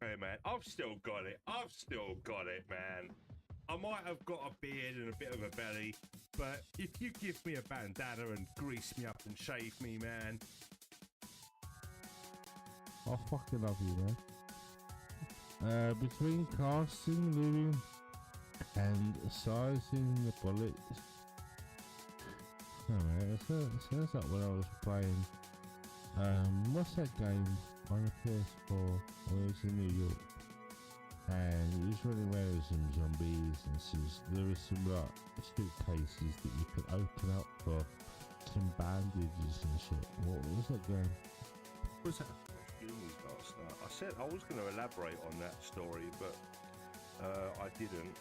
Hey man, I've still got it. I've still got it, man. I might have got a beard and a bit of a belly, but if you give me a bandana and grease me up and shave me, man. I fucking love you, man. Between casting, living, and sizing the bullets. Oh, man, it sounds like when I was playing. What's that game on the PS4? I was in New York, and it was running around with some zombies, and there was some like suitcases that you could open up for some bandages and shit. What was that game? What was that? Last night. I said I was going to elaborate on that story, but I didn't.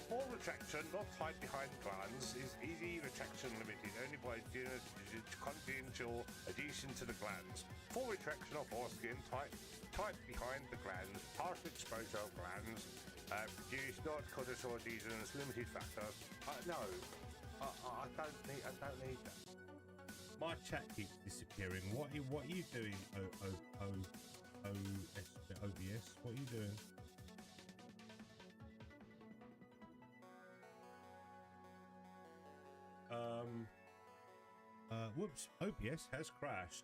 For retraction, not tied behind glands, is easy retraction limited only by continental adhesion to the glands. For retraction of foreskin, tight behind the glands, partial exposure of glands, produce not cortisol adhesions, limited factor. No, I don't need that. My chat keeps disappearing. What are you doing? OBS. What are you doing? Whoops, OBS has crashed.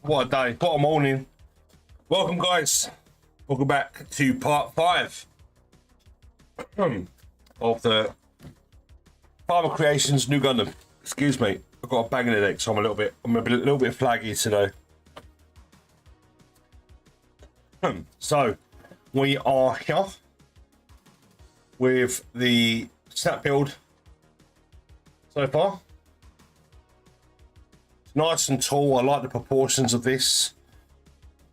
What a day, what a morning. Welcome, guys. Welcome back to part 5 of the Farmer Creations Nu Gundam. Excuse me, I've got a bang in the neck, so I'm a little bit flaggy today. So we are here with the snap build so far. It's nice and tall. I like the proportions of this.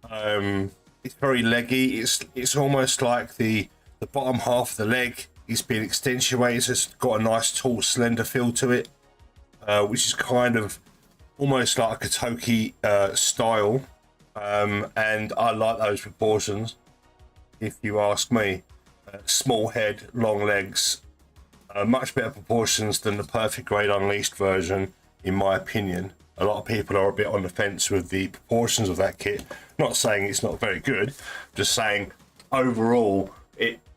It's very leggy. It's almost like the bottom half of the leg is being accentuated. So it's got a nice tall slender feel to it, which is kind of almost like a Katoki style, and I like those proportions, if you ask me. Small head, long legs, much better proportions than the Perfect Grade Unleashed version, in my opinion. A lot of people are a bit on the fence with the proportions of that kit. Not saying it's not very good, just saying overall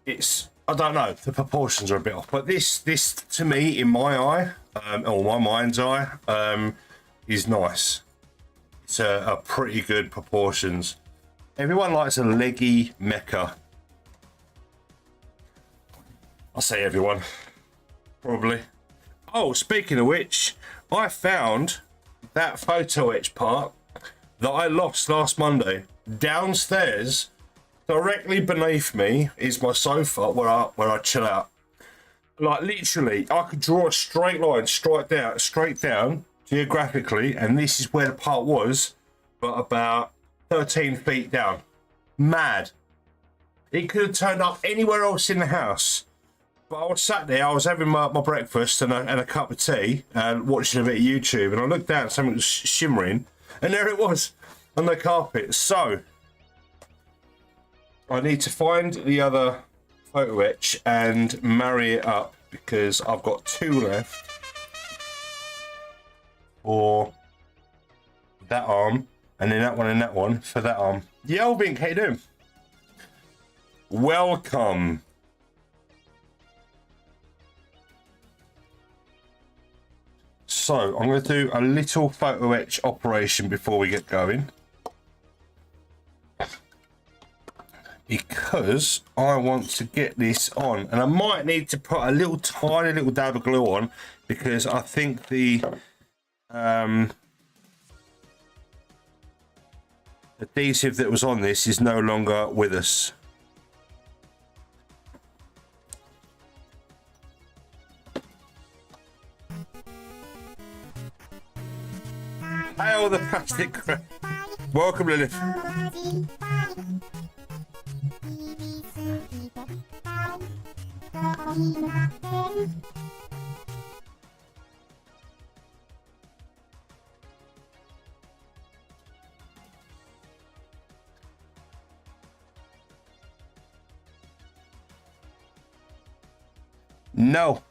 it's I don't know, the proportions are a bit off. But this to me, in my eye, or my mind's eye, is nice. It's a pretty good proportions. Everyone likes a leggy mecha. I'll say everyone, probably. Oh, speaking of which, I found that photo etch part that I lost last Monday. Downstairs, directly beneath me, is my sofa where I chill out. Like literally, I could draw a straight line straight down geographically, and this is where the part was, but about 13 feet down. Mad. It could have turned up anywhere else in the house. But I was sat there, I was having my breakfast and a cup of tea and watching a bit of YouTube, and I looked down, something was shimmering, and there it was on the carpet. So I need to find the other photo etch and marry it up, because I've got 2 left for that arm, and then that one and that one for that arm. Yo, Vink, how you doing? Welcome. So I'm going to do a little photo etch operation before we get going, because I want to get this on, and I might need to put a tiny little dab of glue on, because I think the adhesive that was on this is no longer with us. Hey, all the plastic crap. Welcome, Lilith. No.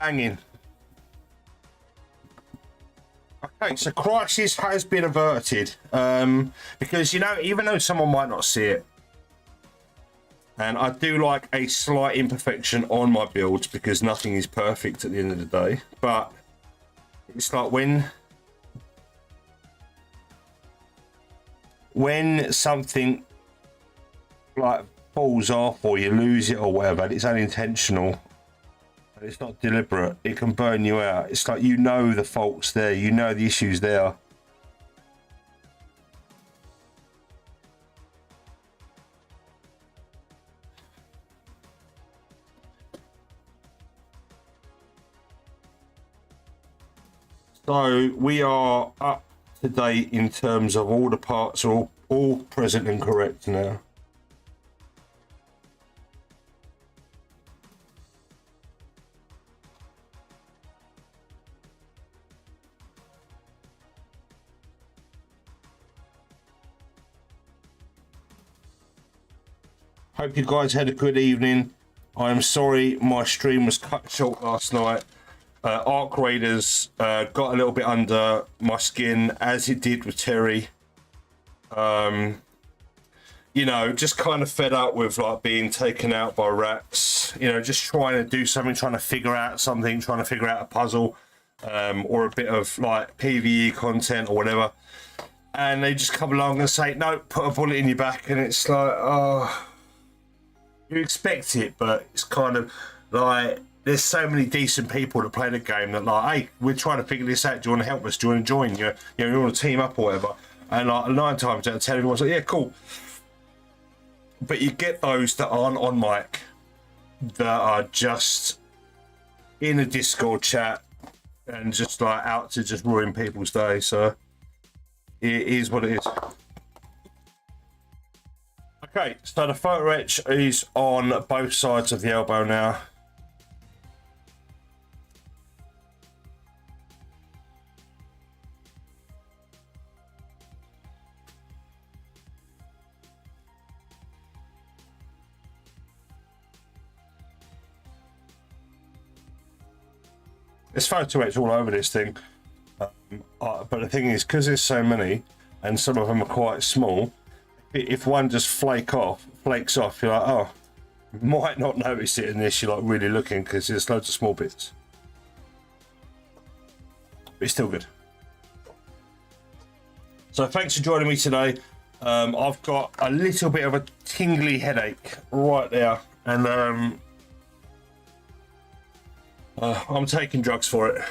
Banging. Okay, so crisis has been averted. Because, you know, even though someone might not see it, and I do like a slight imperfection on my builds because nothing is perfect at the end of the day, but it's like when something like falls off or you lose it or whatever, it's unintentional. It's not deliberate. It can burn you out. It's like, you know, the fault's there. You know the issue's there. So we are up to date in terms of all the parts are all present and correct now. Hope you guys had a good evening. I'm sorry my stream was cut short last night. Arc Raiders got a little bit under my skin, as it did with Terry. You know, just kind of fed up with like being taken out by rats. You know, just trying to do something, trying to figure out something, trying to figure out a puzzle, or a bit of like PvE content or whatever. And they just come along and say, no, put a bullet in your back. And it's like, oh, you expect it, but it's kind of like, there's so many decent people that play the game that like, hey, we're trying to figure this out. Do you want to help us? Do you want to join? You know, you want to team up or whatever. And like 9 times out of 10, everyone's like, yeah, cool. But you get those that aren't on mic, that are just in a Discord chat and just like out to just ruin people's day. So it is what it is. Okay, so the photo etch is on both sides of the elbow now. There's photo etch all over this thing, but the thing is, because there's so many, and some of them are quite small, if one just flakes off, you're like, oh, might not notice it unless you're like really looking, because there's loads of small bits. But it's still good. So thanks for joining me today. I've got a little bit of a tingly headache right there, and I'm taking drugs for it.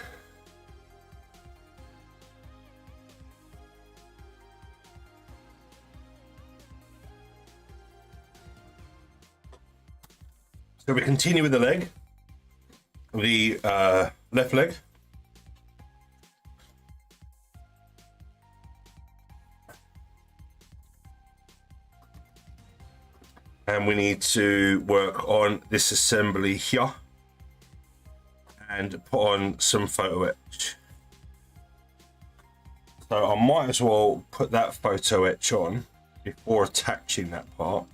So we continue with the leg, the left leg. And we need to work on this assembly here and put on some photo etch. So I might as well put that photo etch on before attaching that part.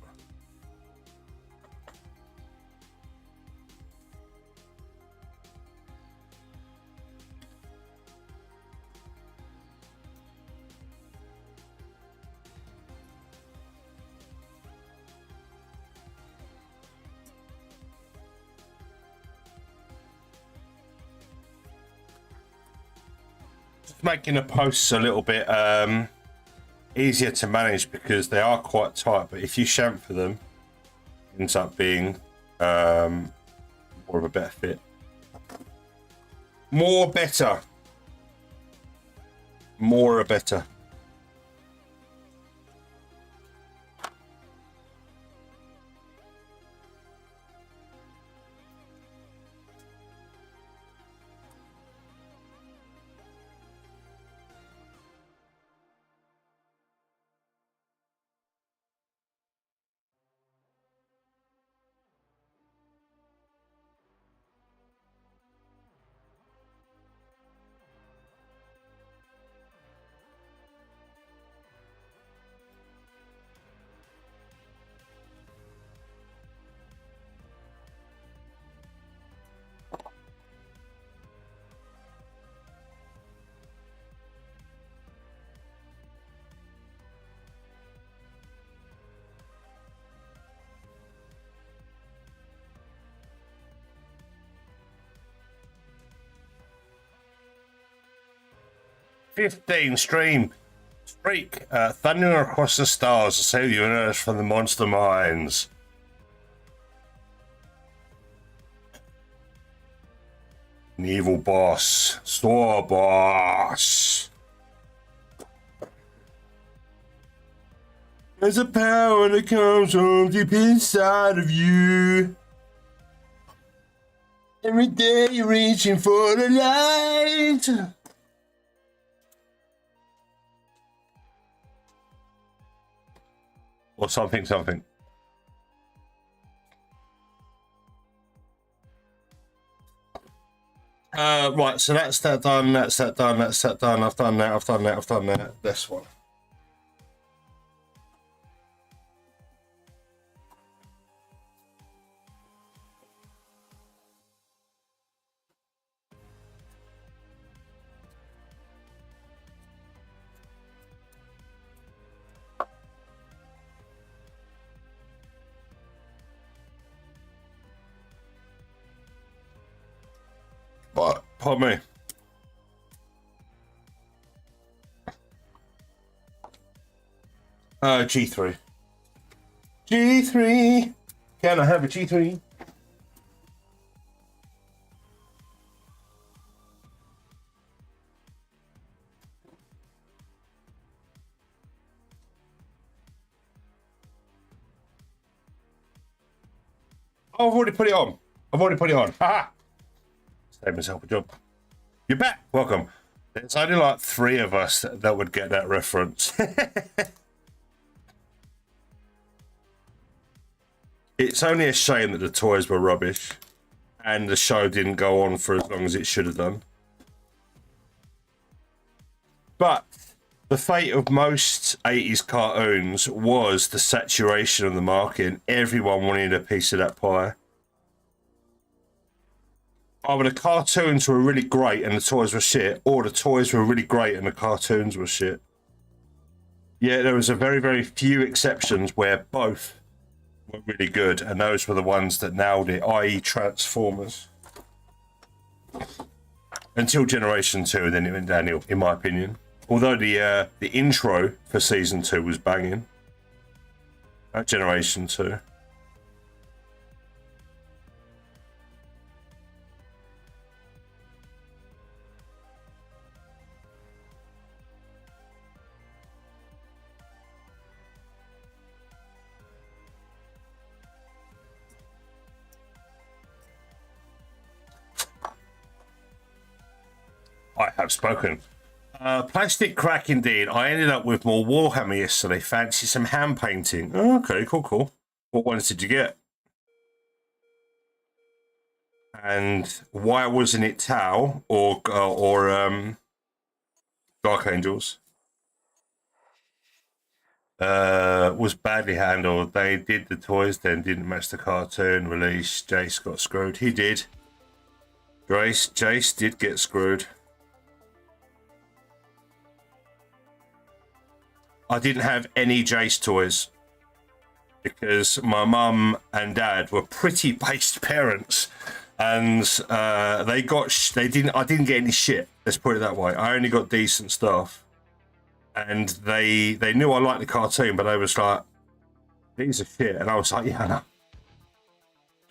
Making the posts a little bit easier to manage because they are quite tight, but if you chamfer them, it ends up being more of a better fit. More better. More or better. $15 stream streak, thundering across the stars to save the universe from the monster mines. An evil boss, store boss. There's a power that comes from deep inside of you. Every day you're reaching for the light. Or something. Right, so that's that done, that's that done. I've done that. This one. But, pardon me. G3. G3. Can I have a G3? Oh, I've already put it on. Haha. Save myself a job. You're back. Welcome. There's only like 3 of us that would get that reference. It's only a shame that the toys were rubbish and the show didn't go on for as long as it should have done. But the fate of most 80s cartoons was the saturation of the market and everyone wanted a piece of that pie. Either the cartoons were really great and the toys were shit, or the toys were really great and the cartoons were shit. Yeah, there was a very, very few exceptions where both were really good, and those were the ones that nailed it, i.e. Transformers. Until Generation 2, and then it went downhill, in my opinion. Although the intro for Season 2 was banging. At Generation 2. I have spoken. Plastic crack indeed. I ended up with more Warhammer yesterday. Fancy some hand painting. Oh, okay, cool. What ones did you get? And why wasn't it Tau or Dark Angels? Was badly handled. They did the toys, then didn't match the cartoon release. Jace got screwed. He did. Jace did get screwed. I didn't have any Jace toys because my mum and dad were pretty based parents, and I didn't get any shit. Let's put it that way. I only got decent stuff, and they knew I liked the cartoon, but they was like, "These are shit," and I was like, "Yeah, no,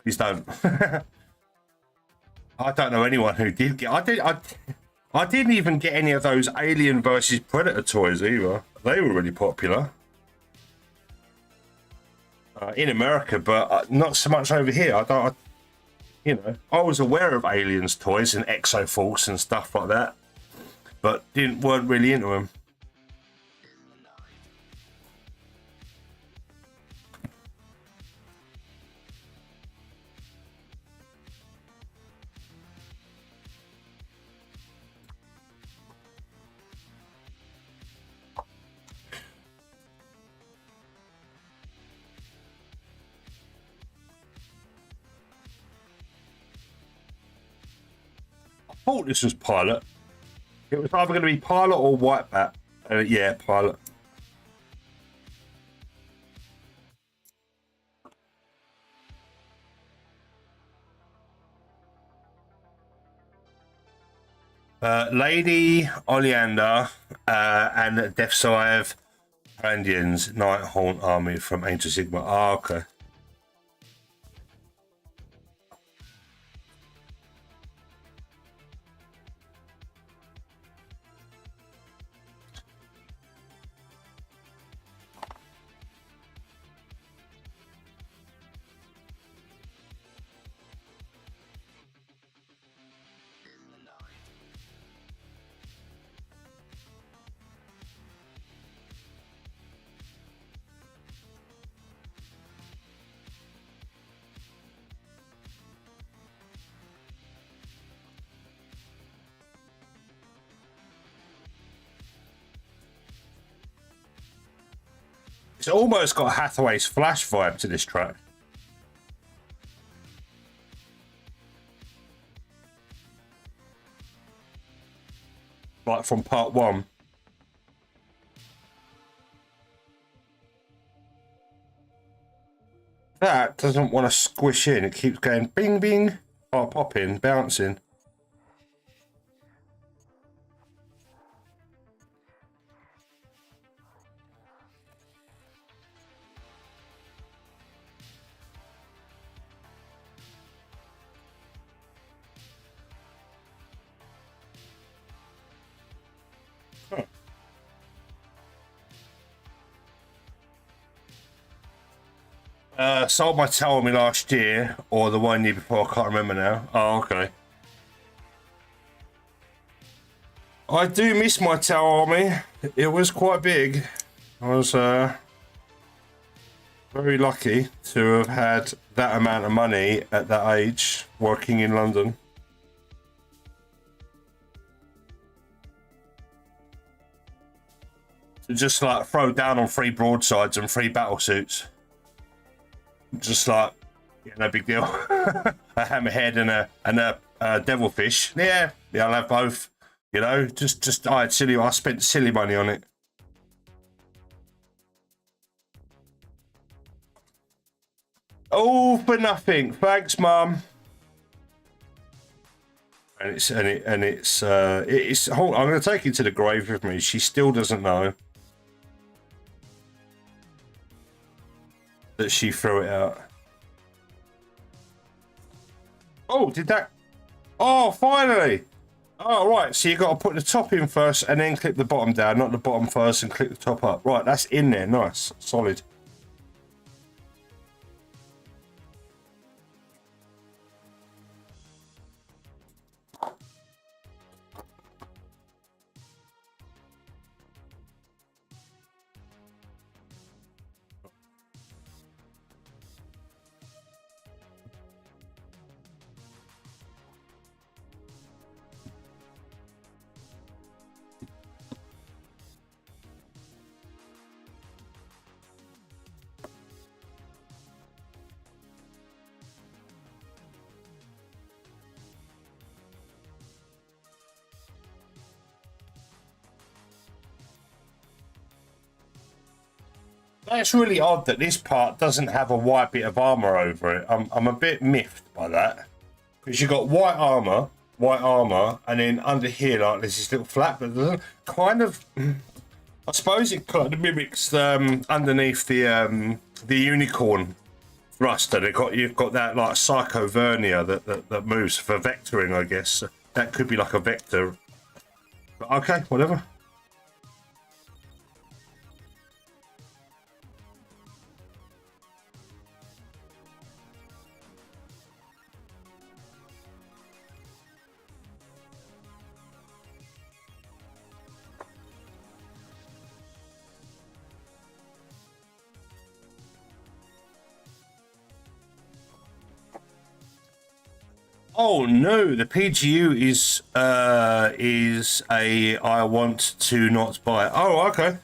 please don't." I don't know anyone who did get. I didn't even get any of those Alien versus Predator toys either. They were really popular in America, but not so much over here. You know, I was aware of Aliens toys and Exoforce and stuff like that, but weren't really into them. I thought this was Pilot. It was either going to be Pilot or White Bat. Yeah, Pilot. Lady Oleander and Death Sive Indians Night Haunt Army from Angel Sigma. Ah, okay. It's almost got Hathaway's Flash vibe to this track. Like from part 1. That doesn't want to squish in. It keeps going bing, bing, popping, bouncing. Sold my Tower Me last year, or the one year before, I can't remember now. Oh, okay. I do miss my Tower Army. It was quite big. I was very lucky to have had that amount of money at that age, working in London. To just like throw down on 3 broadsides and 3 battle suits. Just like, yeah, no big deal. A hammerhead and a devilfish. Yeah, I'll have both. You know, I spent silly money on it. All for nothing. Thanks, Mum. And it's. I'm going to take it to the grave with me. She still doesn't know that she threw it out. Oh, did that? Oh, finally! Oh, right. So you got to put the top in first and then clip the bottom down, not the bottom first and clip the top up. Right, that's in there. Nice, solid. That's really odd that this part doesn't have a white bit of armor over it. I'm a bit miffed by that, because you've got white armor, and then under here, like, there's this little flap, but kind of, I suppose it kind of mimics underneath the unicorn thruster. You've got that like psychovernia that moves for vectoring, I guess. That could be like a vector But okay, whatever. Oh no, the PGU is a I want to not buy. Oh, okay.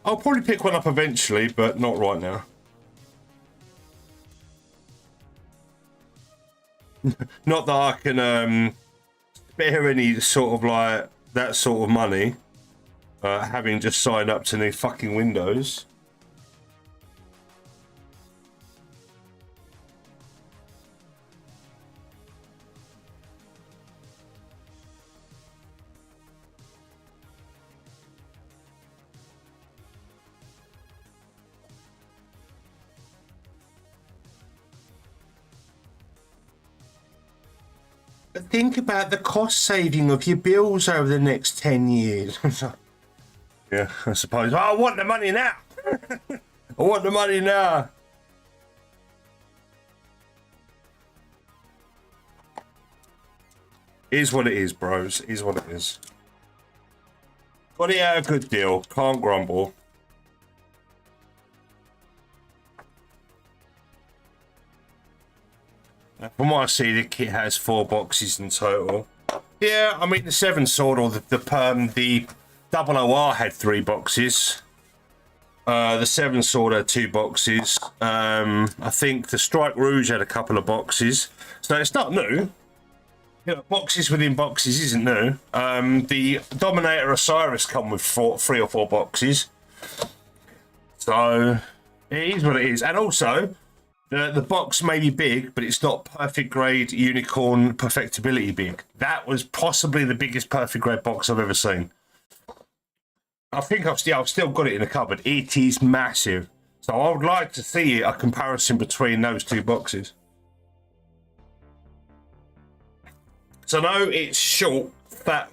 I'll probably pick one up eventually, but not right now. Not that I can spare any sort of like that sort of money, having just signed up to new fucking Windows. But think about the cost saving of your bills over the next 10 years. Yeah, I suppose. Oh, I want the money now. I want the money now. Is what it is, bros. Is what it is. Got it at a good deal. Can't grumble. From what I see, the kit has 4 boxes in total. Yeah, I mean the 7 sword or the double OR had 3 boxes. The 7 sword had 2 boxes. I think the Strike Rouge had a couple of boxes. So it's not new. You know, boxes within boxes isn't new. The Dominator Osiris come with 3 or 4 boxes. So it is what it is. And also, the box may be big, but it's not perfect grade unicorn perfectibility big. That was possibly the biggest perfect grade box I've ever seen. I think I've still got it in the cupboard. It is massive. So I would like to see a comparison between those 2 boxes. So no, it's short, fat,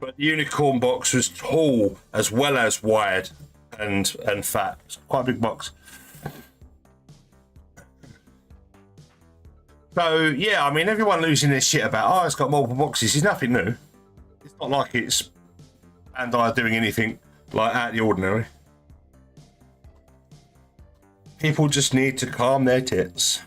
but the unicorn box was tall as well as wide and fat. It's quite a big box. So yeah, I mean, everyone losing their shit about, oh, it's got multiple boxes. It's nothing new. It's not like it's Bandai doing anything like out of the ordinary. People just need to calm their tits.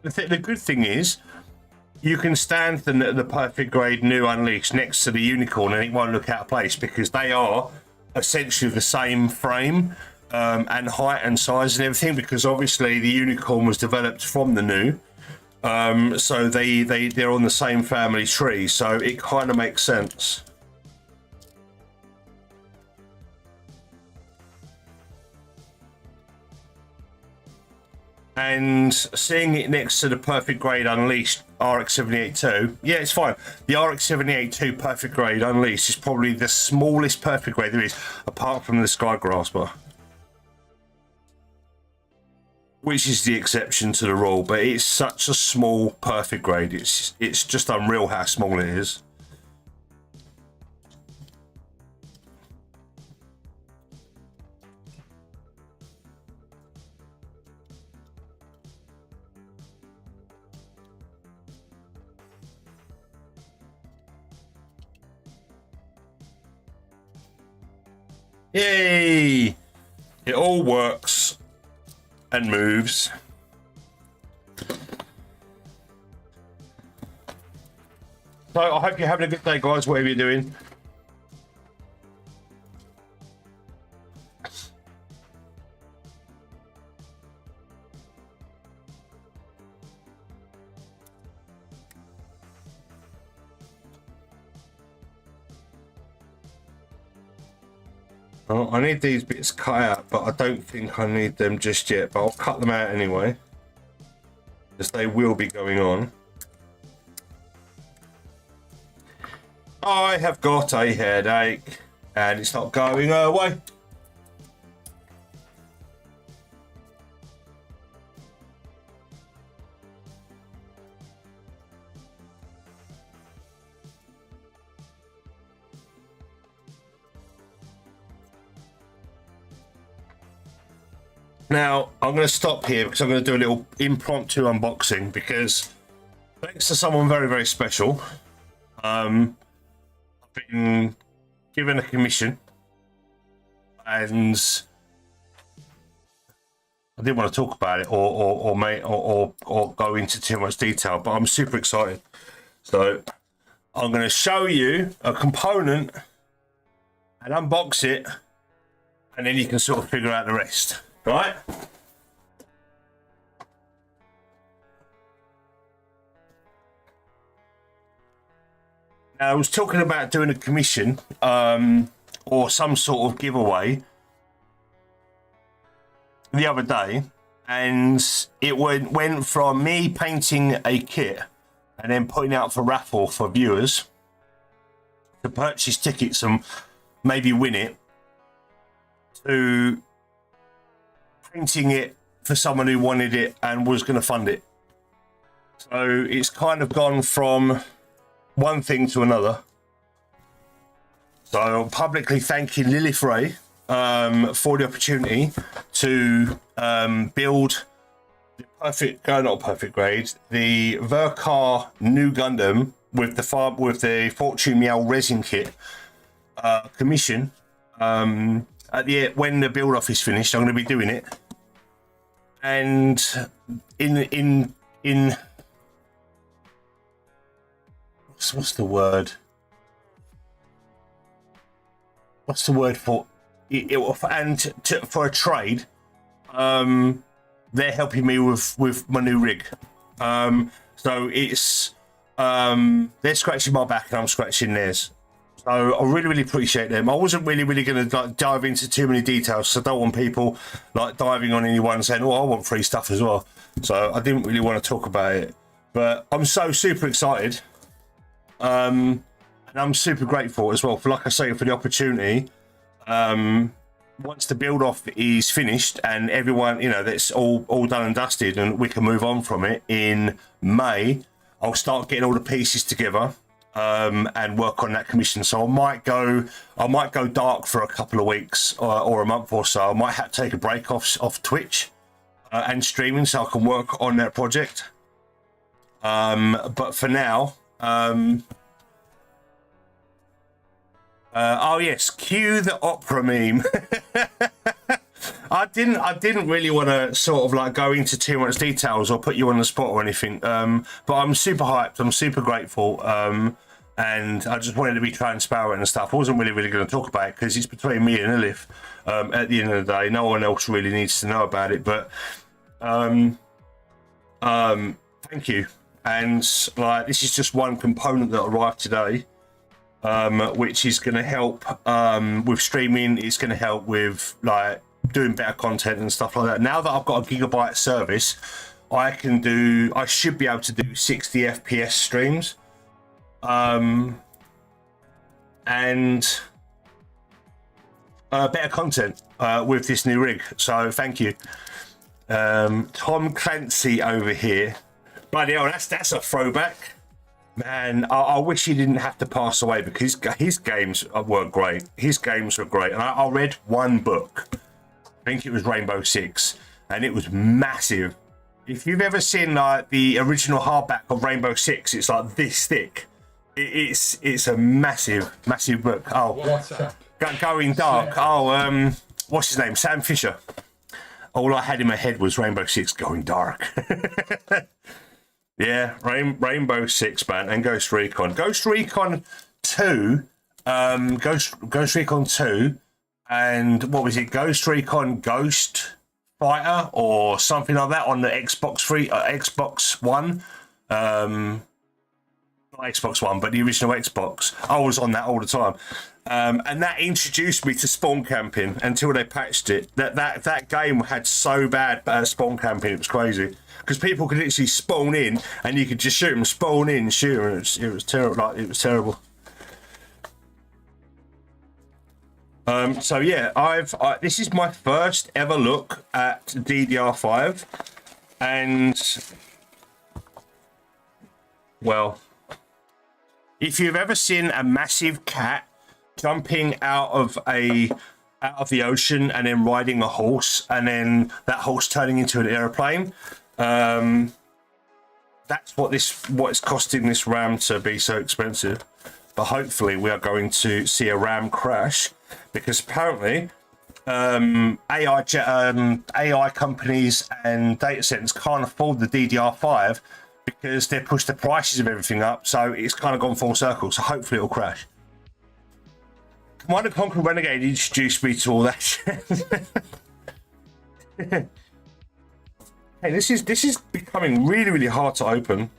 The good thing is, you can stand the perfect grade Nu Unleashed next to the unicorn and it won't look out of place because they are essentially the same frame and height and size and everything, because obviously the unicorn was developed from the Nu, so they're on the same family tree, so it kind of makes sense. And seeing it next to the perfect grade Unleashed RX-78-2, yeah, it's fine. The RX-78-2 perfect grade Unleashed is probably the smallest perfect grade there is, apart from the Sky Grasper, which is the exception to the rule. But it's such a small perfect grade. It's just unreal how small it is. Yay! It all works and moves. So I hope you're having a good day, guys, whatever you're doing. Oh, I need these bits cut out, but I don't think I need them just yet. But I'll cut them out anyway, because they will be going on. I have got a headache and it's not going away. Now, I'm going to stop here because I'm going to do a little impromptu unboxing because thanks to someone very, very special, I've been given a commission and I didn't want to talk about it or go into too much detail, but I'm super excited. So I'm going to show you a component and unbox it, and then you can sort of figure out the rest. Right? Now, I was talking about doing a commission or some sort of giveaway the other day, and it went from me painting a kit and then putting out for raffle for viewers to purchase tickets and maybe win it, to painting it for someone who wanted it and was going to fund it. So it's kind of gone from one thing to another. So I'm publicly thanking Lilith Ray for the opportunity to build the the Vercar Nu Gundam with the Fortune Meow resin kit commission. When the build off is finished, I'm going to be doing it, and in what's the word? What's the word for it? For a trade, they're helping me with my new rig. So it's they're scratching my back and I'm scratching theirs. So I really, really appreciate them. I wasn't really going to dive into too many details, so I don't want people like diving on anyone saying, "Oh, I want free stuff as well." So I didn't really want to talk about it, but I'm so super excited, and I'm super grateful as well for, like I say, for the opportunity. Once the build off is finished and everyone, that's all done and dusted, and we can move on from it in May, I'll start getting all the pieces together. And work on that commission. So I might go dark for a couple of weeks or a month or so. I might have to take a break off Twitch and streaming so I can work on that project. But for now, oh yes, cue the opera meme. I didn't really want to sort of like go into too much details or put you on the spot or anything. But I'm super hyped. I'm super grateful. And I just wanted to be transparent and stuff. I wasn't really going to talk about it because it's between me and Elif. At the end of the day, no one else really needs to know about it. But thank you. And like, this is just one component that arrived today, which is going to help with streaming. It's going to help with like doing better content and stuff like that. Now that I've got a gigabyte service, I should be able to do 60 FPS streams, and better content with this new rig. So thank you, Tom Clancy over here. Bloody hell, that's a throwback. Man, I wish he didn't have to pass away because his games were great. His games were great. And I read one book, I think it was Rainbow Six, and it was massive. If you've ever seen like the original hardback of Rainbow Six, it's like this thick. It's a massive book. Oh, what's up? Going Dark. Oh, what's his name? Sam Fisher. All I had in my head was Rainbow Six Going Dark. Yeah, Rainbow Six, man, and Ghost Recon. Ghost Recon 2, Ghost Recon 2, and what was it? Ghost Recon Ghost Fighter or something like that on the Xbox One. Not Xbox One, but the original Xbox. I was on that all the time. And that introduced me to spawn camping until they patched it. That game had so bad spawn camping, it was crazy. Because people could literally spawn in and you could just shoot them, spawn in, shoot them. It was terrible. Like, it was terrible. So yeah, this is my first ever look at DDR5, and well, if you've ever seen a massive cat jumping out of the ocean and then riding a horse, and then that horse turning into an airplane, that's what it's costing this RAM to be so expensive. But hopefully we are going to see a RAM crash, because apparently AI companies and data centers can't afford the DDR5 because they've pushed the prices of everything up. So it's kind of gone full circle. So hopefully it'll crash. Command & Conquer Renegade introduced me to all that shit. Hey, this is becoming really, really hard to open.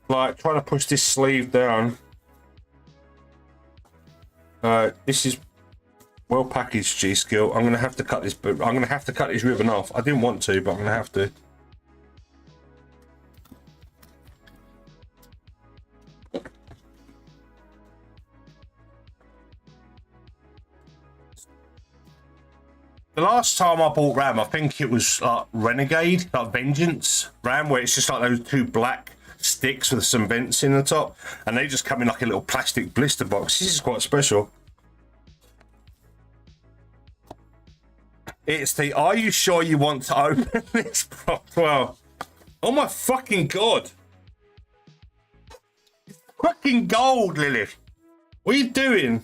Like trying to push this sleeve down. This is well packaged, G-Skill. I'm gonna have to cut this, but I'm gonna have to cut this ribbon off. I didn't want to, but I'm gonna have to. The last time I bought RAM, I think it was like Renegade, like Vengeance RAM, where it's just like those two black sticks with some vents in the top, and they just come in like a little plastic blister box. This is quite special. It's the "Are you sure you want to open this?" Well, oh my fucking god! It's fucking gold, Lilith. What are you doing?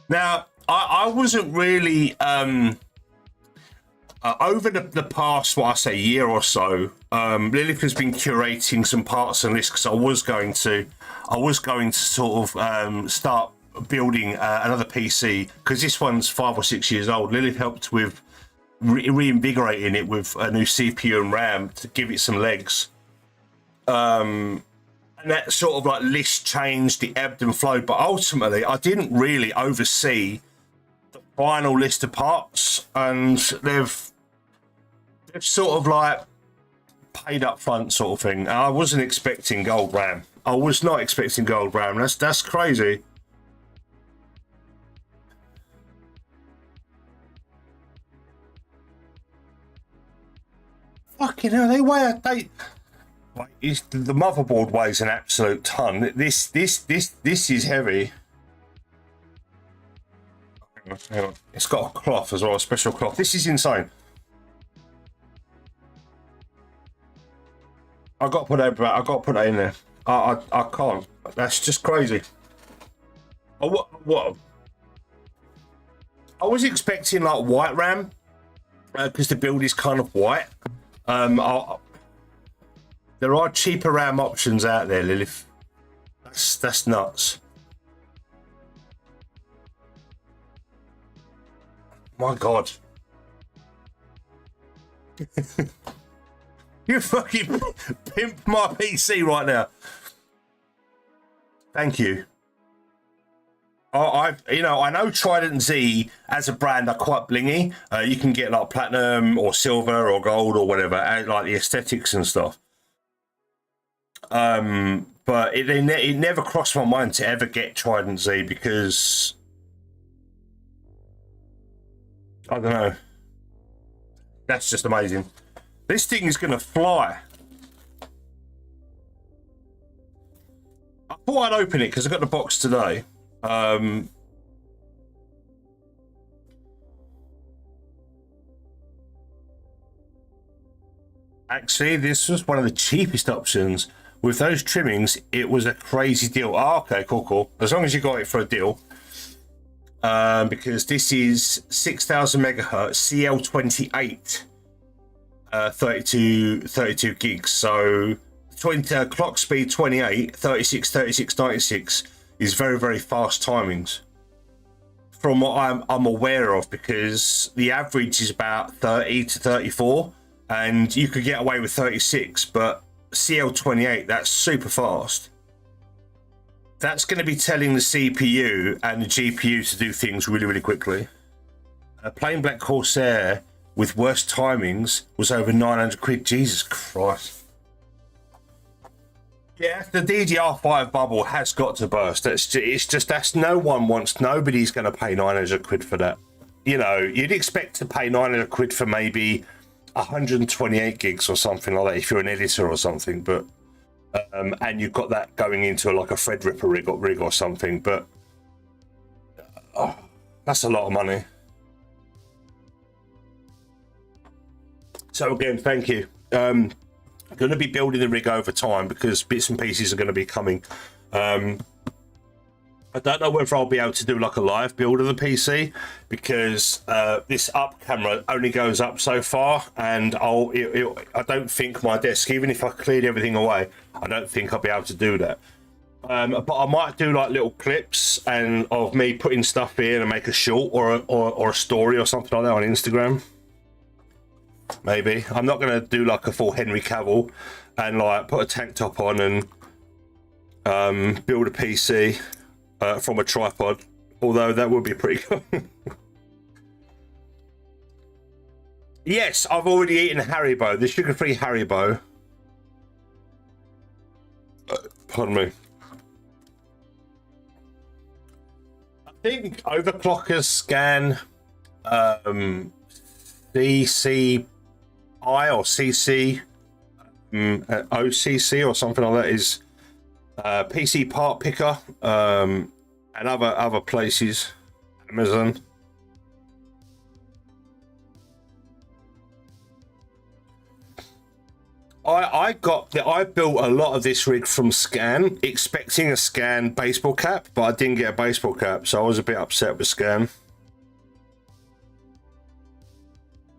Now, I wasn't really over the past, what I say, year or so. Lilith has been curating some parts on this because I was going to sort of start building another PC, because this one's 5 or 6 years old. Lilith helped with reinvigorating it with a new CPU and RAM to give it some legs. And that sort of like list changed, the ebbed and flowed, but ultimately I didn't really oversee the final list of parts, and they've sort of like paid up front sort of thing. I wasn't expecting gold RAM. I was not expecting gold RAM. That's crazy. Fucking hell, the motherboard weighs an absolute ton. This is heavy. Hang on. It's got a cloth as well, a special cloth. This is insane. I got to put that in there. I can't. That's just crazy. Oh, what? I was expecting like white RAM, because the build is kind of white. There are cheaper RAM options out there, Lilith. That's nuts. My God. You fucking pimp my PC right now. Thank you. I know Trident Z as a brand are quite blingy. You can get like platinum or silver or gold or whatever, like the aesthetics and stuff. But it never crossed my mind to ever get Trident Z, because I don't know. That's just amazing. This thing is gonna fly. I thought I'd open it because I got the box today. Actually, this was one of the cheapest options. With those trimmings, it was a crazy deal. Oh, okay, cool. As long as you got it for a deal. Because this is 6000 megahertz CL28, 32 gigs. So 20 clock speed 28, 36, 96 is very, very fast timings. From what I'm aware of, because the average is about 30 to 34, and you could get away with 36, but CL28, that's super fast. That's going to be telling the CPU and the GPU to do things really, really quickly. A plain black Corsair with worse timings was over 900 quid. Jesus Christ. Yeah, the DDR5 bubble has got to burst. That's no one wants, nobody's going to pay 900 quid for that. You know, you'd expect to pay 900 quid for maybe 128 gigs or something like that if you're an editor or something, but and you've got that going into like a Threadripper rig or something, but that's a lot of money. So again, thank you. I'm going to be building the rig over time because bits and pieces are going to be coming. I don't know whether I'll be able to do like a live build of the PC because this up camera only goes up so far, and I don't think my desk, even if I cleared everything away, I don't think I'll be able to do that. But I might do like little clips and of me putting stuff in and make a short or a story or something like that on Instagram. Maybe I'm not going to do like a full Henry Cavill and like put a tank top on and build a PC. From a tripod, although that would be pretty cool. Yes, I've already eaten Haribo, the sugar-free Haribo. Pardon me. I think overclockers scan CCI or CC OCC or something like that is PC part picker and other places, Amazon. I built a lot of this rig from Scan, expecting a Scan baseball cap, but I didn't get a baseball cap, so I was a bit upset with Scan.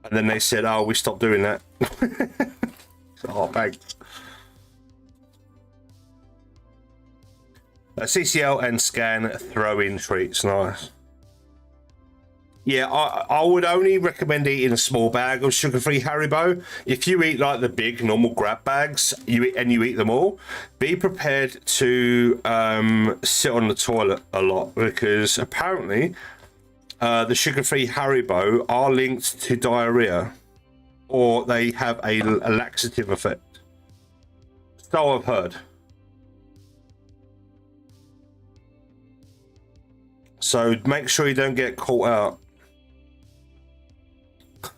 And then they said, "Oh, we stopped doing that." Oh, thanks. CCL and Scan throw-in treats, nice. Yeah, I would only recommend eating a small bag of sugar-free Haribo. If you eat like the big normal grab bags, you eat them all, be prepared to sit on the toilet a lot, because apparently the sugar-free Haribo are linked to diarrhea, or they have a laxative effect. So I've heard. So make sure you don't get caught out,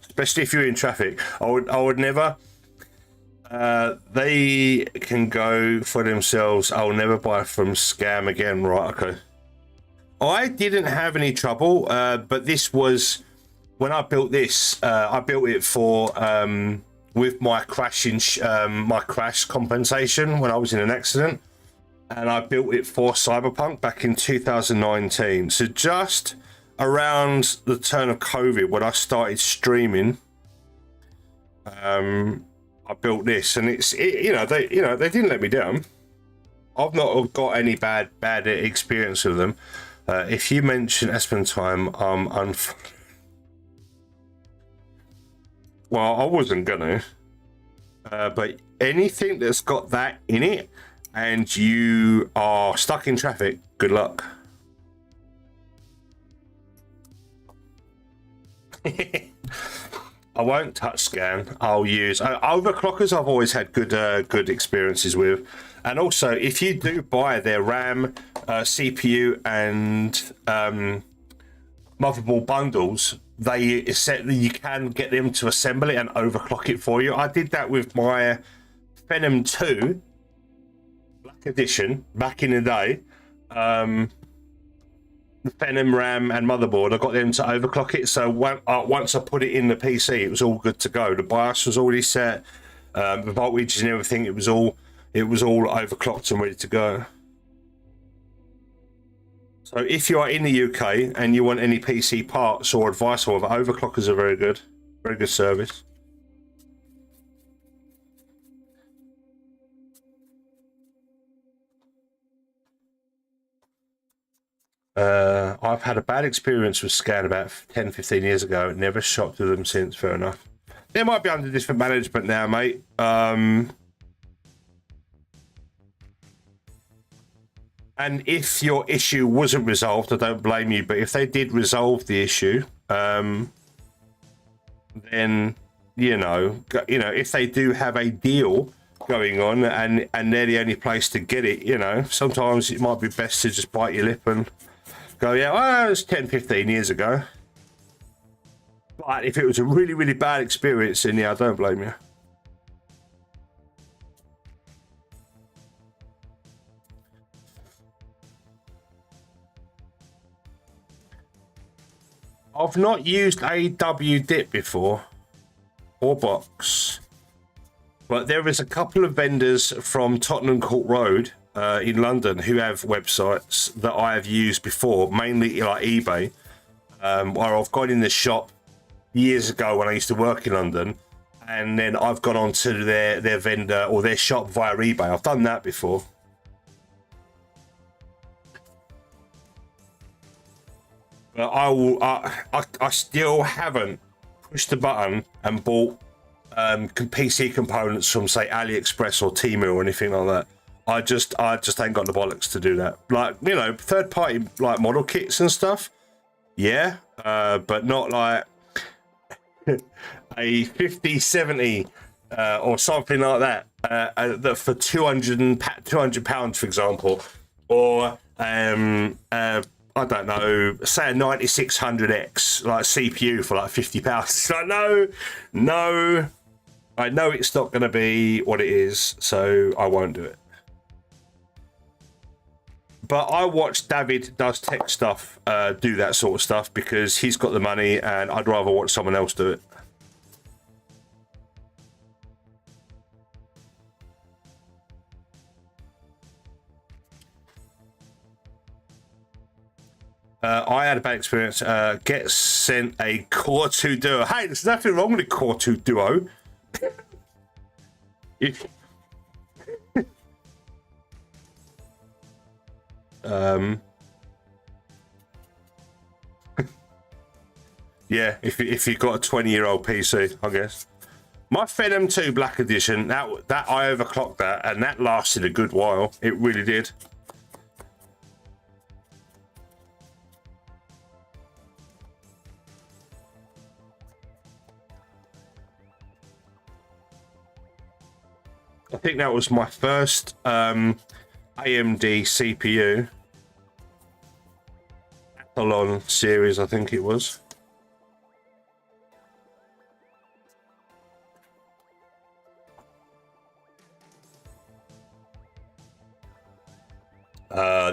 especially if you're in traffic. I would never. They can go for themselves. I'll never buy from Scam again. Right? Okay. I didn't have any trouble, but this was when I built this. I built it for with my crash compensation when I was in an accident. And I built it for Cyberpunk back in 2019. So just around the turn of COVID, when I started streaming, I built this, and they didn't let me down. I've not got any bad experience with them. If you mention Espen Time, well, I wasn't gonna, but anything that's got that in it, and you are stuck in traffic, good luck. I won't touch Scan. I'll use overclockers. I've always had good experiences with, and also if you do buy their RAM, CPU, and motherboard bundles, you can get them to assemble it and overclock it for you. I did that with my Phenom 2 Black Edition back in the day. The Phenom RAM and motherboard, I got them to overclock it. So once I put it in the PC, it was all good to go. The BIOS was already set, the voltage and everything. It was all overclocked and ready to go. So if you are in the UK and you want any PC parts or advice, or overclockers are very good service. I've had a bad experience with Scan about 10-15 years ago. Never shopped with them since. Fair enough. They might be under different management now, mate. And if your issue wasn't resolved, I don't blame you. But if they did resolve the issue, then if they do have a deal going on and they're the only place to get it, sometimes it might be best to just bite your lip and go, yeah, well, it was 10, 15 years ago. But if it was a really, really bad experience, then yeah, I don't blame you. I've not used AW dip before, or box, but there is a couple of vendors from Tottenham Court Road in London who have websites that I have used before, mainly like eBay, where I've gone in the shop years ago when I used to work in London, and then I've gone on to their vendor or their shop via eBay. I've done that before. But I still haven't pushed the button and bought PC components from, say, AliExpress or Temu or anything like that. I just ain't got the bollocks to do that. Like, third party like model kits and stuff. Yeah, but not like a 50, 70 or something like that. That for £200, for example, or I don't know, say a 9600X like CPU for like £50. Like, no, I know it's not going to be what it is, so I won't do it. But I watch David Does Tech Stuff do that sort of stuff because he's got the money, and I'd rather watch someone else do it. I had a bad experience. Get sent a Core 2 Duo. Hey, there's nothing wrong with a Core 2 Duo. Yeah, if you've got a 20-year-old PC, I guess. My Phenom 2 Black Edition, that I overclocked that, and that lasted a good while. It really did. I think that was my first AMD CPU. Athlon series, I think it was.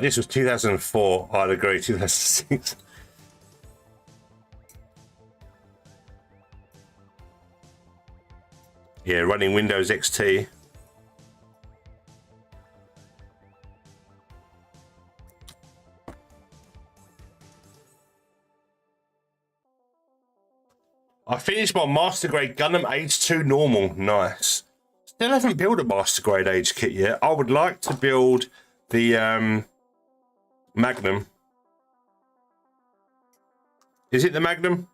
This was 2004, I'd agree, 2006. Yeah, running Windows XT. I finished my Master Grade Gundam Age 2 Normal. Nice. Still haven't built a Master Grade Age kit yet. I would like to build the Magnum. Is it the Magnum?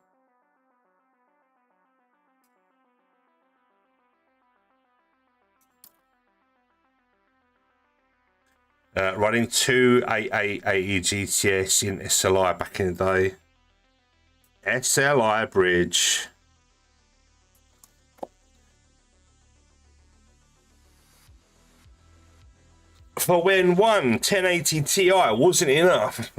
Running 288 GTS in SLI back in the day. SLI bridge. For when one 1080 Ti wasn't enough.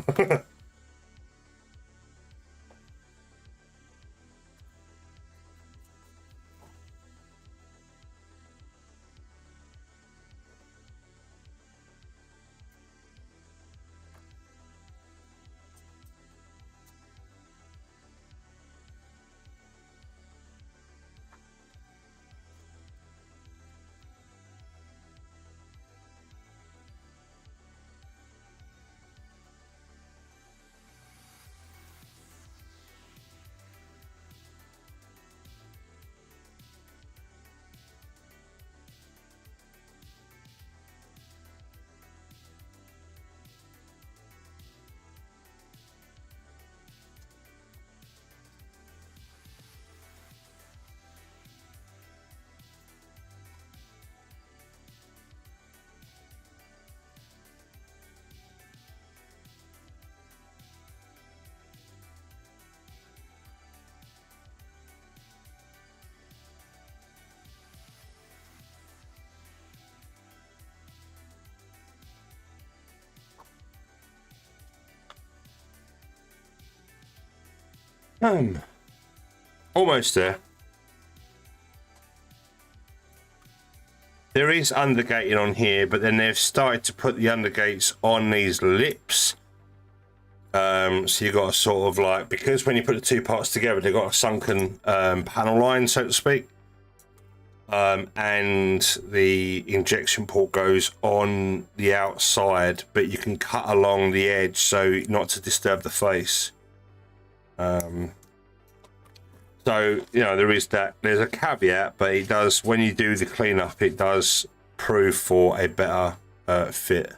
Almost there. There is undergating on here, but then they've started to put the undergates on these lips. So you've got a sort of like, because when you put the two parts together, they've got a sunken panel line, so to speak. And the injection port goes on the outside, but you can cut along the edge so not to disturb the face. So, you know, there is that. There's a caveat, but it does, when you do the cleanup, it does prove for a better fit.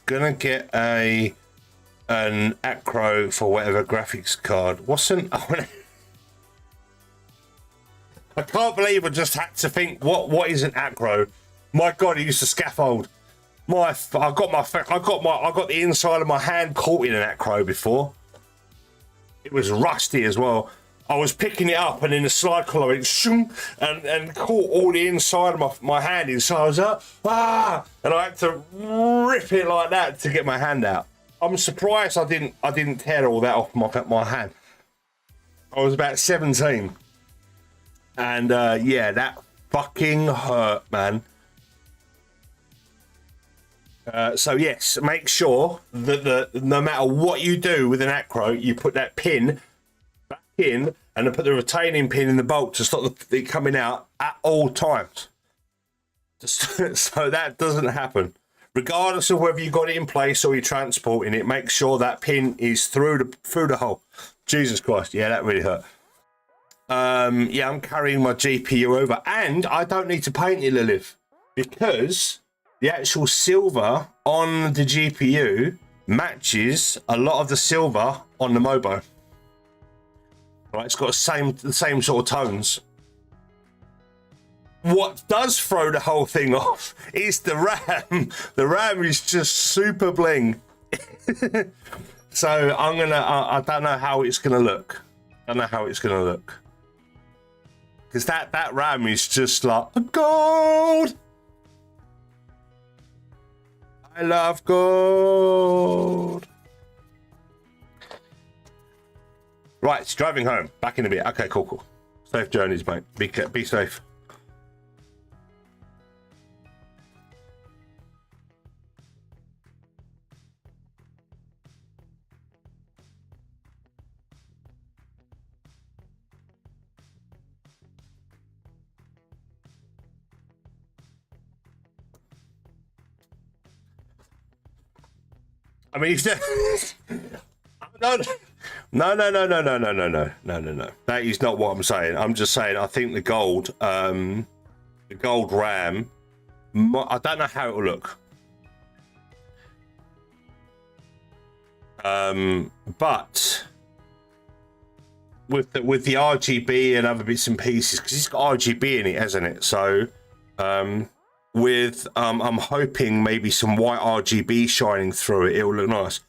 Gonna get an acro for whatever graphics card. What's an I can't believe I just had to think what is an acro. My god, I used to scaffold. I got the inside of my hand caught in an acro before. It was rusty as well. I was picking it up and in the slide collar went shoom and caught all the inside of my hand inside. I was like, and I had to rip it like that to get my hand out. I'm surprised I didn't tear all that off my hand. I was about 17. And yeah, that fucking hurt, man. So yes, make sure that no matter what you do with an acro, you put that pin back in and then put the retaining pin in the bolt to stop it coming out at all times. So that doesn't happen. Regardless of whether you got it in place or you're transporting it, make sure that pin is through the hole. Jesus Christ, yeah, that really hurt. Yeah, I'm carrying my GPU over, and I don't need to paint it, Lilith, because the actual silver on the GPU matches a lot of the silver on the Mobo. Right, it's got the same sort of tones. What does throw the whole thing off is the RAM. The RAM is just super bling. So I don't know how it's gonna look. Because that RAM is just like gold. I love gold. Right, it's driving home. Back in a bit. Okay, cool. Safe journeys, mate. Be safe. I mean, no. That is not what I'm saying. I'm just saying I think the gold RAM. I don't know how it will look. But with the RGB and other bits and pieces, because it's got RGB in it, hasn't it? So I'm hoping maybe some white RGB shining through it. It will look nice.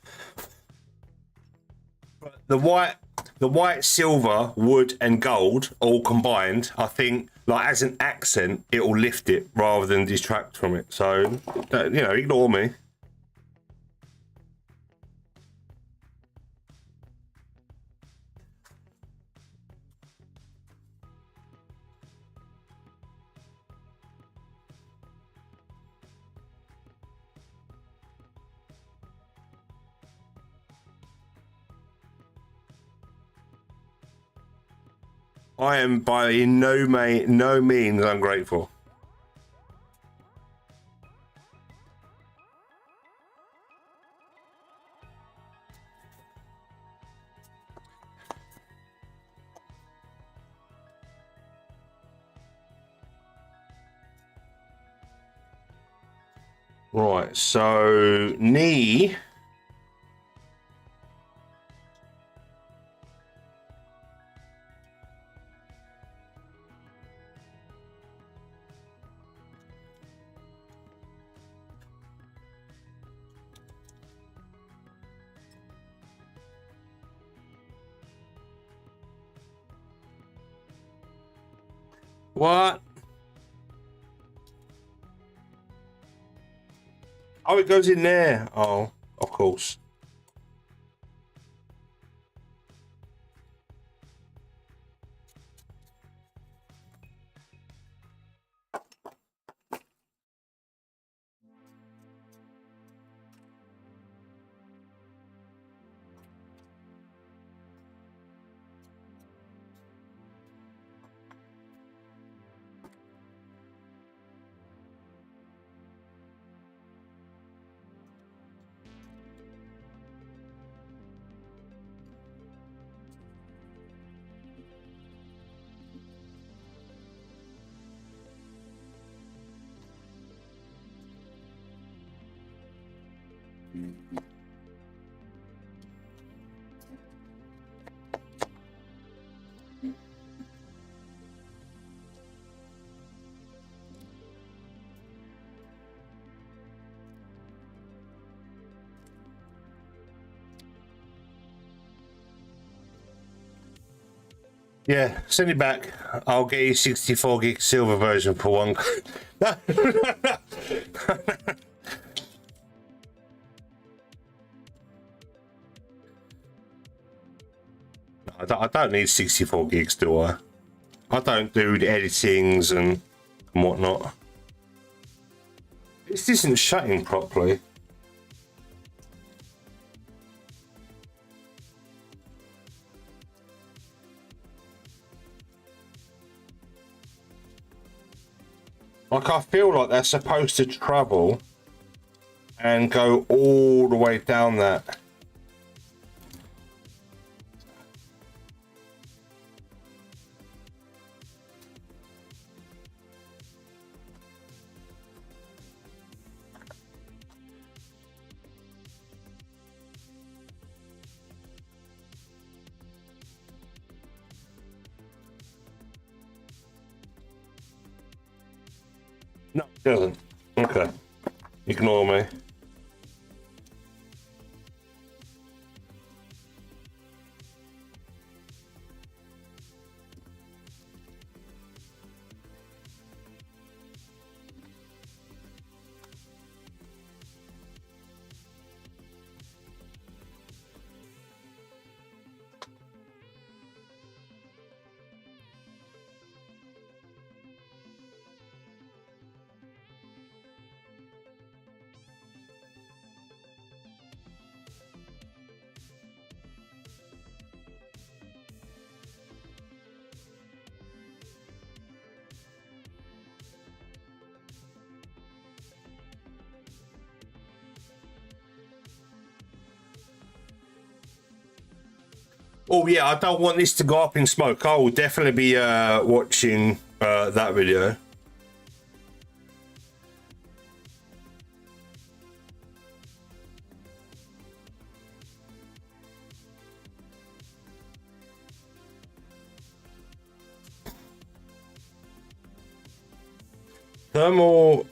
But the white, silver, wood, and gold all combined, I think, like as an accent, it will lift it rather than detract from it. So, ignore me. I am by no means ungrateful. Right, so knee. What? Oh, it goes in there. Oh, of course. Yeah, send it back. I'll get you 64 gig silver version for one. I don't need 64 gigs, do I? I don't do the editings and whatnot. This isn't shutting properly. Like, I feel like they're supposed to travel and go all the way down that. No, it doesn't. Okay. Ignore me. Oh yeah, I don't want this to go up in smoke. I will definitely be watching that video.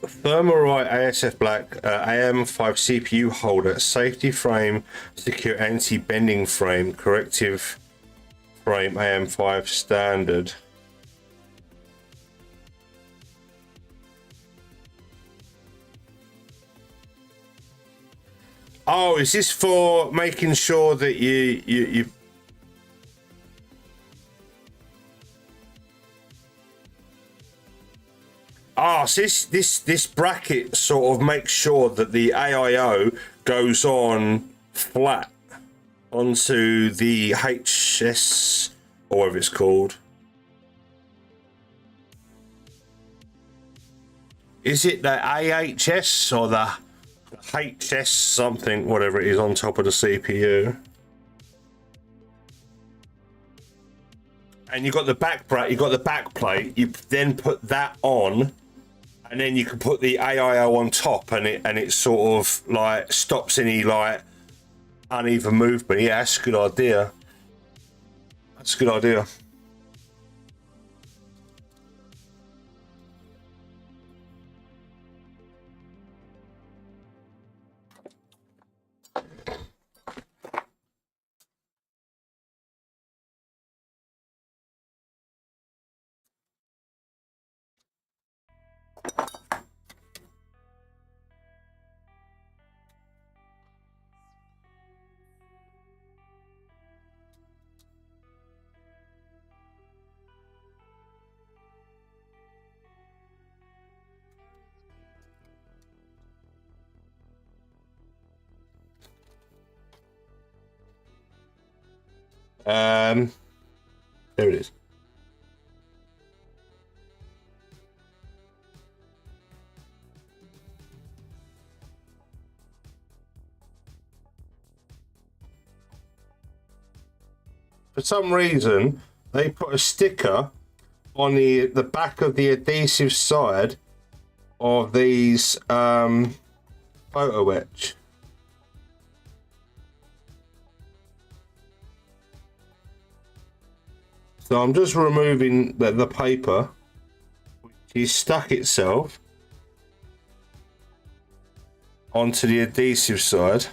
Thermalite ASF Black AM5 CPU holder, safety frame, secure anti-bending frame, corrective frame AM5 standard. Oh, is this for making sure that you so this bracket sort of makes sure that the AIO goes on flat onto the HS or whatever it's called. Is it the AHS or the HS something, whatever it is, on top of the CPU? And you've got the back bracket, you've got the back plate, you then put that on and then you can put the AIO on top, and it sort of like stops any like uneven movement. Yeah, that's a good idea. That's a good idea. There it is. For some reason, they put a sticker on the back of the adhesive side of these photo etch. So I'm just removing the paper, which is stuck itself onto the adhesive side.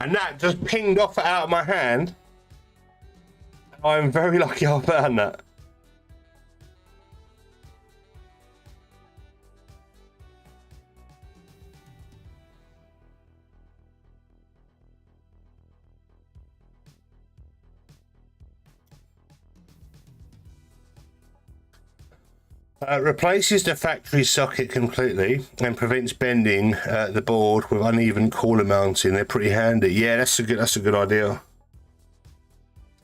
And that just pinged off out of my hand. I'm very lucky I found that. Replaces the factory socket completely and prevents bending the board with uneven cooler mounting. They're pretty handy. Yeah, that's a good idea.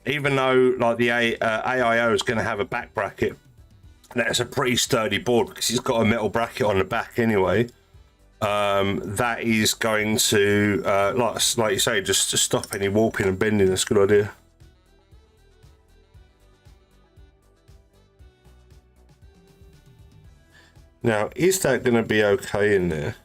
Even though like the AIO is going to have a back bracket, that's a pretty sturdy board because it's got a metal bracket on the back anyway. That is going to like you say, just to stop any warping and bending. That's a good idea. Now, is that going to be okay in there?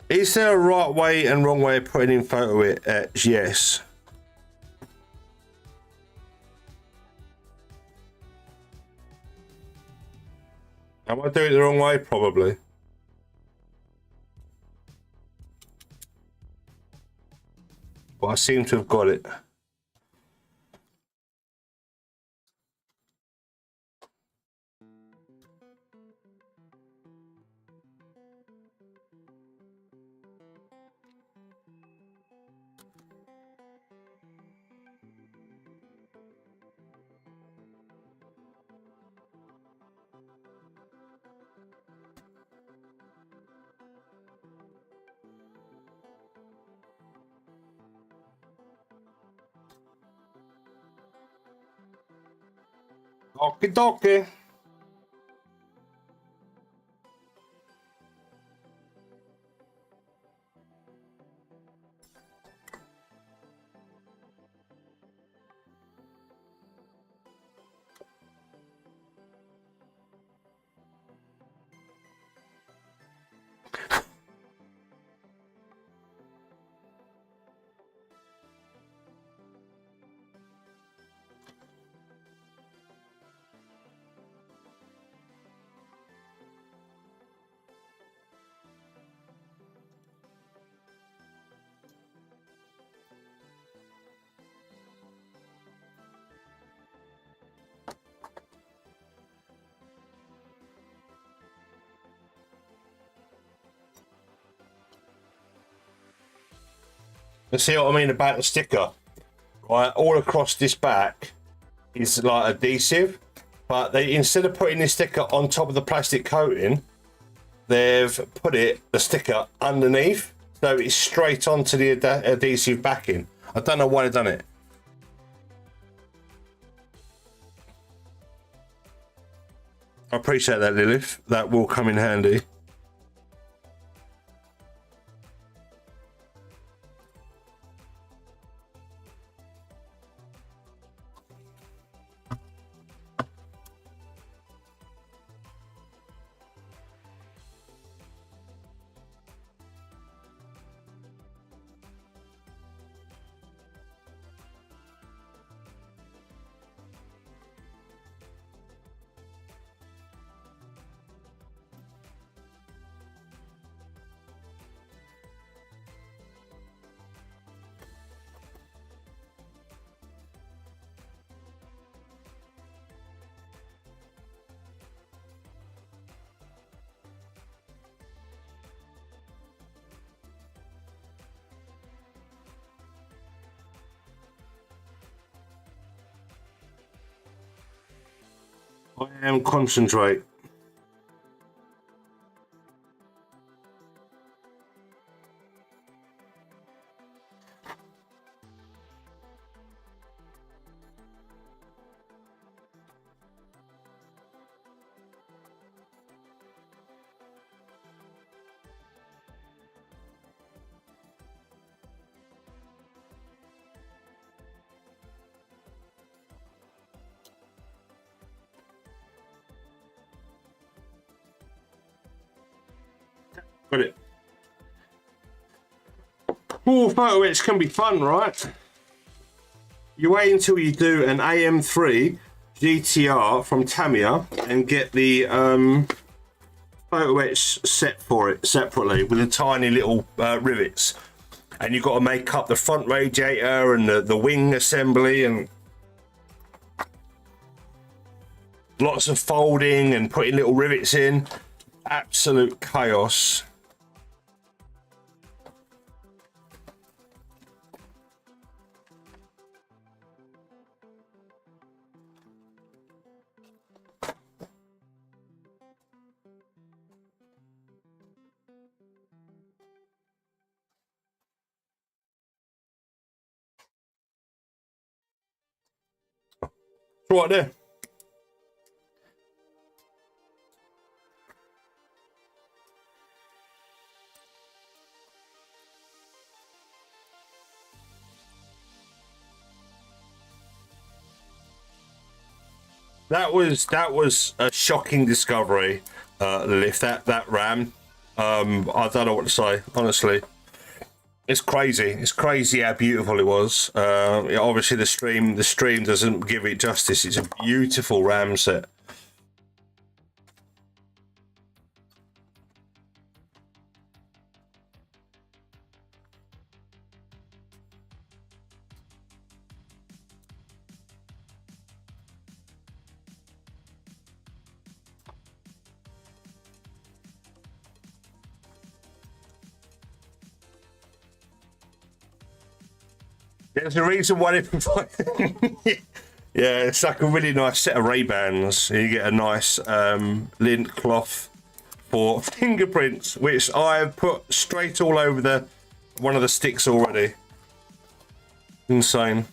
Is there a right way and wrong way of putting in photo etch? Yes. Am I doing it the wrong way? Probably. But I seem to have got it. Okie dokie. You see what I mean about the sticker? Right, all across this back is like adhesive, but they, instead of putting this sticker on top of the plastic coating, they've put the sticker underneath, so it's straight onto the adhesive backing. I don't know why they've done it. I appreciate that, Lilith. That will come in handy. I am concentrate. Got it. Oh, photo etch can be fun, right? You wait until you do an AM3 GTR from Tamiya and get the photo etch set for it separately with the tiny little rivets, and you've got to make up the front radiator and the wing assembly and lots of folding and putting little rivets in. Absolute chaos. Right there. That was a shocking discovery, Lilith. That RAM. I don't know what to say, honestly. It's crazy. It's crazy how beautiful it was. Obviously the stream doesn't give it justice. It's a beautiful RAM set. There's a reason why they provide. Yeah, it's like a really nice set of Ray-Bans. You get a nice lint cloth for fingerprints, which I have put straight all over one of the sticks already. Insane.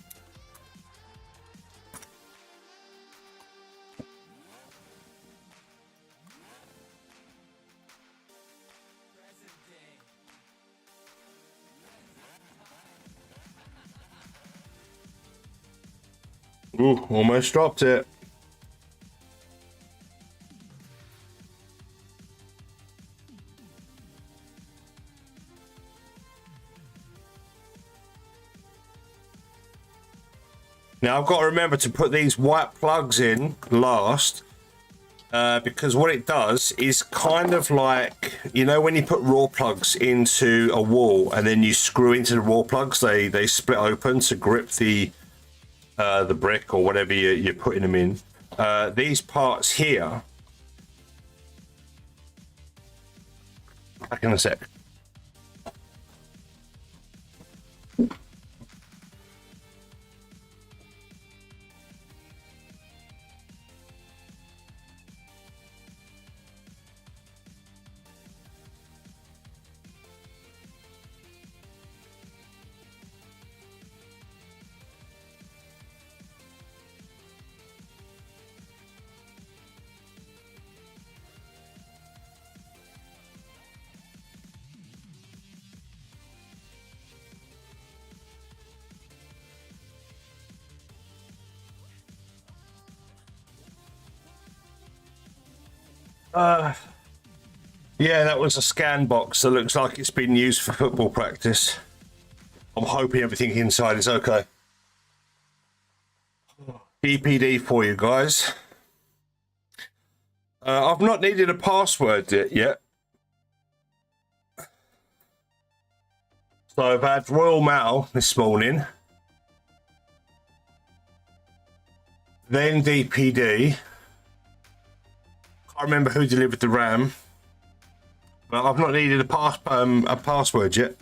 Ooh, almost dropped it. Now I've got to remember to put these white plugs in last, because what it does is kind of like, you know, when you put raw plugs into a wall and then you screw into the raw plugs, they split open to grip the brick or whatever you're putting them in. These parts here, back in a sec. Yeah, that was a scan box that looks like it's been used for football practice. I'm hoping everything inside is okay. DPD for you guys. I've not needed a password yet. So I've had Royal Mail this morning. Then DPD. Can't remember who delivered the RAM. But I've not needed a password yet.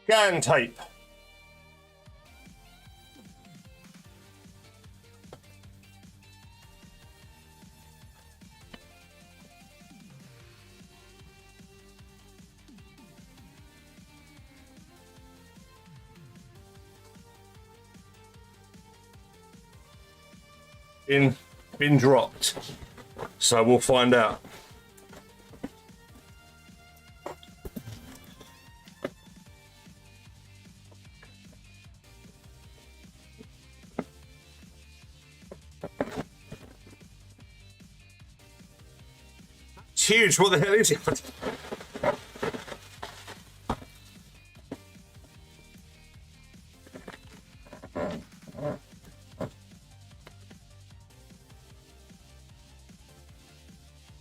Scan tape. Been dropped, so we'll find out. It's huge. What the hell is it?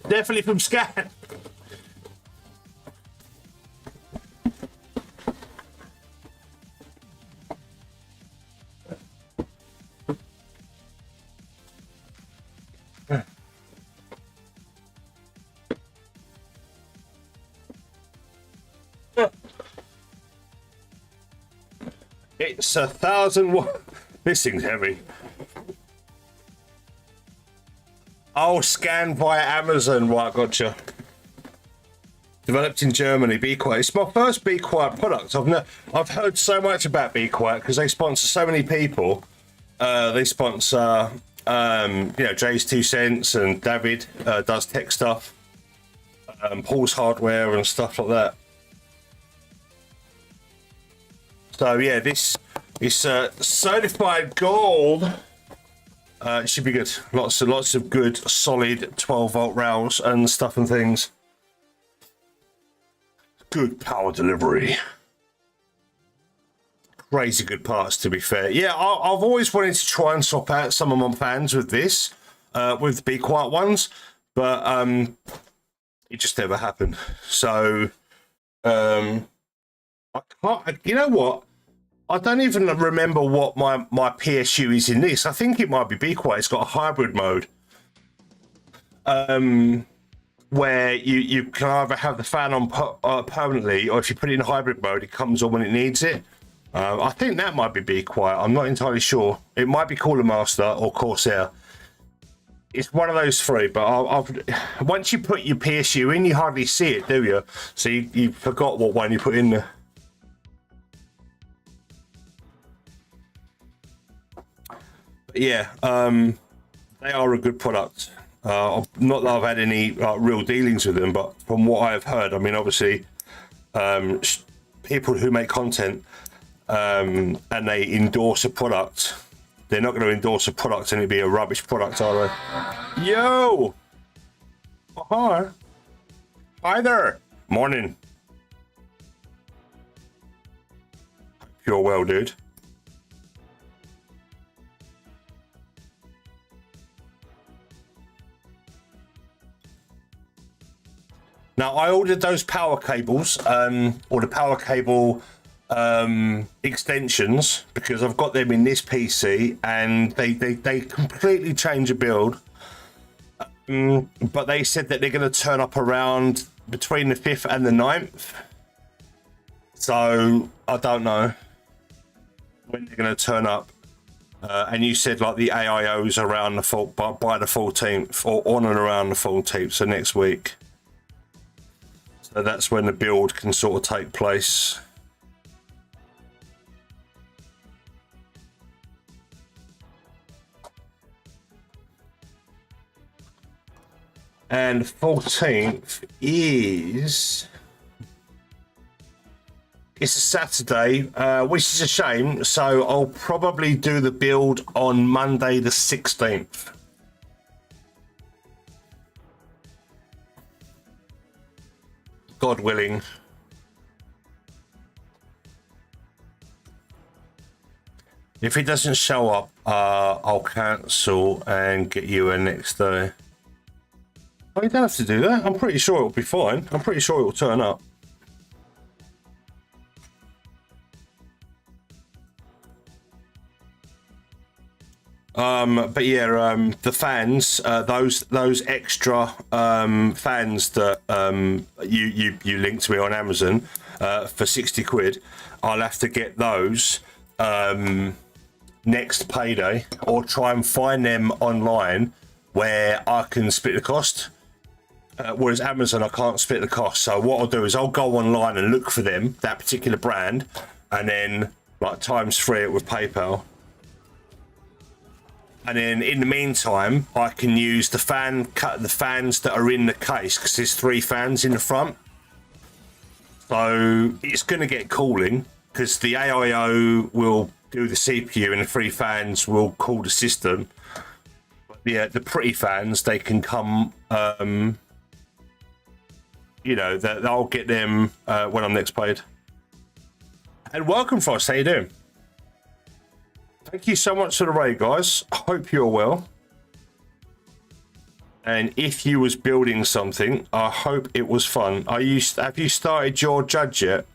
Definitely from Scan. It's 1,000. This thing's heavy. Oh, Scan via Amazon. Right, gotcha. Developed in Germany. Be Quiet. It's my first Be Quiet product. I've heard so much about Be Quiet because they sponsor so many people. They sponsor, Jay's 2 Cents, and David does tech stuff. Paul's Hardware and stuff like that. So yeah, this is certified gold. It should be good. Lots of good, solid 12-volt rails and stuff and things. Good power delivery. Crazy good parts, to be fair. Yeah, I've always wanted to try and swap out some of my fans with this, with the Be Quiet ones, but it just never happened. So, I can't. You know what? I don't even remember what my PSU is in this. I think it might be Quiet. It's got a hybrid mode, where you can either have the fan on permanently, or if you put it in hybrid mode, it comes on when it needs it. I think that might be Quiet. I'm not entirely sure. It might be Cooler Master or Corsair. It's one of those three, but once you put your PSU in, you hardly see it, do you? So you forgot what one you put in there. Yeah, they are a good product. Not that I've had any real dealings with them, but from what I've heard, I mean, obviously, people who make content and they endorse a product, they're not going to endorse a product and it'd be a rubbish product, are they? Yo! Oh, hi. Hi there. Morning. You're well, dude. Now, I ordered those power cables, or the power cable extensions, because I've got them in this PC, and they completely change the build. But they said that they're going to turn up around between the 5th and the 9th. So I don't know when they're going to turn up. And you said like the AIO's around the by the 14th, or on and around the 14th, so next week. So that's when the build can sort of take place. And 14th is... It's a Saturday, which is a shame, so I'll probably do the build on Monday the 16th. God willing. If it doesn't show up, I'll cancel and get you a next day. Oh, you don't have to do that. I'm pretty sure it'll be fine. I'm pretty sure it will turn up. But yeah, the fans, those extra fans that you linked to me on Amazon for 60 quid, I'll have to get those next payday, or try and find them online where I can split the cost. Whereas Amazon, I can't split the cost. So what I'll do is I'll go online and look for them, that particular brand, and then like ×3 it with PayPal. And then in the meantime, I can use the fans that are in the case, because there's 3 fans in the front. So it's going to get cooling, because the AIO will do the CPU and the 3 fans will cool the system. But yeah, the pretty fans, they can come, you know, I'll get them when I'm next paid. And welcome, Frost, how you doing? Thank you so much for the raid, guys. I hope you're well. And if you was building something, I hope it was fun. Have you started your judge yet?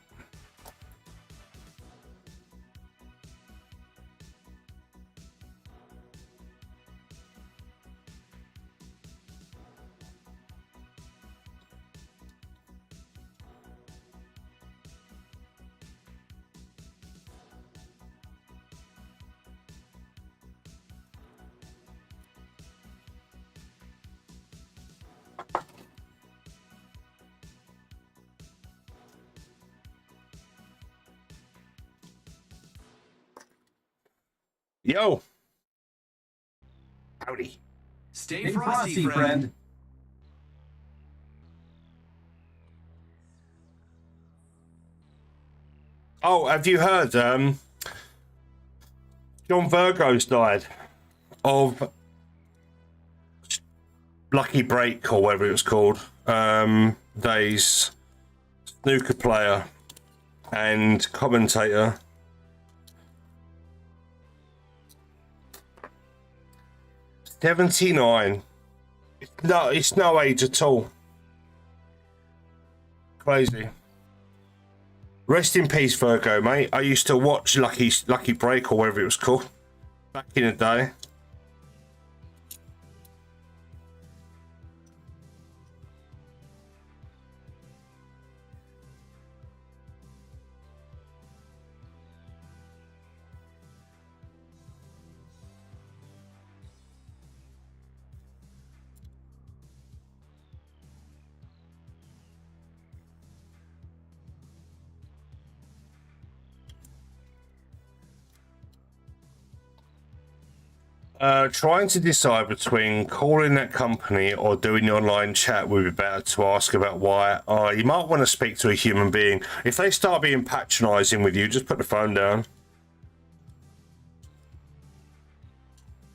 Yo. Howdy. Stay frosty, friend. Oh, have you heard? John Virgo's died of Lucky Break, or whatever it was called. Days snooker player and commentator. $79. It's no age at all. Crazy. Rest in peace, Virgo, mate. I used to watch Lucky Break, or whatever it was called, back in the day. Trying to decide between calling that company or doing the online chat would be better to ask about why. You might want to speak to a human being. If they start being patronising with you, just put the phone down.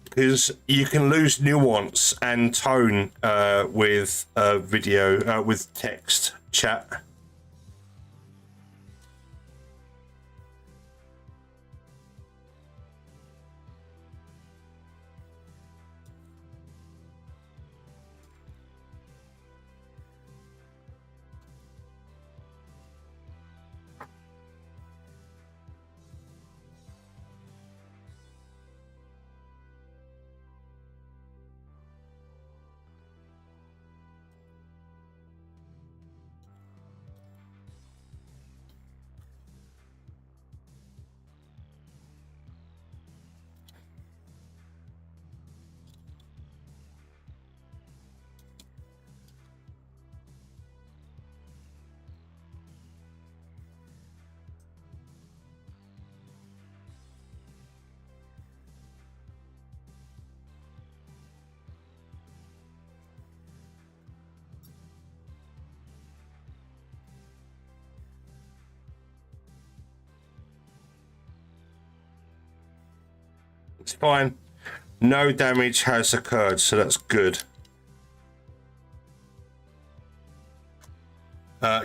Because you can lose nuance and tone with video, with text chat. it's fine. No damage has occurred, so that's good.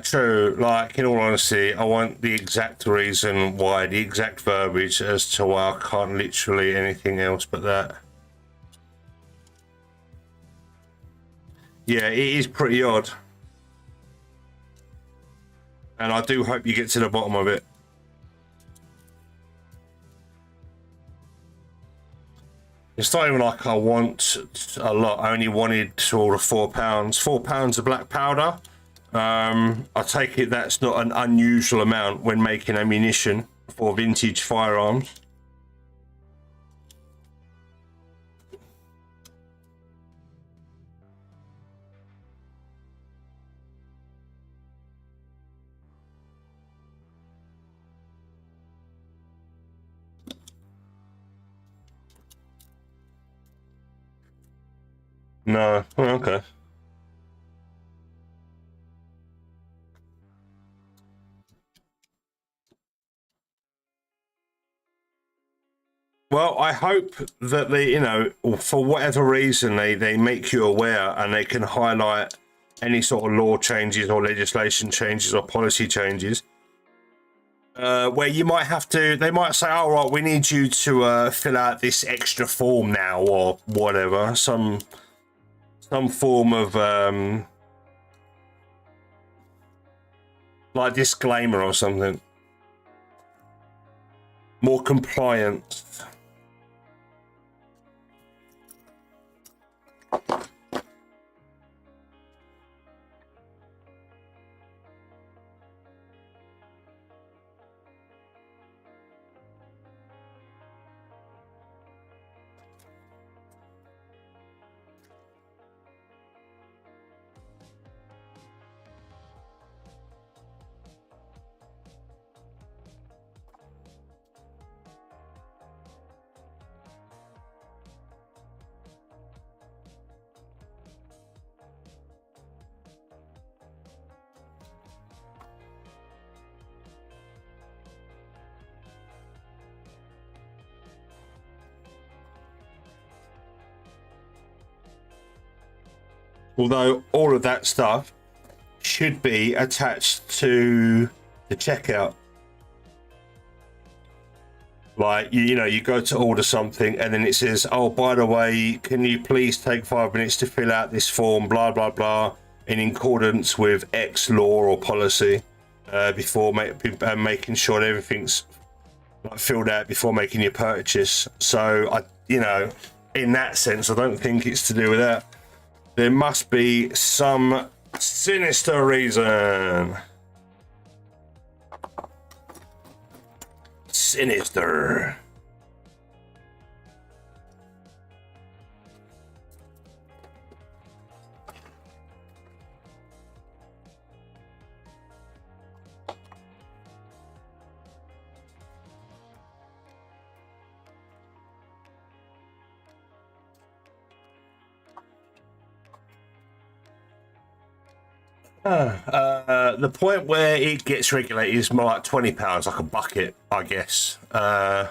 True, like, in all honesty, I want the exact reason why, the exact verbiage as to why I can't literally anything else but that. Yeah, it is pretty odd. And I do hope you get to the bottom of it. It's not even like I want a lot. I only wanted sort of £4. £4 of black powder. I take it that's not an unusual amount when making ammunition for vintage firearms. No, okay. Well, I hope that they, you know, for whatever reason, they make you aware and they can highlight any sort of law changes or legislation changes or policy changes. Where you might have to, they might say, "Oh, right, we need you to fill out this extra form now," or whatever, some form of like disclaimer or something. More compliance. Although all of that stuff should be attached to the checkout. Like, you know, you go to order something and then it says, "Oh, by the way, can you please take 5 minutes to fill out this form, blah, blah, blah, in accordance with X law or policy," before making sure that everything's like filled out before making your purchase. So, you know, in that sense, I don't think it's to do with that. There must be some sinister reason. Sinister. The point where it gets regulated is more like £20, like a bucket, I guess. And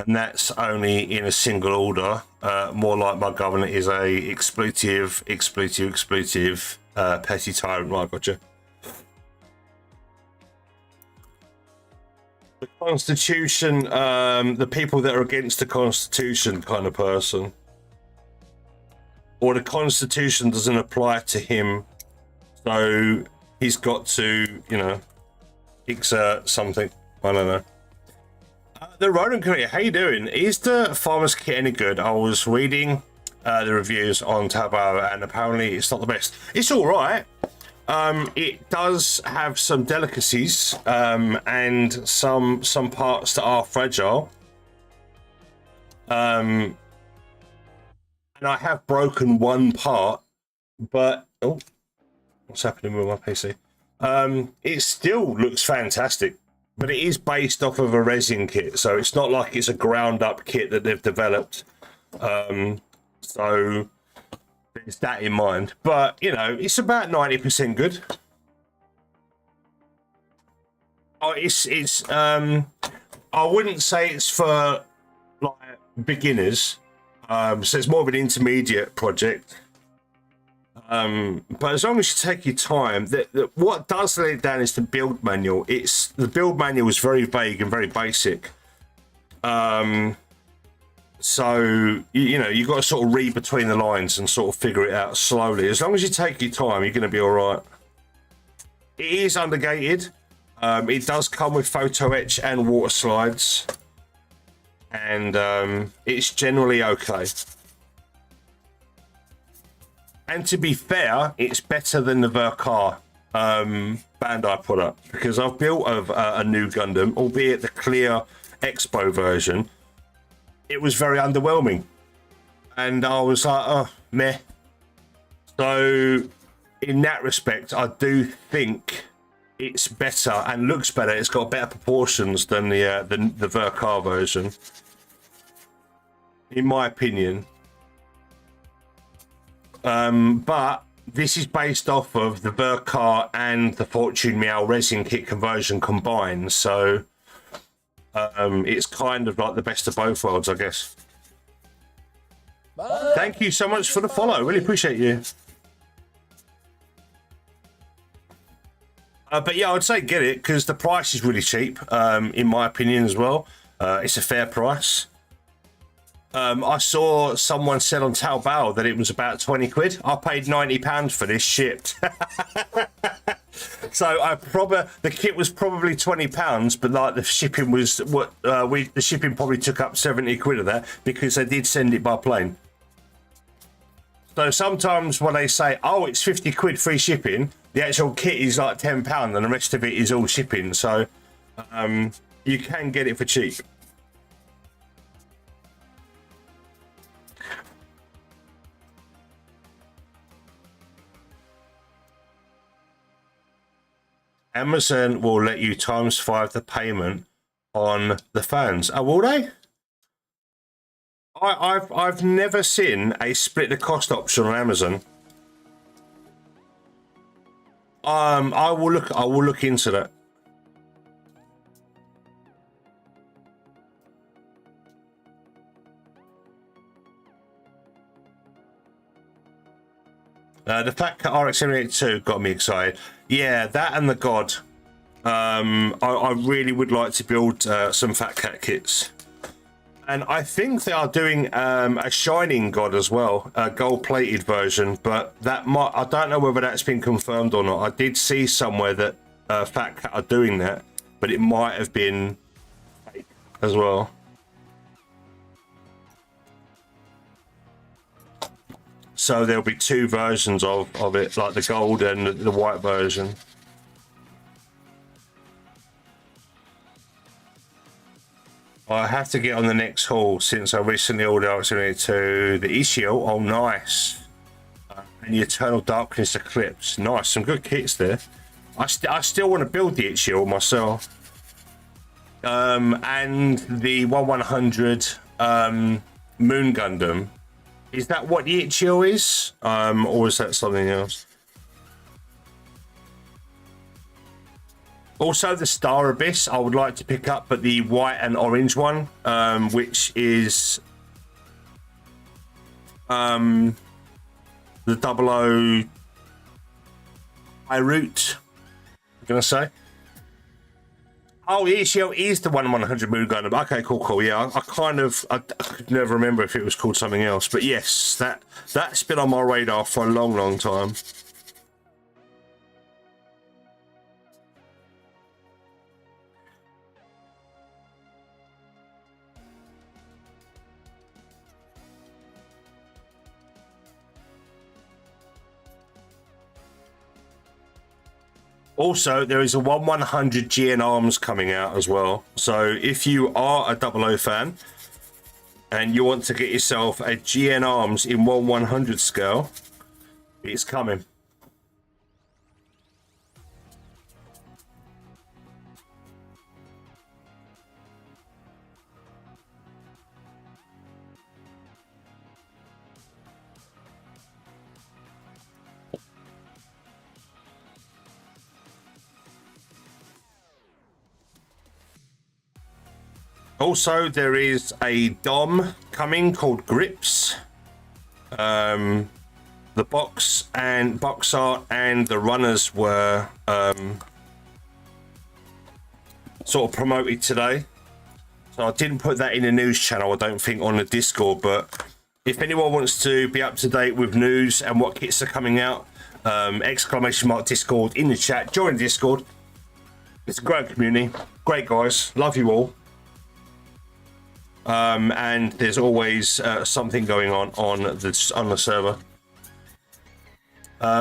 that's only in a single order. More like my government is a expletive, petty tyrant. Right, gotcha. The Constitution, the people that are against the Constitution kind of person. Or the Constitution doesn't apply to him. So he's got to, you know, exert something. I don't know. The Rodent Career, how you doing? Is the farmer's kit any good? I was reading the reviews on Tabo and apparently it's not the best. It's all right. It does have some delicacies and some parts that are fragile. And I have broken one part, but oh. What's happening with my PC? It still looks fantastic, but it is based off of a resin kit, so it's not like it's a ground-up kit that they've developed. So there's that in mind. But, you know, it's about 90% good. Oh, it's I wouldn't say it's for like beginners. So it's more of an intermediate project. But as long as you take your time, what does let it down is the build manual. The build manual is very vague and very basic. So you know, you've got to sort of read between the lines and sort of figure it out slowly. As long as you take your time, you're going to be all right. It is undergated. It does come with photo etch and water slides, and it's generally okay. And to be fair, it's better than the Verkar Bandai product, because I've built a Nu Gundam, albeit the clear Expo version. It was very underwhelming, and I was like, oh, meh. So in that respect, I do think it's better and looks better. It's got better proportions than the Verkar version, in my opinion. But this is based off of the Verkar and the Fortune Meow resin kit conversion combined, so it's kind of like the best of both worlds, I guess. Thank you so much for the follow. Really appreciate you. But yeah, I would say get it, because the price is really cheap, in my opinion as well. It's a fair price. I saw someone said on Taobao that it was about 20 quid. I paid £90 for this shipped. So the kit was probably £20, but like the shipping was the shipping probably took up 70 quid of that, because they did send it by plane. So sometimes when they say, oh, it's 50 quid free shipping, the actual kit is like £10 and the rest of it is all shipping. So you can get it for cheap. Amazon will let you times 5 the payment on the fans. Oh, will they? I've never seen a split the cost option on Amazon. I will look into that. The Fat Cat RX-782 got me excited. Yeah, that and the God. I really would like to build some Fat Cat kits. And I think they are doing a Shining God as well, a gold-plated version, but I don't know whether that's been confirmed or not. I did see somewhere that Fat Cat are doing that, but it might have been fake as well. So there'll be two versions of it, like the gold and the white version. I have to get on the next haul since I recently ordered RX-782. The Ishio, oh nice. And the Eternal Darkness Eclipse, nice, some good kits there. I still want to build the Ishio myself. And the 1100 Moon Gundam. Is that what the Ichio is? Or is that something else? Also, the Star Abyss I would like to pick up, but the white and orange one, which is the 00 Beirut, I'm going to say. Oh, Ichio is the 1100 Moon Gundam. Okay, cool. Yeah, I could never remember if it was called something else. But yes, that's been on my radar for a long time. Also, there is a 1100 GN Arms coming out as well. So if you are a 00 fan and you want to get yourself a GN Arms in 1/100 scale, it's coming. Also, there is a DOM coming called Grips. The box art and the runners were sort of promoted today. So I didn't put that in the news channel, I don't think, on the Discord. But if anyone wants to be up to date with news and what kits are coming out, !Discord in the chat. Join Discord. It's a great community. Great guys. Love you all. And there's always something going on the server.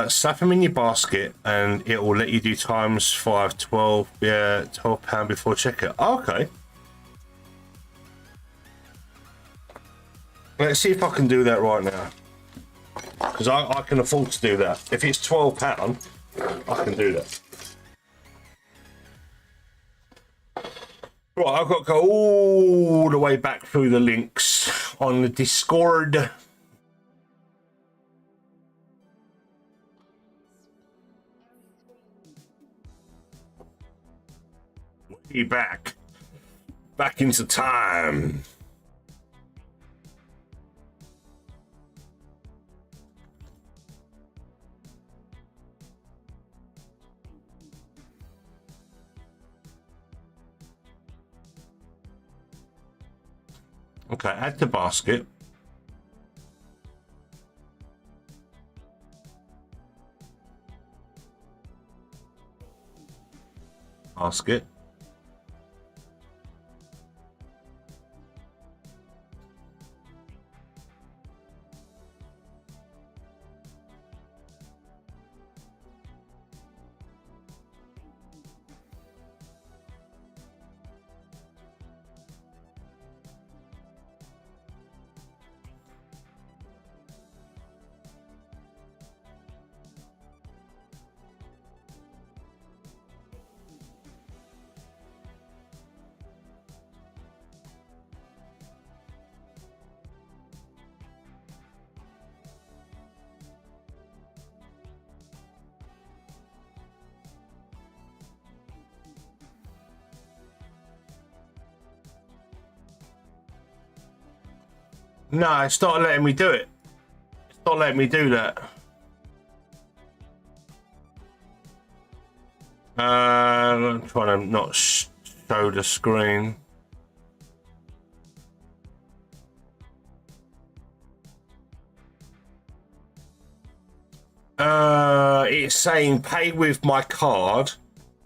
Slap them in your basket and it will let you do times 5, 12, yeah, £12 before checkout. Oh, okay. Let's see if I can do that right now. Because I can afford to do that. If it's £12, I can do that. Right, I've got to go all the way back through the links on the Discord. Way back into time. Okay, add to basket. Basket. No, it's not letting me do it. It's not letting me do that. I'm trying to not show the screen. It's saying pay with my card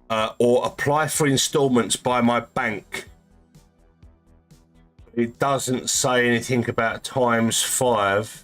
or apply for installments by my bank. It doesn't say anything about times 5.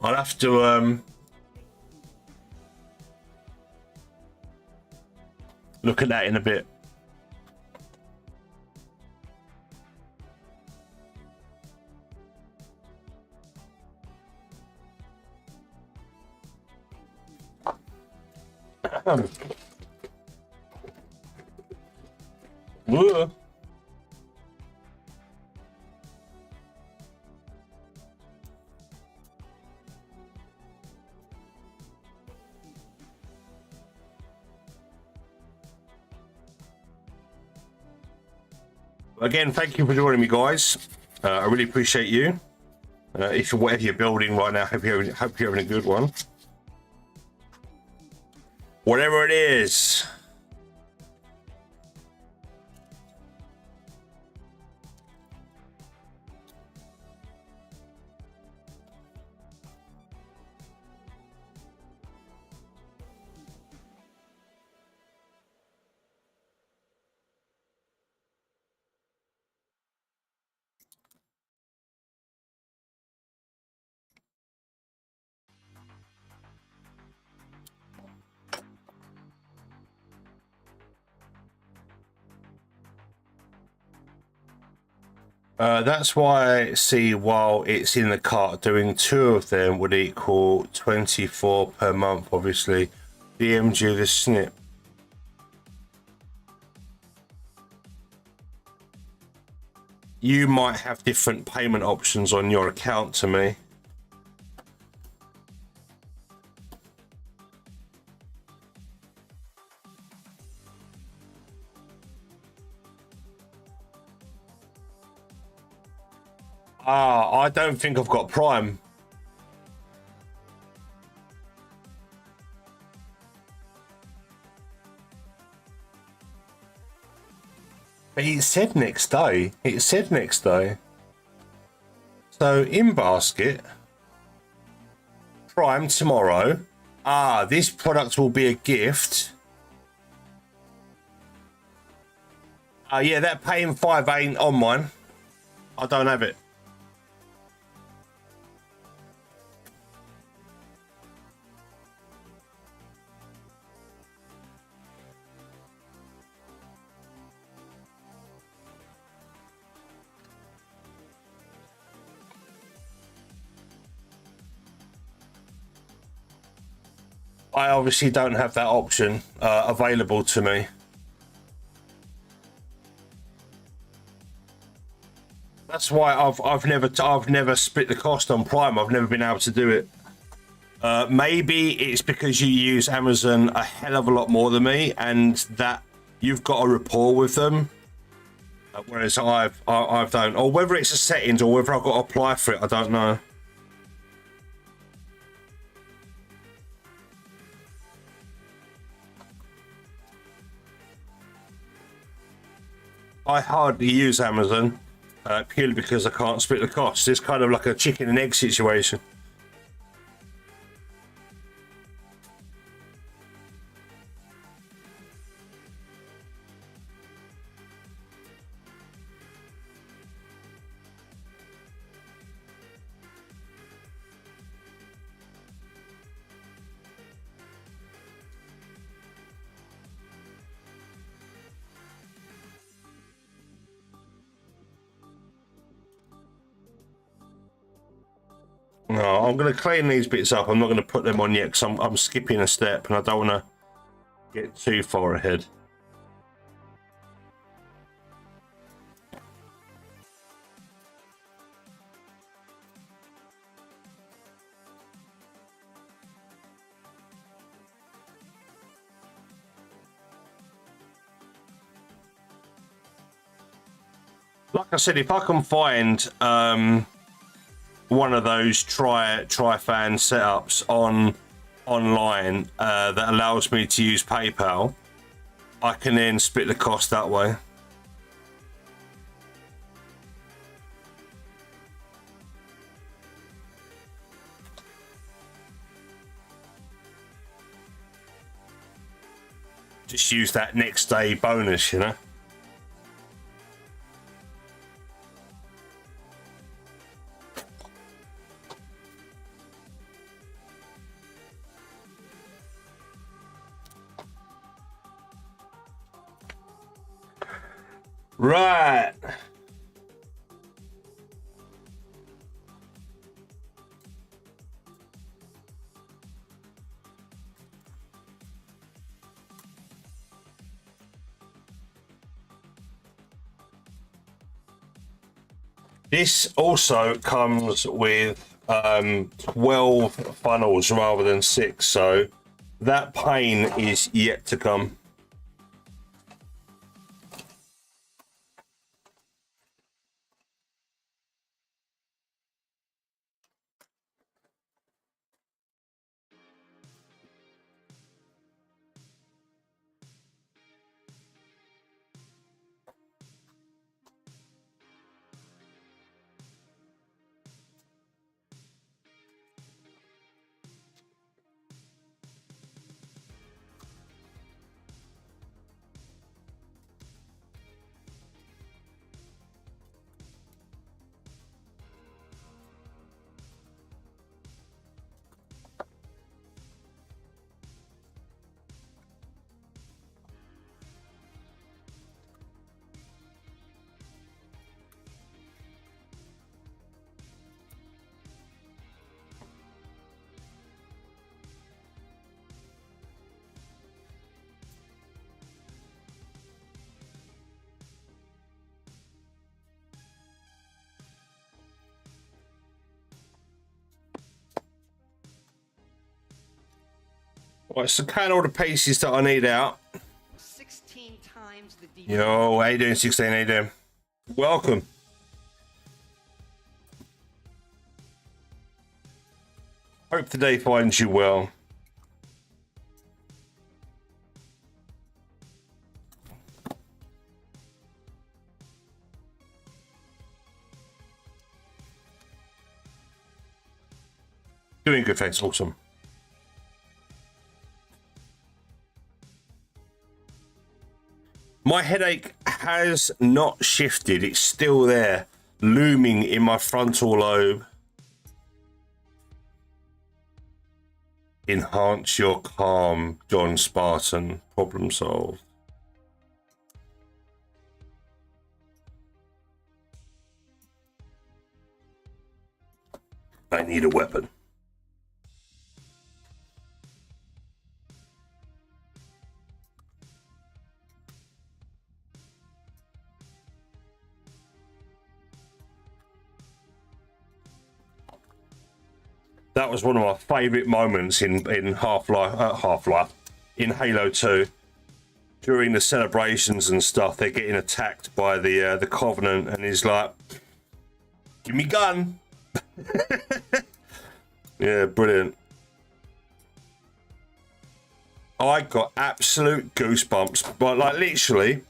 I'll have to look at that in a bit. Whoa. Again, thank you for joining me, guys. I really appreciate you. If you're whatever you're building right now, hope you're having a good one. Whatever it is. That's why, see, while it's in the cart, doing 2 of them would equal 24 per month, obviously. DMG the snip. You might have different payment options on your account to me. I don't think I've got Prime. But it said next day. It said next day. So in basket, Prime tomorrow. This product will be a gift. Yeah, that paying 5 ain't on mine. I don't have it. I obviously don't have that option available to me. That's why I've never split the cost on Prime. I've never been able to do it. Maybe it's because you use Amazon a hell of a lot more than me, and that you've got a rapport with them, whereas I don't. Or whether it's a settings or whether I've got to apply for it, I don't know. I hardly use Amazon purely because I can't split the cost. It's kind of like a chicken and egg situation. No, I'm going to clean these bits up. I'm not going to put them on yet because I'm skipping a step and I don't want to get too far ahead. Like I said, if I can find one of those tri-fan setups online that allows me to use PayPal, I can then split the cost that way. Just use that next day bonus, you know. Right. This also comes with 12 funnels rather than 6, so that pain is yet to come. Right, so count all the pieces that I need out. 16 times the deep. Yo, how you doing, 16? How you doing? Welcome. Hope today finds you well. Doing good, thanks. Awesome. My headache has not shifted. It's still there, looming in my frontal lobe. Enhance your calm, John Spartan. Problem solved. I need a weapon. That was one of my favourite moments in Half-Life, in Halo 2. During the celebrations and stuff, they're getting attacked by the Covenant, and he's like, "Give me gun." Yeah, brilliant. I got absolute goosebumps, but like literally,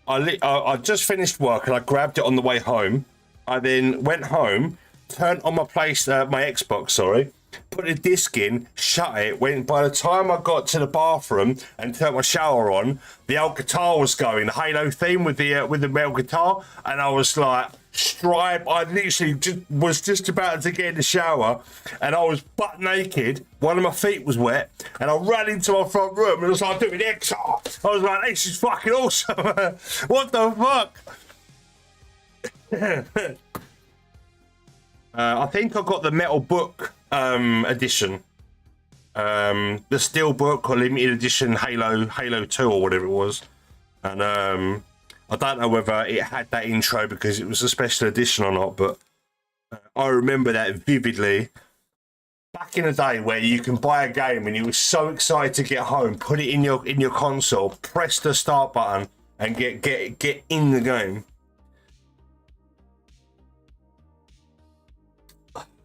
I just finished work and I grabbed it on the way home. I then went home, turned on my Xbox, sorry, put a disc in, shut it. When by the time I got to the bathroom and turned my shower on, the old guitar was going, the Halo theme with the metal guitar, and I was like, stripe. I literally was just about to get in the shower, and I was butt naked. One of my feet was wet, and I ran into my front room and I was like doing XR. I was like, this is fucking awesome. What the fuck? I think I got the metal book edition, the steel book or limited edition Halo 2 or whatever it was, and I don't know whether it had that intro because it was a special edition or not, but I remember that vividly. Back in the day where you can buy a game and you were so excited to get home, put it in your console, press the start button, and get in the game.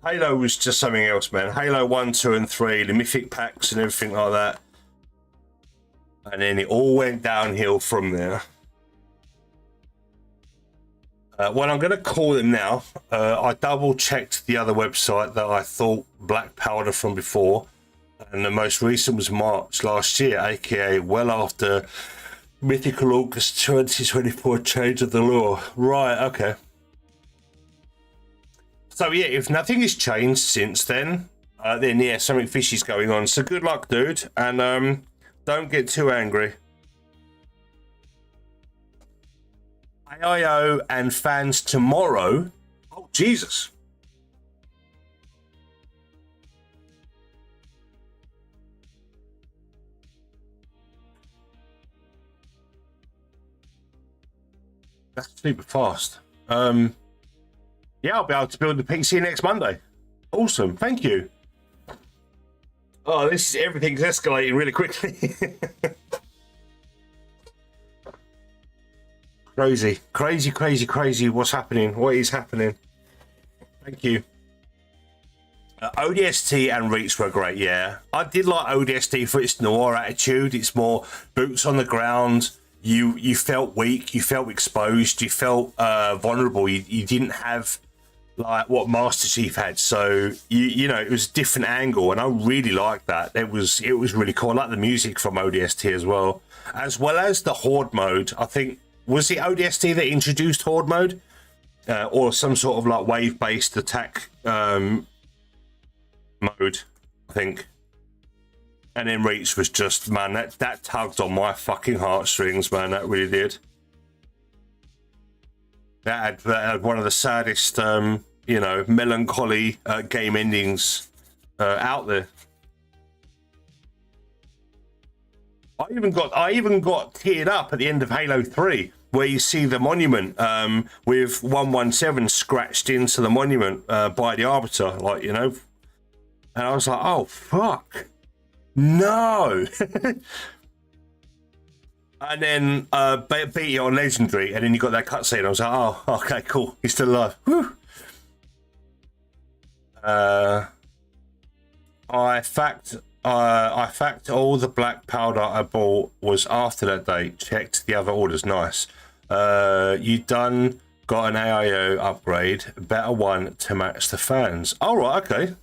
Halo was just something else, man. Halo 1, 2, and 3, the mythic packs and everything like that. And then it all went downhill from there. Well, I'm going to call them now. I double-checked the other website that I thought Black Powder from before. And the most recent was March last year, aka well after Mythical August 2024 change of the law. Right, okay. So yeah, if nothing has changed since then yeah, something fishy's going on. So good luck, dude, and don't get too angry. AIO and fans tomorrow. Oh Jesus! That's super fast. Yeah, I'll be able to build the PC next Monday. Awesome, thank you. Oh, everything's escalating really quickly. Crazy what's happening, what is happening. Thank you. ODST and Reach were great, yeah. I did like ODST for its noir attitude. It's more boots on the ground. You felt weak, you felt exposed, you felt vulnerable. You didn't have like what Master Chief had, so you know it was a different angle, and I really liked that. It was really cool. I like the music from ODST as well as the Horde mode. I think was it ODST that introduced Horde mode, or some sort of like wave-based attack mode, I think. And then Reach was just, man, that tugged on my fucking heartstrings, man. That really did. That had one of the saddest, melancholy game endings out there. I even got teared up at the end of Halo 3, where you see the monument with 117 scratched into the monument by the Arbiter, and I was like, oh fuck. No. And then beat it on legendary, and then you got that cutscene. I was like, oh, okay, cool. He's still alive. Woo. I fact all the black powder I bought was after that date. Checked the other orders. Nice. You done got an AIO upgrade, better one to match the fans. All right, okay.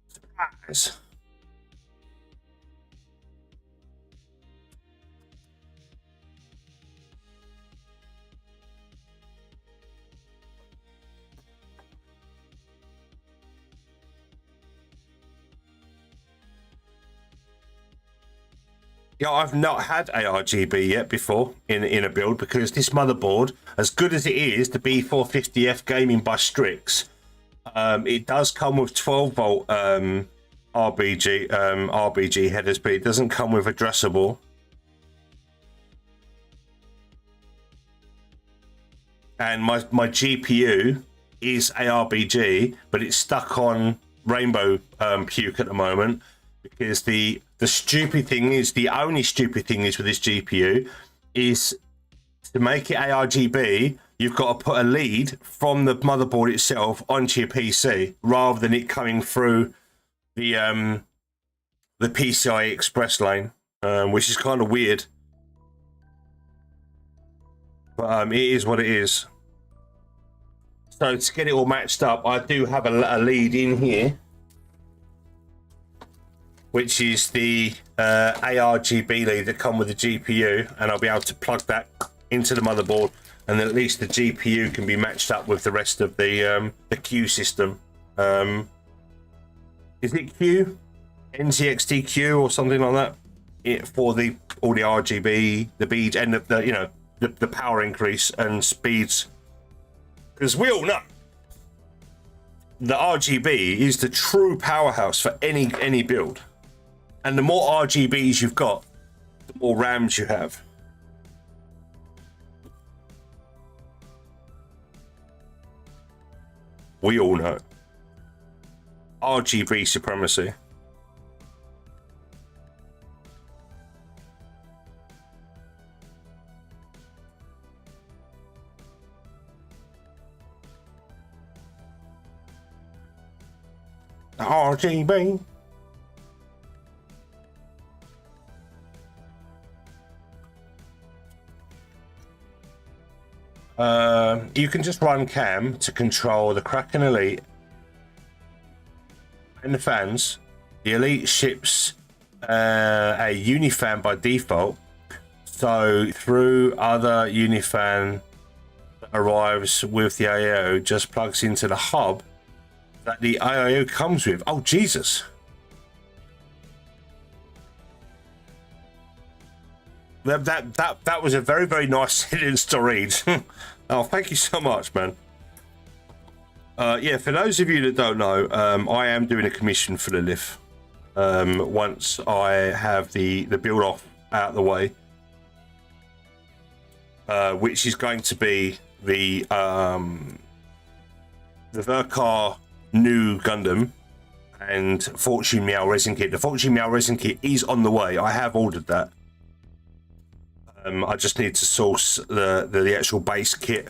Surprise. Yeah, I've not had ARGB yet before in a build because this motherboard, as good as it is, the B450F gaming by Strix, it does come with 12 volt RBG headers, but it doesn't come with addressable. And my GPU is ARBG, but it's stuck on Rainbow Puke at the moment. Because the stupid thing is, the only stupid thing is with this GPU is to make it ARGB, you've got to put a lead from the motherboard itself onto your PC rather than it coming through the PCI Express lane, which is kind of weird. But it is what it is. So to get it all matched up, I do have a lead in here, which is the ARGB lead that come with the GPU, and I'll be able to plug that into the motherboard, and then at least the GPU can be matched up with the rest of the Q system. Is it Q? NZXT-Q or something like that? For all the RGB, the beads, and the power increase and speeds. Because we all know the RGB is the true powerhouse for any build. And the more RGBs you've got, the more RAMs you have. We all know. RGB supremacy. RGB. You can just run cam to control the Kraken Elite and the fans. The Elite ships a Unifan by default, so through other Unifan that arrives with the IO just plugs into the hub that the IO comes with. Oh Jesus! That was a very, very nice sentence to read. Oh, thank you so much, man. Yeah, for those of you that don't know, I am doing a commission for the lift. Once I have the build off out of the way, which is going to be the Verkar Nu Gundam and Fortune Meow resin kit. The Fortune Meow resin kit is on the way. I have ordered that. I just need to source the actual base kit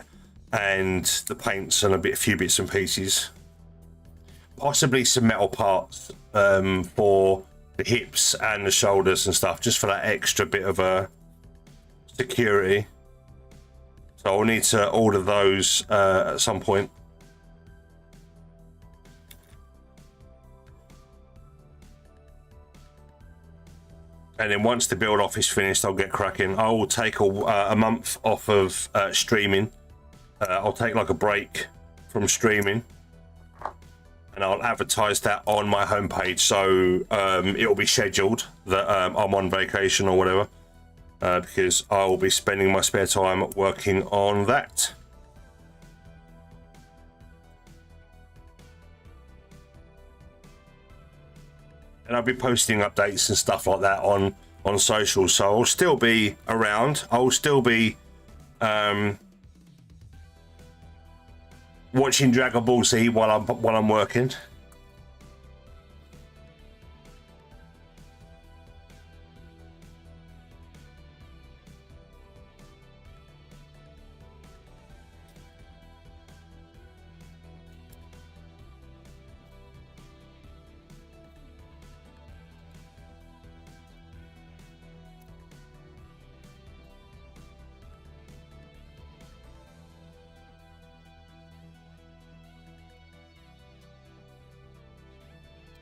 and the paints and a few bits and pieces. Possibly some metal parts for the hips and the shoulders and stuff, just for that extra bit of security. So I'll need to order those at some point. And then once the build off is finished, I'll get cracking. I will take a month off of streaming. I'll take like a break from streaming, and I'll advertise that on my homepage. So it'll be scheduled that I'm on vacation or whatever, because I will be spending my spare time working on that. And I'll be posting updates and stuff like that on social, so I'll still be around. I'll still be watching Dragon Ball Z while I'm working.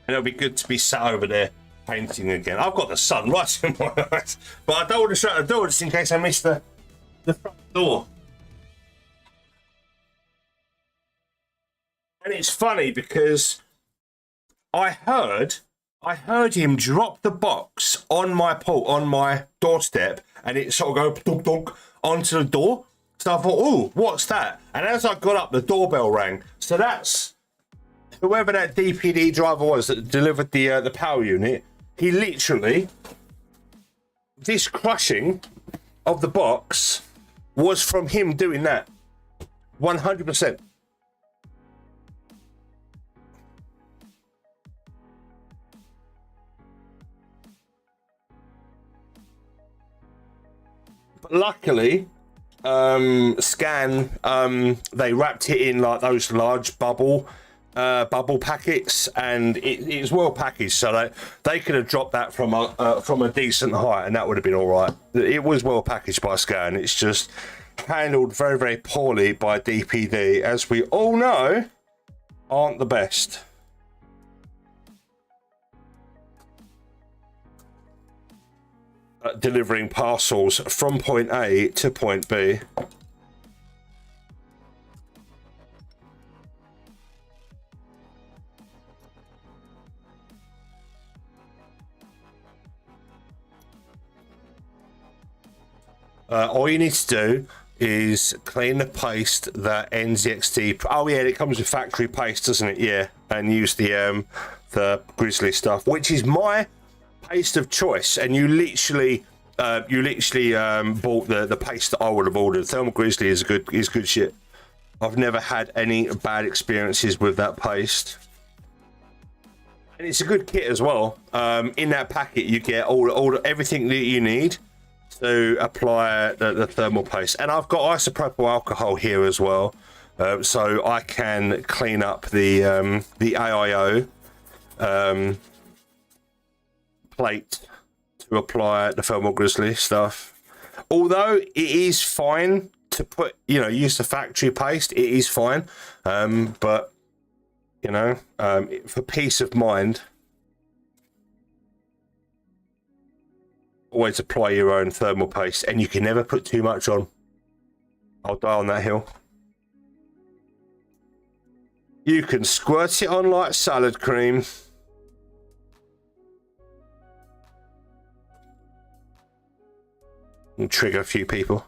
And it'll be good to be sat over there painting again. I've got the sun right in my eyes, but I don't want to shut the door just in case I miss the front door. And it's funny because I heard him drop the box on my doorstep, and it sort of go dunk dunk onto the door. So I thought, oh, what's that? And as I got up, the doorbell rang. So that's whoever that DPD driver was that delivered the power unit. He literally, this crushing of the box was from him doing that. 100%. But luckily, Scan, they wrapped it in like those large bubble packets, and it was well packaged, so they could have dropped that from a decent height, and that would have been all right. It was well packaged by Scan. It's just handled very, very poorly by DPD, as we all know, aren't the best. At delivering parcels from point A to point B. All you need to do is clean the paste that NZXT. Oh yeah, it comes with factory paste, doesn't it? Yeah, and use the Grizzly stuff, which is my paste of choice. And you literally bought the paste that I would have ordered. Thermal Grizzly is good shit. I've never had any bad experiences with that paste, and it's a good kit as well. In that packet, you get everything that you need to apply the thermal paste, and I've got isopropyl alcohol here as well, so I can clean up the AIO plate to apply the Thermal Grizzly stuff. Although it is fine to use the factory paste, it is fine, but for peace of mind, always apply your own thermal paste, and you can never put too much on. I'll die on that hill. You can squirt it on like salad cream. And trigger a few people.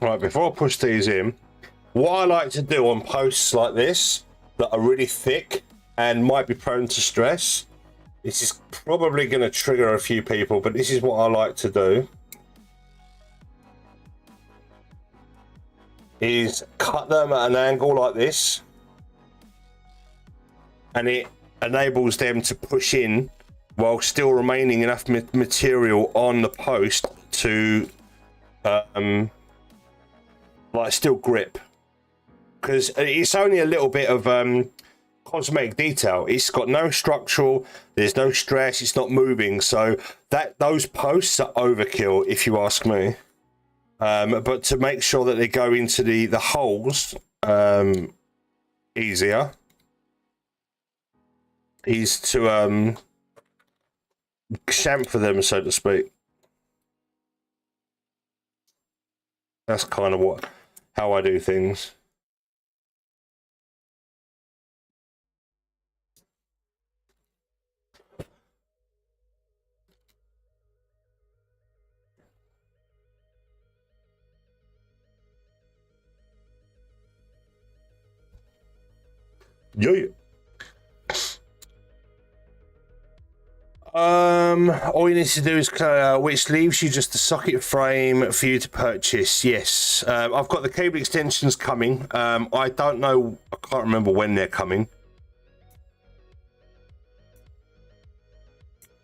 Right, before I push these in, what I like to do on posts like this that are really thick and might be prone to stress, this is probably going to trigger a few people, but this is what I like to do, is cut them at an angle like this, and it enables them to push in while still remaining enough material on the post to still grip, because it's only a little bit of cosmetic detail. It's got no structural, there's no stress, it's not moving, so those posts are overkill if you ask me. But to make sure that they go into the holes easier is to chamfer them, so to speak. That's kind of how I do things. Yeah. All you need to do is which leaves you just the socket frame for you to purchase. Yes, I've got the cable extensions coming. I don't know, I can't remember when they're coming.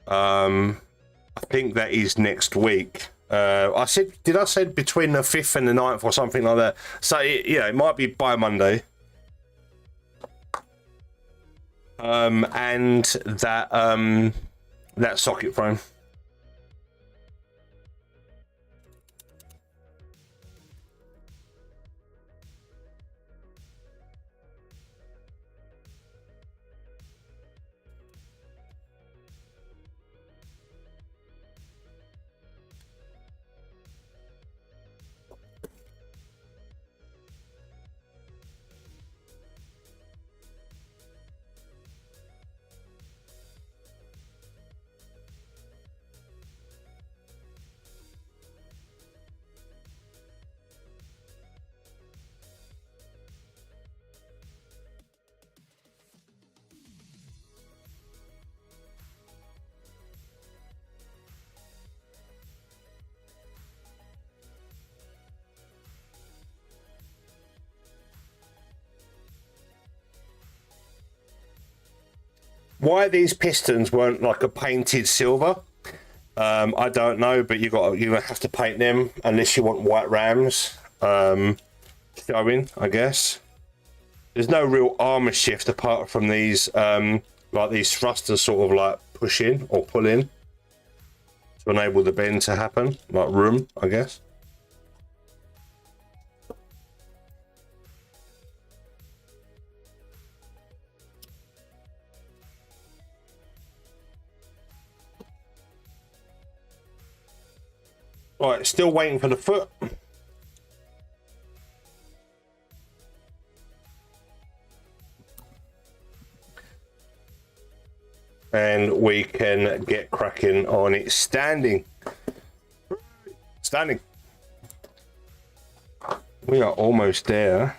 I think that is next week. Did I say between the 5th and the 9th or something like that? So it might be by Monday. And that socket frame. Why these pistons weren't like a painted silver, I don't know, but you have to paint them unless you want white rams showing, I guess. There's no real armor shift apart from these like these thrusters sort of like push in or pull in to enable the bend to happen, like room, I guess. Right, still waiting for the foot. And we can get cracking on it standing. Standing. We are almost there.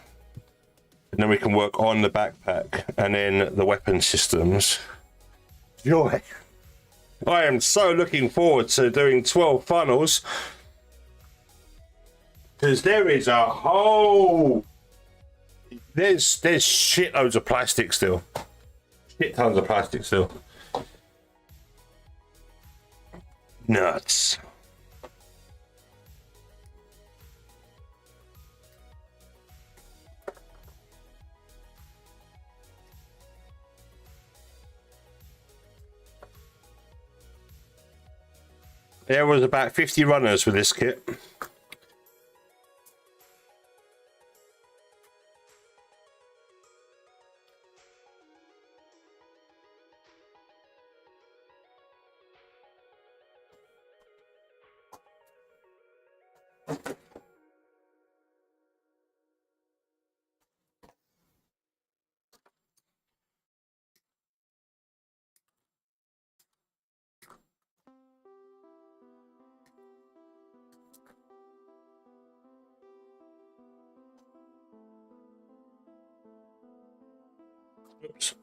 And then we can work on the backpack and then the weapon systems. Joy. I am so looking forward to doing 12 funnels. Because there is a whole... There's shitloads of plastic still. Shit tons of plastic still. Nuts. There was about 50 runners with this kit. Oops.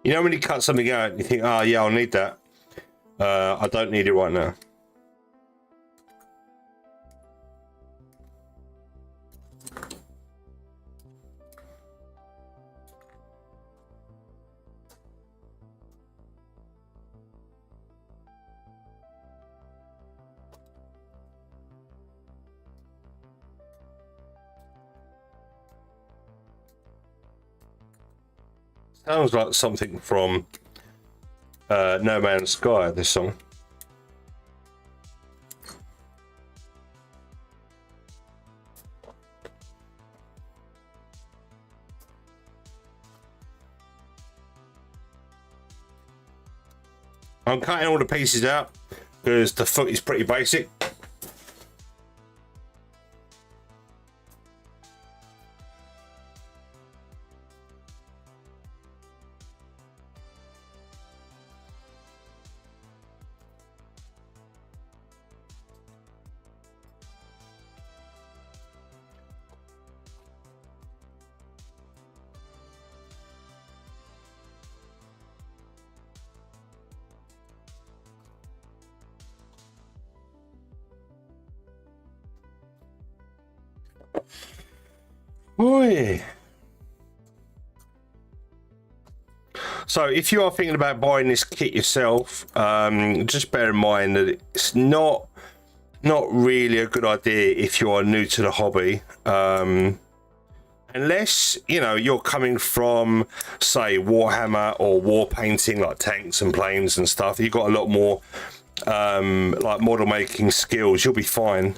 You know when you cut something out and you think, oh yeah, I'll need that. I don't need it right now. Sounds like something from No Man's Sky, this song. I'm cutting all the pieces out because the foot is pretty basic. Oi. So if you are thinking about buying this kit yourself, just bear in mind that it's not really a good idea if you are new to the hobby, unless you're coming from, say, Warhammer or war painting, like tanks and planes and stuff. You've got a lot more like model making skills, you'll be fine.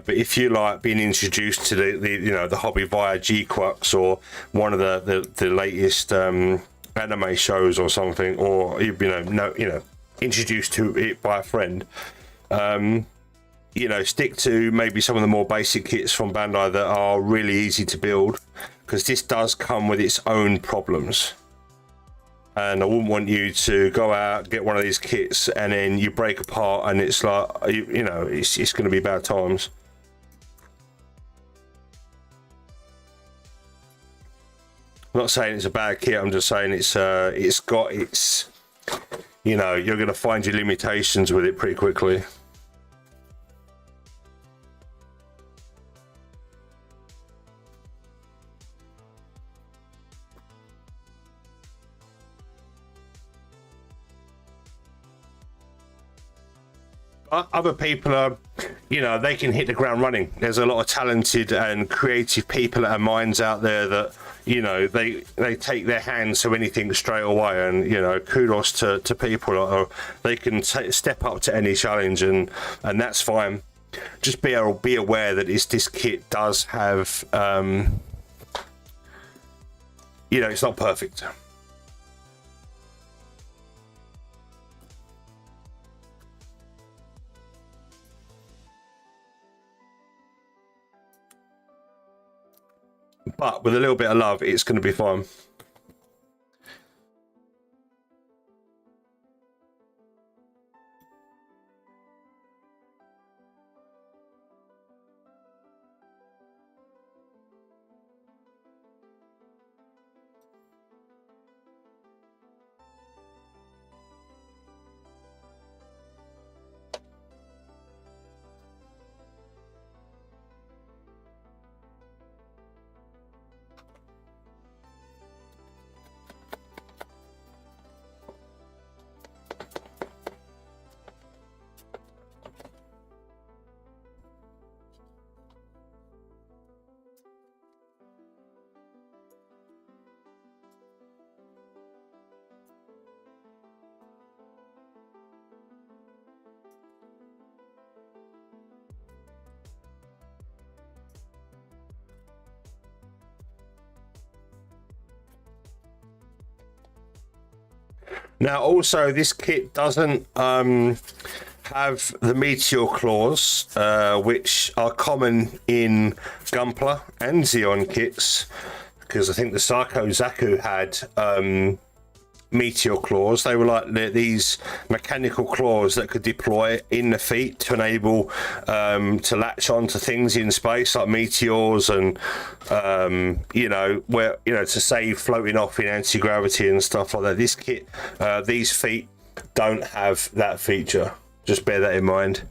But if you like being introduced to the hobby via G-Quux or one of the latest anime shows or something, or introduced to it by a friend, stick to maybe some of the more basic kits from Bandai that are really easy to build, because this does come with its own problems. And I wouldn't want you to go out, get one of these kits, and then you break apart, and it's like, it's going to be bad times. I'm not saying it's a bad kit. I'm just saying it's got its, you're going to find your limitations with it pretty quickly. Other people are, they can hit the ground running. There's a lot of talented and creative people and minds out there that, they take their hands to anything straight away, and kudos to people. They can step up to any challenge, and that's fine. Just be aware that this kit does have, it's not perfect. But with a little bit of love, it's going to be fine. Now, also, this kit doesn't have the meteor claws, which are common in Gunpla and Xeon kits, because I think the Psycho Zaku had meteor claws. They were like these mechanical claws that could deploy in the feet to enable to latch onto things in space, like meteors, and to save floating off in anti-gravity and stuff like that. This kit, these feet don't have that feature. Just bear that in mind.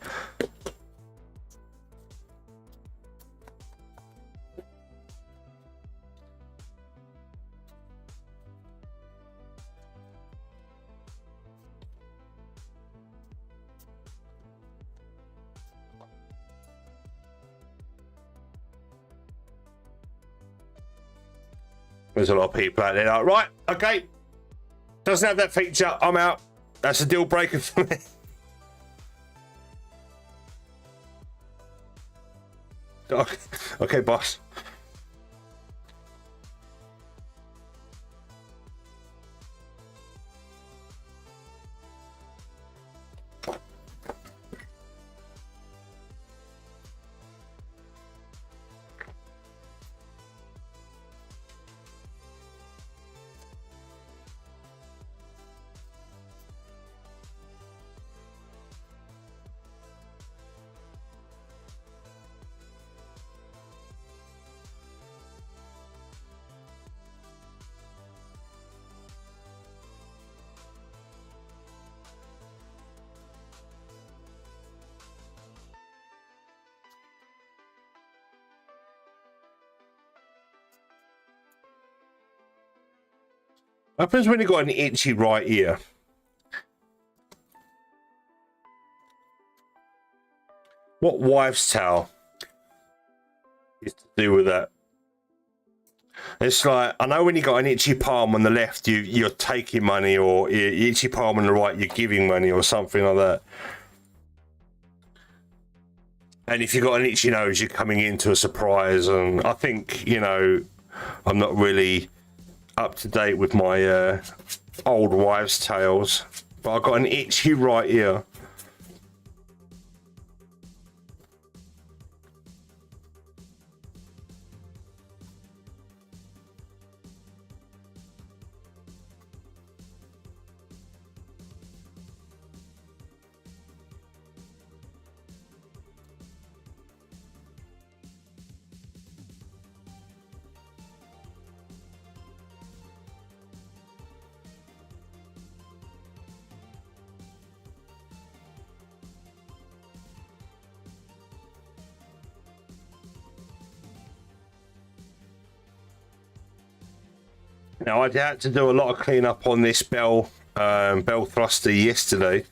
There's a lot of people out there like, right, okay, doesn't have that feature, I'm out. That's a deal breaker for me. Okay, boss. What happens when you got an itchy right ear? What wives' tale is to do with that? It's like, I know when you got an itchy palm on the left, you're taking money, or itchy palm on the right, you're giving money, or something like that. And if you've got an itchy nose, you're coming into a surprise. And I think, you know, I'm not really up to date with my old wives' tales, but I've got an itchy right ear. Now, I had to do a lot of cleanup on this bell thruster yesterday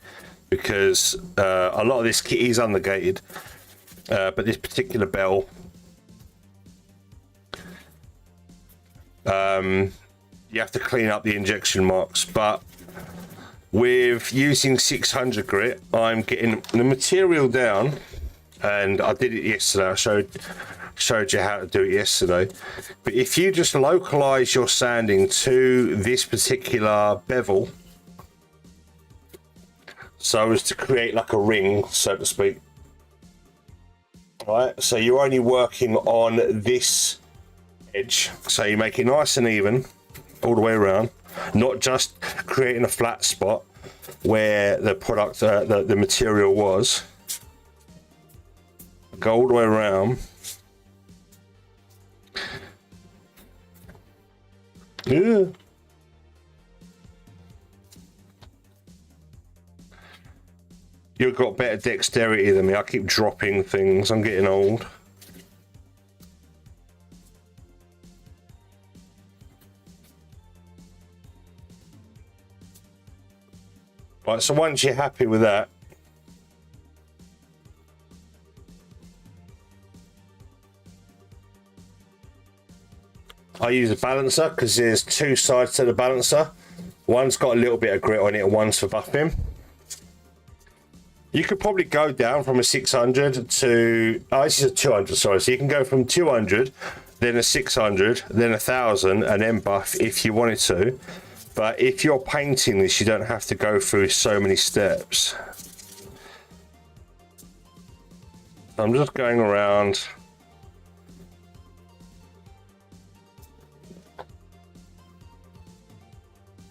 because a lot of this kit is undergated, but this particular bell, you have to clean up the injection marks. But with using 600 grit, I'm getting the material down, and I did it yesterday. I showed you how to do it yesterday. But if you just localize your sanding to this particular bevel so as to create like a ring, so to speak, right, so you're only working on this edge, so you make it nice and even all the way around, not just creating a flat spot where the product the material was. Go all the way around. Yeah. You've got better dexterity than me. I keep dropping things. I'm getting old. Right, so once you're happy with that, I use a balancer because there's two sides to the balancer. One's got a little bit of grit on it and one's for buffing. You could probably go down from a 600 to, oh, this is a 200, sorry. So you can go from 200, then a 600, then 1,000, and then buff if you wanted to. But if you're painting this, you don't have to go through so many steps. I'm just going around.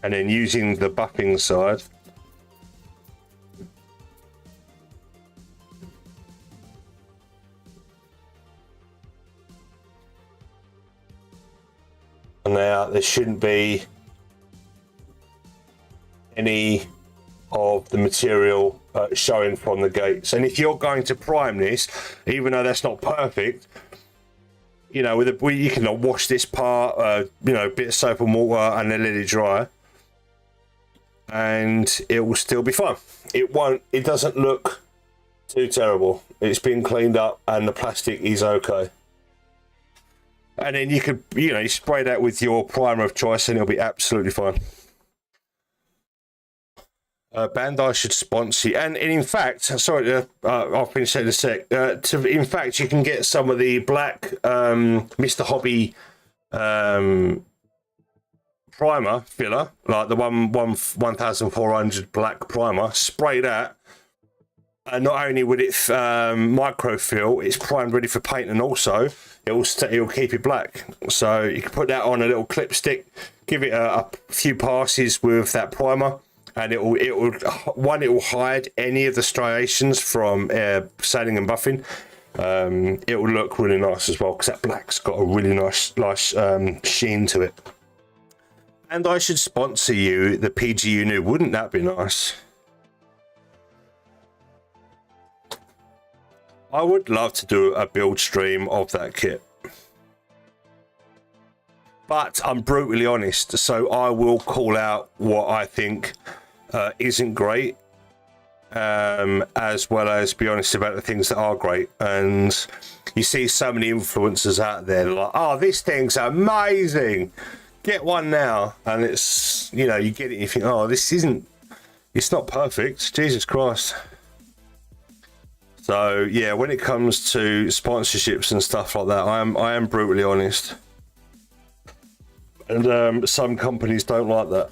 And then using the buffing side. And now there shouldn't be any of the material showing from the gates. And if you're going to prime this, even though that's not perfect, you know, you can wash this part, you know, a bit of soap and water, and then let it dry, and it will still be fine. It doesn't look too terrible. It's been cleaned up and the plastic is okay. And then you could, you know, you spray that with your primer of choice and it'll be absolutely fine. Bandai should sponsor you. And in fact, sorry, I'll finish that in a sec. In fact, you can get some of the black Mr. Hobby primer filler, like the 1400 black primer. Spray that, and not only would it microfill, it's primed ready for paint, and also it'll keep it black. So you can put that on a little clip stick, give it a few passes with that primer, and it will hide any of the striations from sanding and buffing. It will look really nice as well because that black's got a really nice sheen to it. And I should sponsor you the PGU Nu. Wouldn't that be nice? I would love to do a build stream of that kit. but I'm brutally honest, so I will call out what I think isn't great, as well as be honest about the things that are great. And you see so many influencers out there like, oh, this thing's amazing, get one now, and it's, you know, you get it and you think, oh, it's not perfect, Jesus Christ. So yeah, when it comes to sponsorships and stuff like that, I am brutally honest, and some companies don't like that.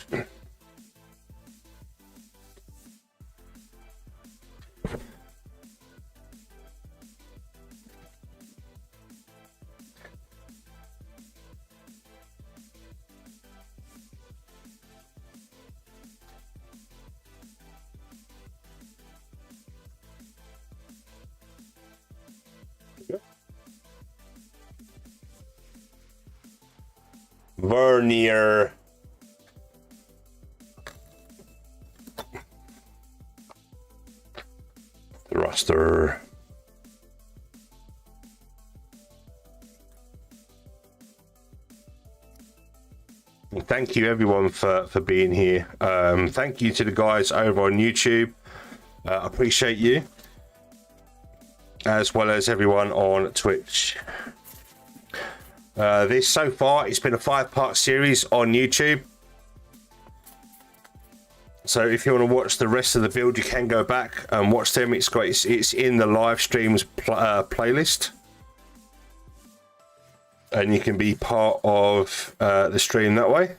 Vernier. Thruster. Well, thank you everyone for being here. Thank you to the guys over on YouTube. Appreciate you. As well as everyone on Twitch. This so far, it's been a 5-part series on YouTube. So if you want to watch the rest of the build, you can go back and watch them. It's great. It's in the live streams playlist, and you can be part of the stream that way.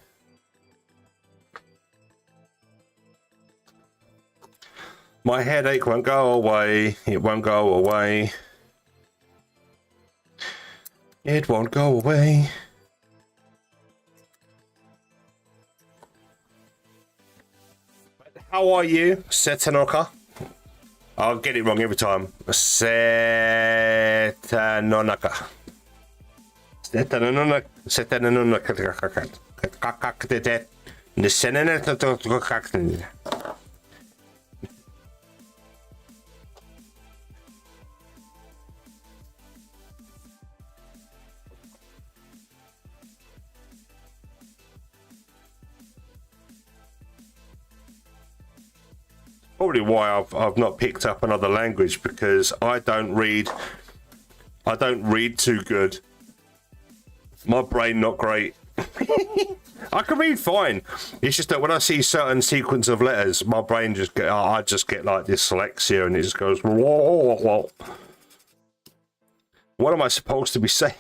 My headache won't go away. It won't go away. It won't go away. How are you, Setanoka? I'll get it wrong every time. Setanonaka. Setanonaka. Setanonaka. Probably why I've not picked up another language, because I don't read too good. My brain not great. I can read fine. It's just that when I see certain sequence of letters, my brain I just get like dyslexia, and it just goes whoa, whoa, whoa. What am I supposed to be saying?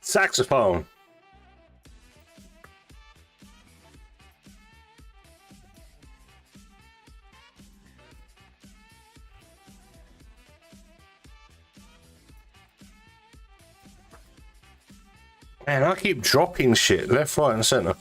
Saxophone. Man, I keep dropping shit left, right, and center.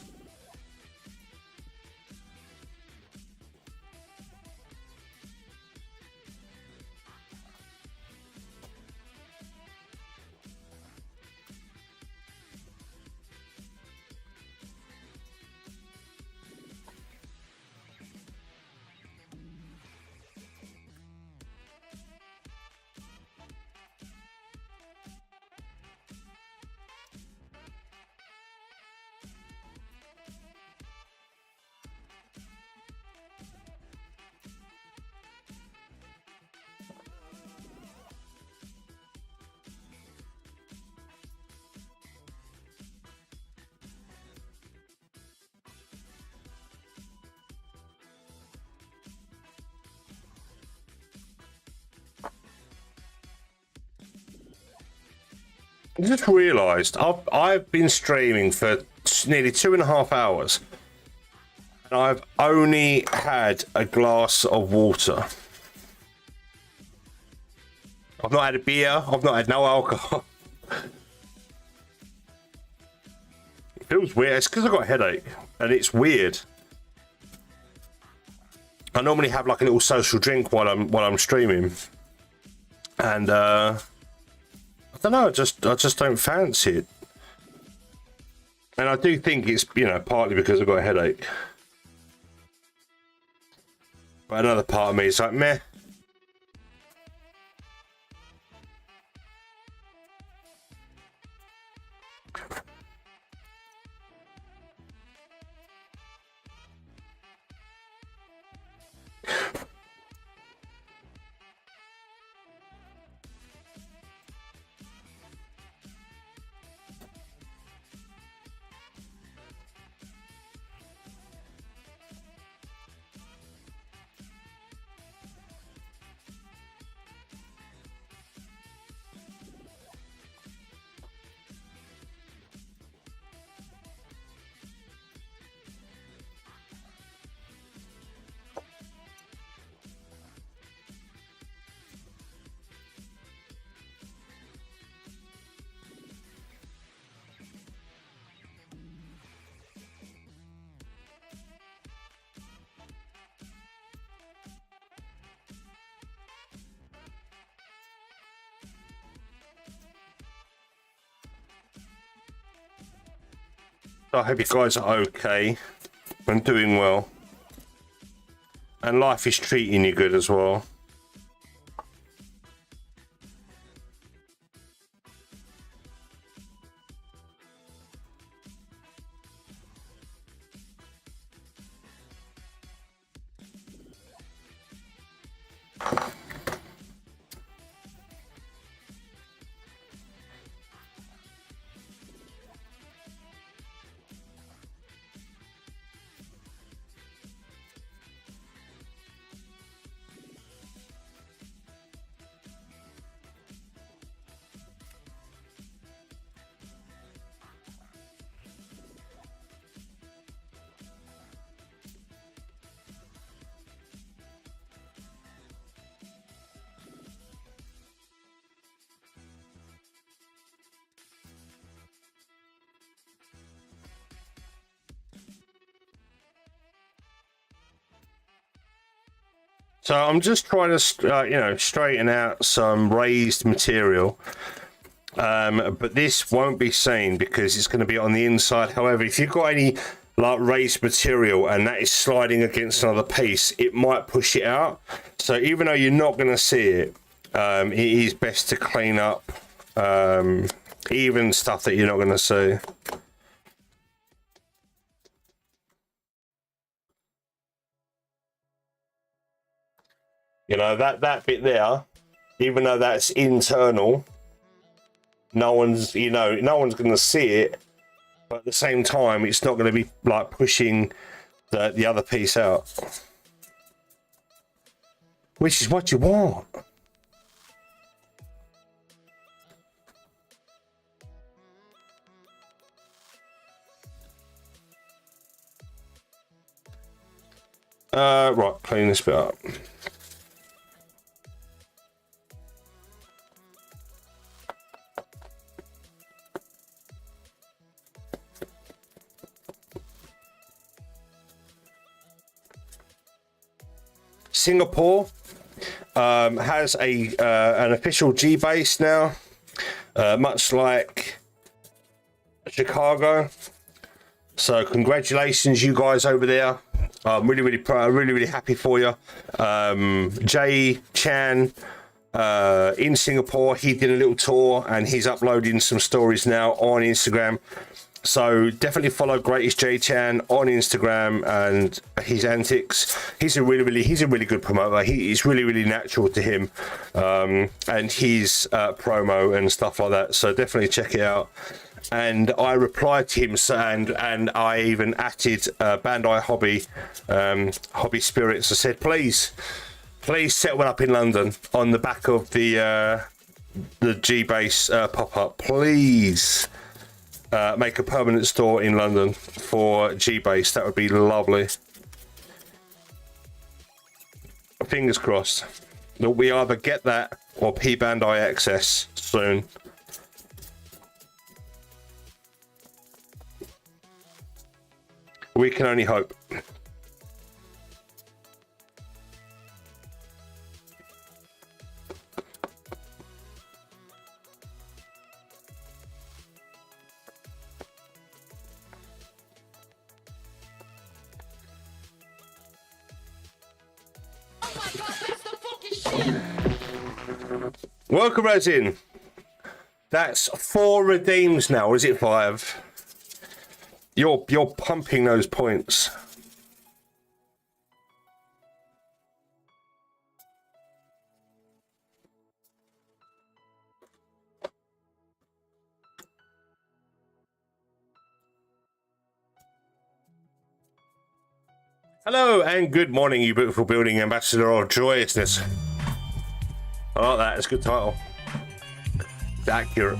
I just realised I've been streaming for nearly 2.5 hours, and I've only had a glass of water. I've not had a beer. I've not had no alcohol. It feels weird. It's because I've got a headache, and it's weird. I normally have like a little social drink while I'm streaming, and I don't know. I just don't fancy it, and I do think it's, you know, partly because I've got a headache. But another part of me is like, meh. I hope you guys are okay and doing well, and life is treating you good as well. So I'm just trying to, you know, straighten out some raised material, but this won't be seen because it's going to be on the inside. However, if you've got any like raised material and that is sliding against another piece, it might push it out. So even though you're not going to see it, it is best to clean up even stuff that you're not going to see. You know, that bit there, even though that's internal, no one's going to see it, but at the same time, it's not going to be like pushing the other piece out, which is what you want. Right, clean this bit up. Singapore has an official G base now, much like Chicago. So congratulations, you guys over there. I'm really proud, really happy for you. Jay Chan in Singapore, he did a little tour and he's uploading some stories now on Instagram. So definitely follow Greatest J Chan on Instagram and his antics. He's a really good promoter. He's really natural to him, and his promo and stuff like that. So definitely check it out. And I replied to him, and I even added Bandai Hobby Spirits. I said, please set one up in London on the back of the G Base pop up. Please. Make a permanent store in London for G-Base. That would be lovely. Fingers crossed that we either get that or P Bandai access soon. We can only hope. Welcome, Resin. That's 4 redeems now, or is it 5? You're pumping those points. Hello and good morning, you beautiful building ambassador of joyousness. I like that. It's a good title. It's accurate.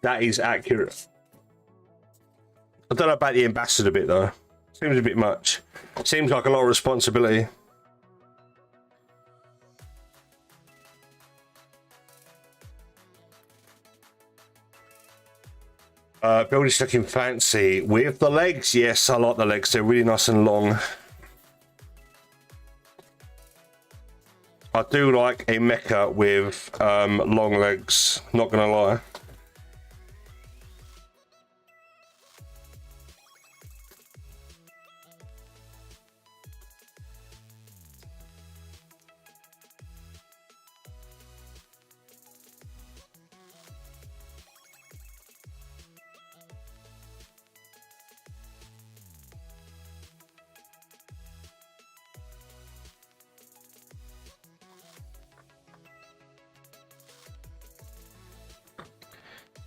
That is accurate. I don't know about the ambassador bit though. Seems a bit much. Seems like a lot of responsibility. Building's looking fancy. With the legs, yes, I like the legs. They're really nice and long. I do like a mecha with long legs, not gonna lie.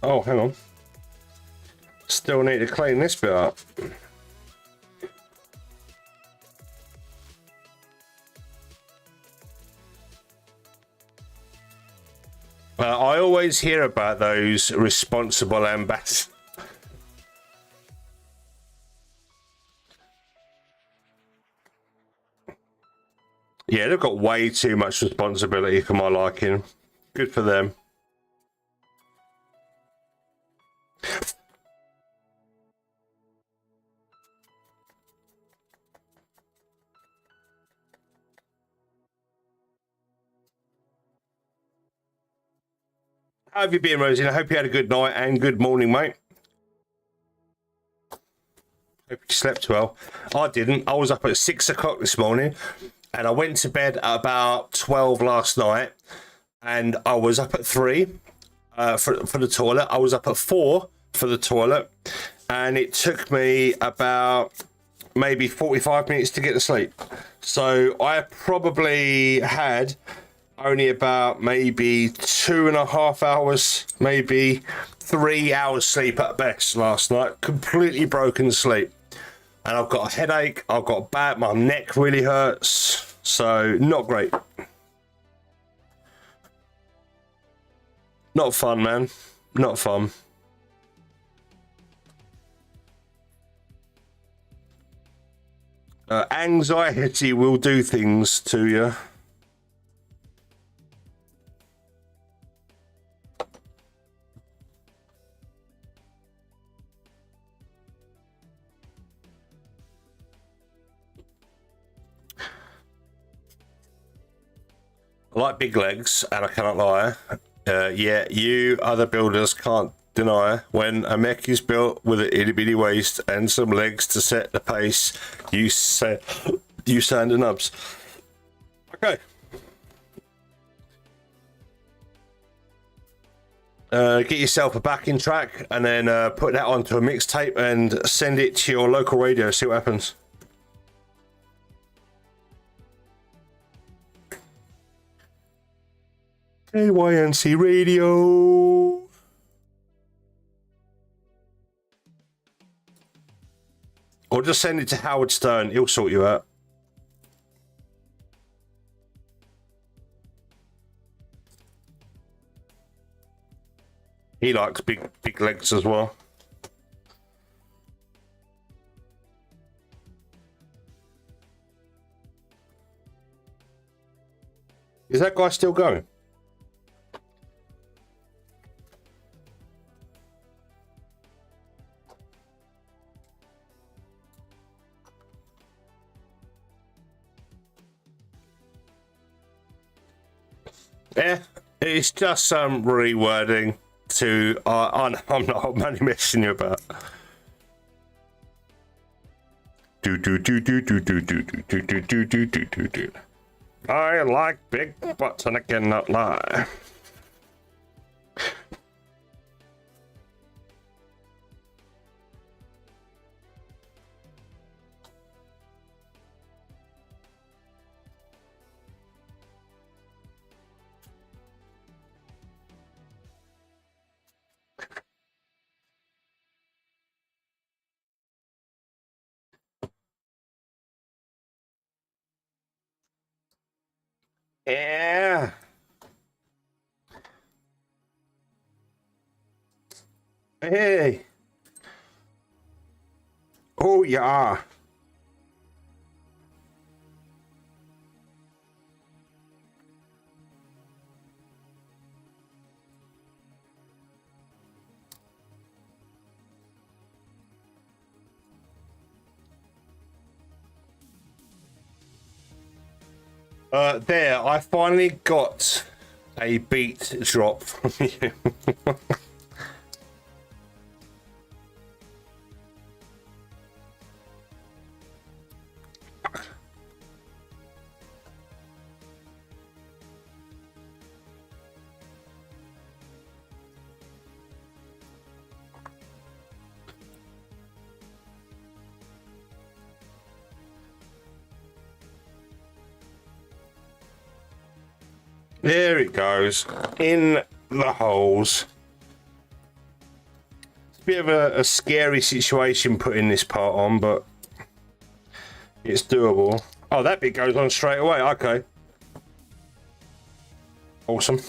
Oh, hang on. Still need to clean this bit up. I always hear about those responsible ambassadors. Yeah, they've got way too much responsibility for my liking. Good for them. How have you been, Rosie? I hope you had a good night and good morning, mate. Hope you slept well. I didn't. I was up at 6 o'clock this morning and I went to bed at about 12 last night, and I was up at 3 for the toilet. I was up at 4 for the toilet, and it took me about maybe 45 minutes to get to sleep. So I probably had only about maybe 2.5 hours, maybe 3 hours sleep at best last night. Completely broken sleep. And I've got a headache, I've got bad, my neck really hurts. So not great. Not fun, man. Not fun. Anxiety will do things to you. I like big legs, and I cannot lie. Yeah, you other builders can't deny when a mech is built with an itty bitty waist and some legs to set the pace, you sand the nubs. Okay. Get yourself a backing track and then put that onto a mixtape and send it to your local radio, see what happens. AYNC radio. Or just send it to Howard Stern, he'll sort you out. He likes big legs as well. Is that guy still going? Yeah, it's just some rewording to. I'm only messing you about. Do do do do do do do do do do do do do do do. I like big butts and I cannot lie. Yeah. Hey. Oh yeah. There, I finally got a beat drop from you. There it goes, in the holes. It's a bit of a scary situation putting this part on, but it's doable. Oh, that bit goes on straight away, okay. Awesome.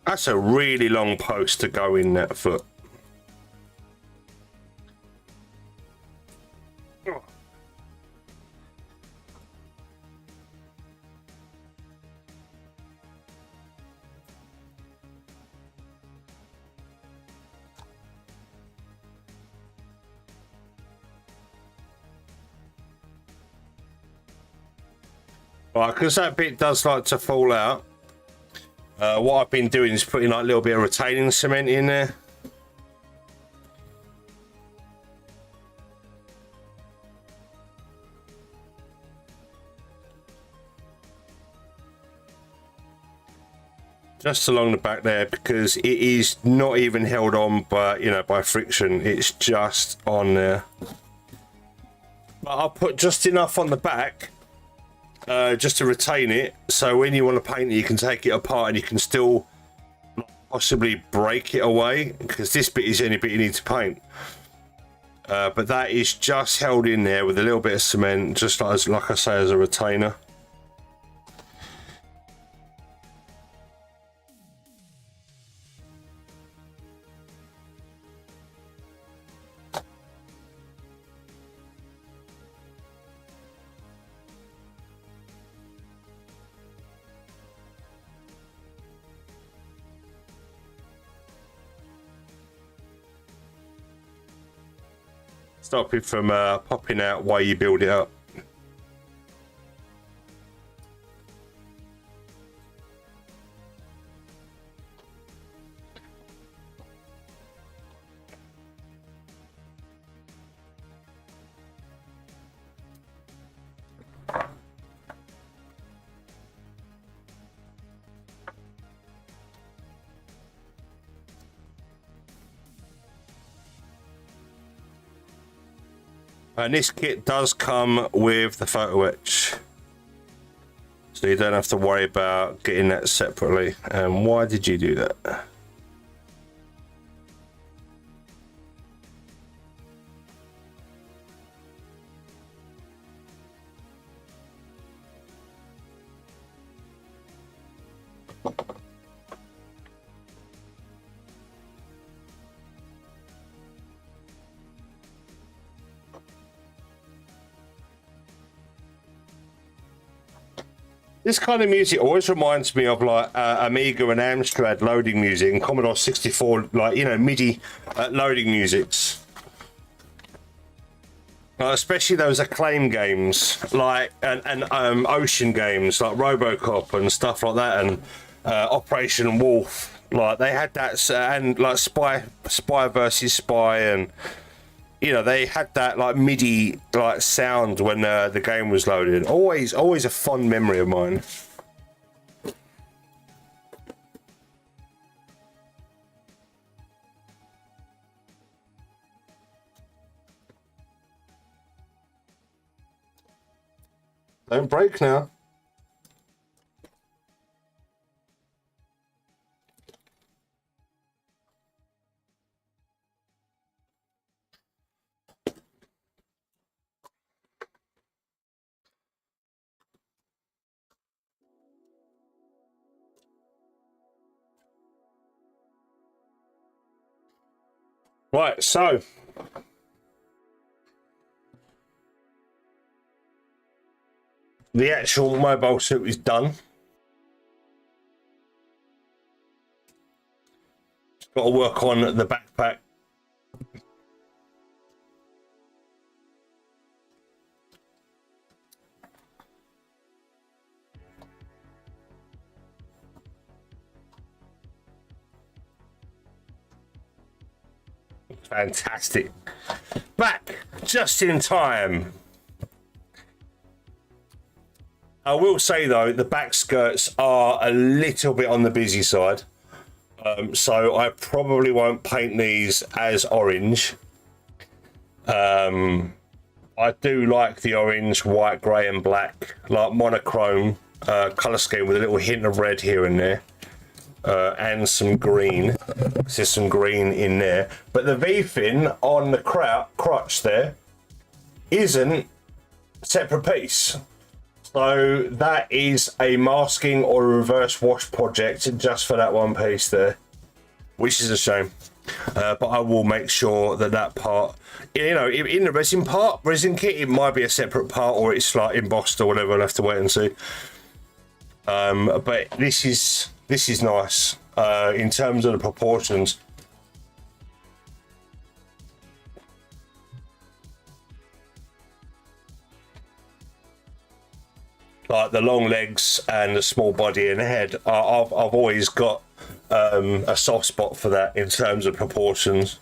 That's a really long post to go in that foot. Right, because that bit does like to fall out. What I've been doing is putting like a little bit of retaining cement in there. Just along the back there, because it is not even held on by, you know, by friction. It's just on there. But I'll put just enough on the back just to retain it, so when you want to paint it you can take it apart and you can still possibly break it away, because this bit is the only bit you need to paint. But that is just held in there with a little bit of cement, just like I say, as a retainer. Stop it from popping out while you build it up. And this kit does come with the photo etch, so you don't have to worry about getting that separately. And why did you do that? This kind of music always reminds me of like Amiga and Amstrad loading music and Commodore 64, like, you know, MIDI loading musics. Especially those Acclaim games, like and Ocean games like RoboCop and stuff like that, and Operation Wolf. Like they had that, and like Spy versus Spy, and you know they had that like MIDI like sound when the game was loaded. Always a fond memory of mine. Don't break now. Right, so the actual mobile suit is done. Got to work on the backpack. Fantastic. Back just in time. I will say though, the back skirts are a little bit on the busy side. So I probably won't paint these as orange. I do like the orange, white, grey and black, like monochrome colour scheme with a little hint of red here and there. And some green. There's some green in there. But the V-fin on the crotch there isn't a separate piece. So that is a masking or a reverse wash project just for that one piece there, which is a shame. But I will make sure that that part, you know, in the resin kit, it might be a separate part or it's like embossed or whatever. I'll have to wait and see. But this is nice in terms of the proportions. Like the long legs and the small body and head, I've always got a soft spot for that in terms of proportions.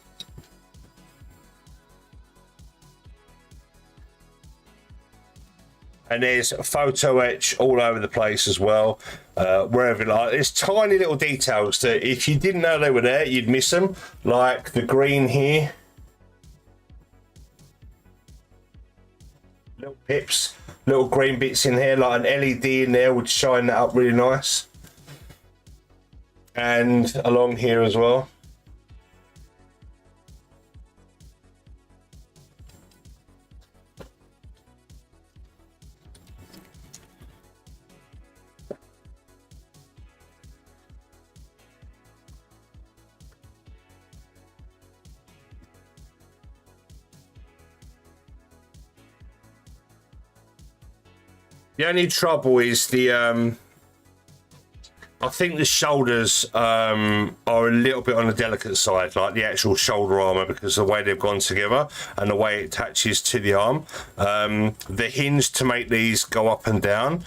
And there's photo etch all over the place as well, wherever you like. There's tiny little details that if you didn't know they were there, you'd miss them. Like the green here. Little pips, little green bits in here, like an LED in there would shine that up really nice. And along here as well. The only trouble is the I think the shoulders are a little bit on the delicate side, like the actual shoulder armor, because of the way they've gone together and the way it attaches to the arm. The hinge to make these go up and down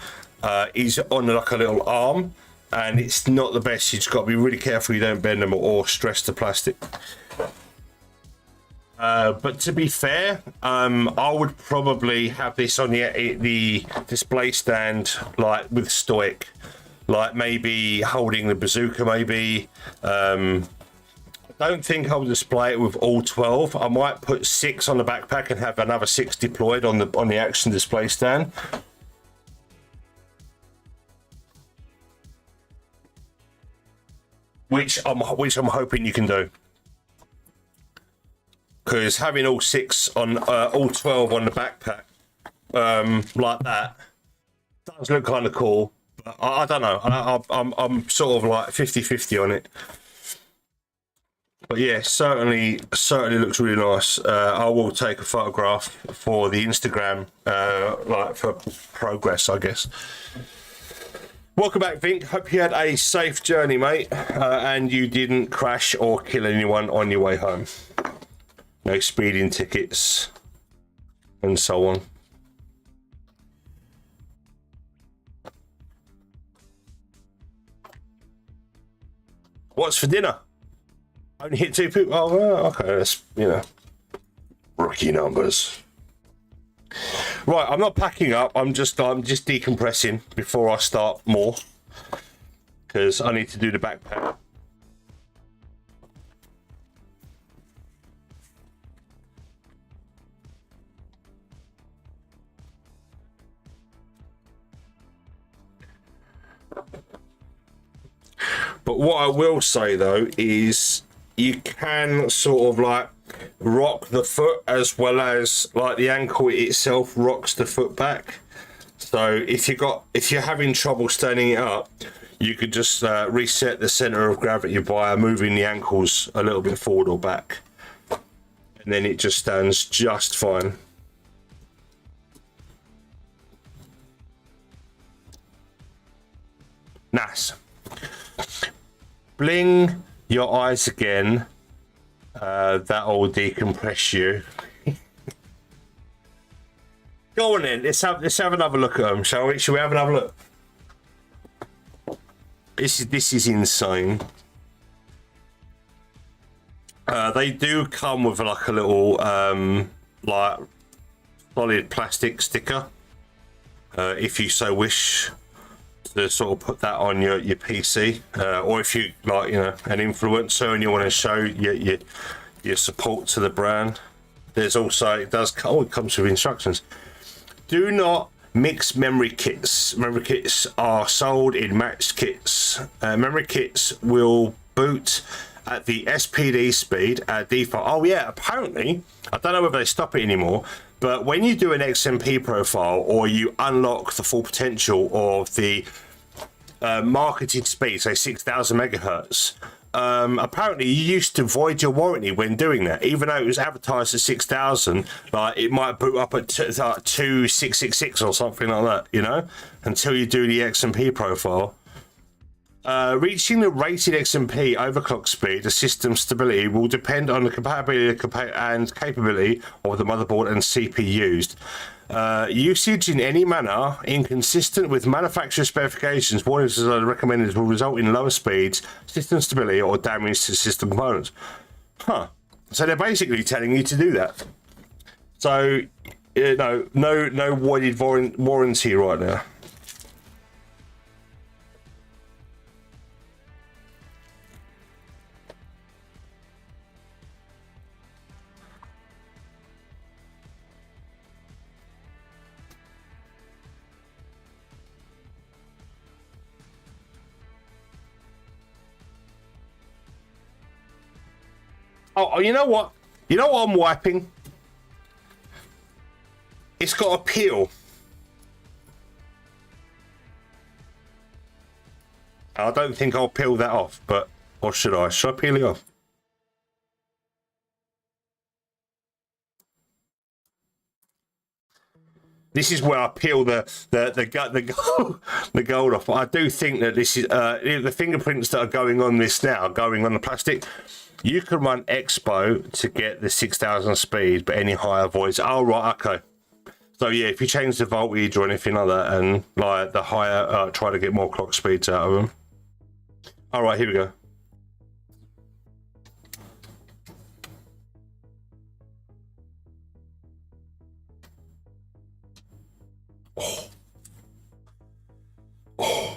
is on like a little arm, and it's not the best. You've got to be really careful you don't bend them or stress the plastic. But to be fair, I would probably have this on the display stand, like with stoic, like maybe holding the bazooka. Maybe I don't think I'll display it with all 12. I might put 6 on the backpack and have another 6 deployed on the action display stand. Which I'm hoping you can do. Because having all 6 on all 12 on the backpack like that does look kind of cool, but I don't know. I'm sort of like 50-50 on it. But yeah, certainly looks really nice. I will take a photograph for the Instagram, like for progress, I guess. Welcome back, Vink. Hope you had a safe journey, mate, and you didn't crash or kill anyone on your way home. No speeding tickets and so on. What's for dinner? Only hit 2 people. Oh, well, okay, that's, you know, rookie numbers. Right, I'm not packing up. I'm just decompressing before I start more, because I need to do the backpack. But what I will say though is you can sort of like rock the foot as well as like the ankle itself rocks the foot back. So if you're having trouble standing it up, you could just reset the center of gravity by moving the ankles a little bit forward or back, and then it just stands just fine. Nice. Bling your eyes again. That'll decompress you. Go on then. Let's have another look at them, shall we? Shall we have another look? This is insane. They do come with like a little like solid plastic sticker, if you so wish to sort of put that on your PC, or if you like, you know, an influencer and you want to show your support to the brand. There's also, it comes with instructions. Do not mix memory kits. Memory kits are sold in matched kits. Memory kits will boot at the SPD speed at default. Oh yeah, apparently, I don't know whether they stop it anymore, but when you do an XMP profile or you unlock the full potential of the marketed speed, say 6,000 megahertz, apparently you used to void your warranty when doing that, even though it was advertised at 6,000. Like it might boot up at 2,666 or something like that, you know, until you do the XMP profile. Reaching the rated XMP overclock speed, the system stability will depend on the compatibility and capability of the motherboard and CPU used. Usage in any manner inconsistent with manufacturer specifications, warnings are recommended, will result in lower speeds, system stability, or damage to system components. Huh. So they're basically telling you to do that. So, you know, no voided warranty right now. Oh, you know what? You know what I'm wiping? It's got a peel. I don't think I'll peel that off, but, or should I? Should I peel it off? This is where I peel the gold off. But I do think that this is the fingerprints that are going on this now, going on the plastic. You can run Expo to get the 6,000 speed, but any higher voids. Oh, right, okay. So, yeah, if you change the voltage or anything like that and, like, the higher, try to get more clock speeds out of them. All right, here we go. Oh. Oh.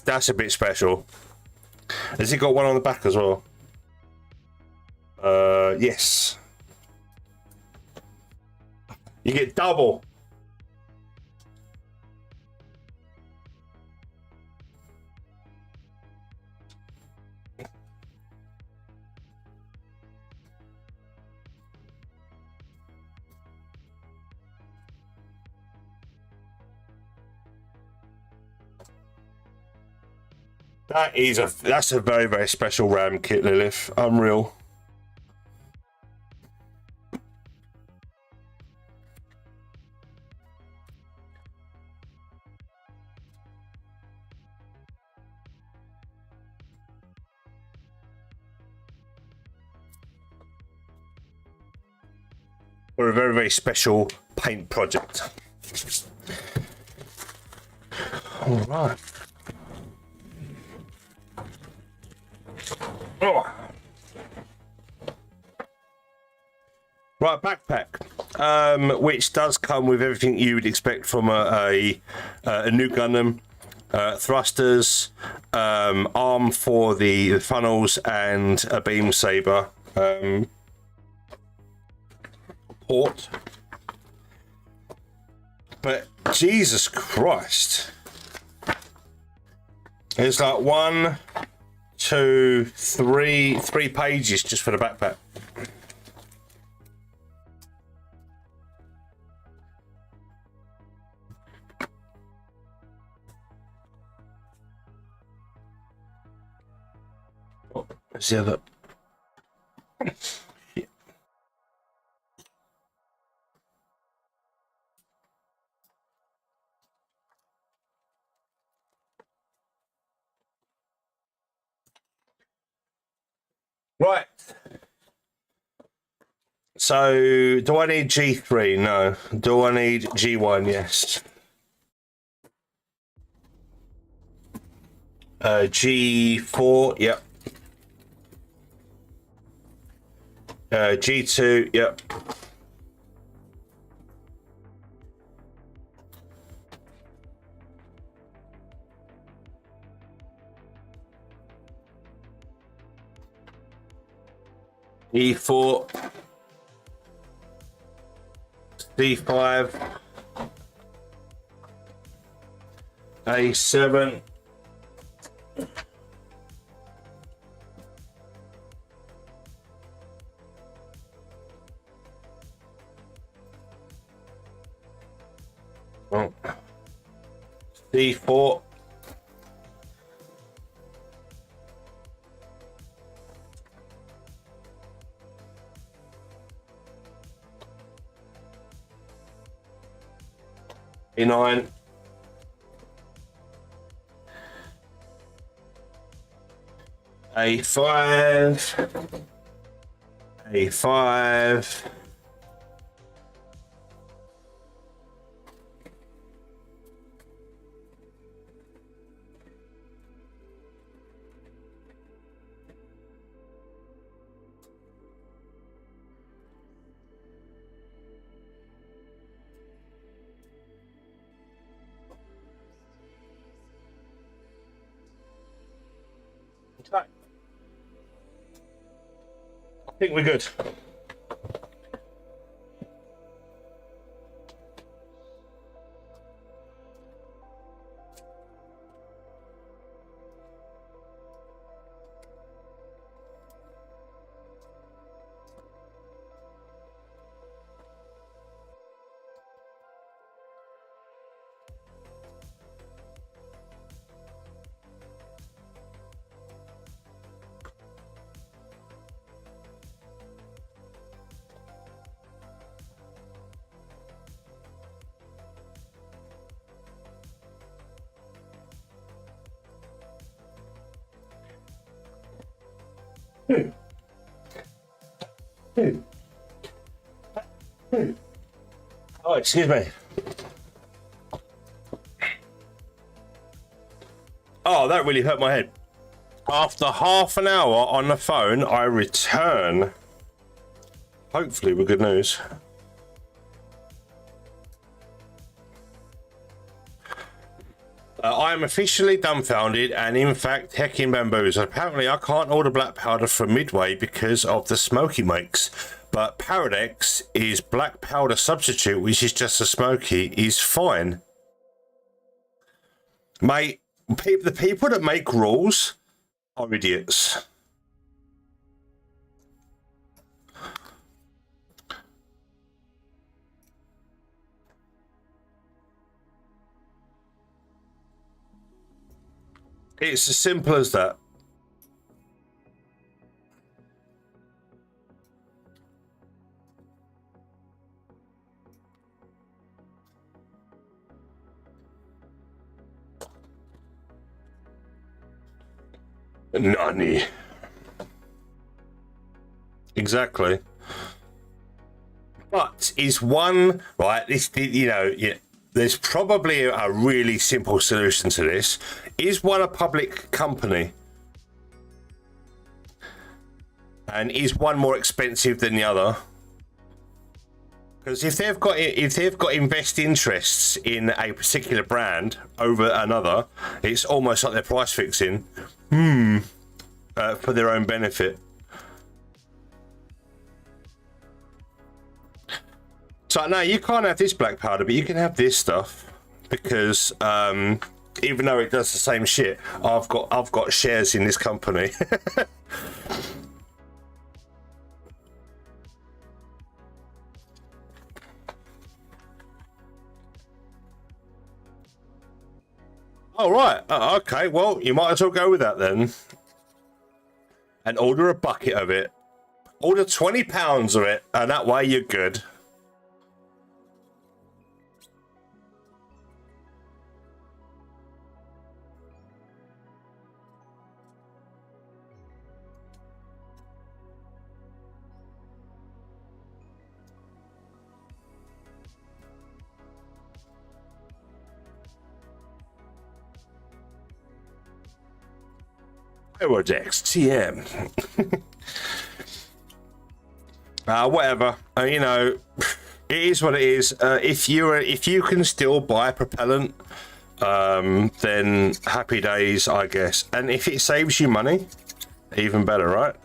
That's a bit special. Has it got one on the back as well? Yes. You get double. That's a very, very special RAM kit, Lilith. Unreal. for a very, very special paint project. All right. Oh. Right, backpack, which does come with everything you would expect from a Nu Gundam. Thrusters, arm for the funnels, and a beam saber. Port. But Jesus Christ, there's like 1, 2, 3 pages just for the backpack. Where's the other? Yeah. Right. So, do I need G3? No. Do I need G1? Yes. G4? Yep. G2? Yep. E4, C5, A7, oh. C4, A9, A5, A5, okay. I think we're good. Oh, excuse me. Oh, that really hurt my head. After half an hour on the phone, I return. Hopefully with good news. I am officially dumbfounded and in fact hecking bamboos. Apparently I can't order black powder from Midway because of the smoke it makes. But Paradex is black powder substitute, which is just a smoky, is fine. Mate, the people that make rules are idiots. It's as simple as that. Nani. Exactly. But is one right? This, you know, yeah, there's probably a really simple solution to this. Is one a public company? And is one more expensive than the other? Because if they've got invest interests in a particular brand over another, it's almost like they're price fixing for their own benefit. So no, you can't have this black powder, but you can have this stuff because even though it does the same shit, I've got shares in this company. All right. Okay. Well, you might as well go with that then, and order a bucket of it. Order 20 pounds of it, and that way you're good. Pyrodex TM. Whatever. You know, it is what it is. If you can still buy propellant, then happy days, I guess. And if it saves you money, even better, right?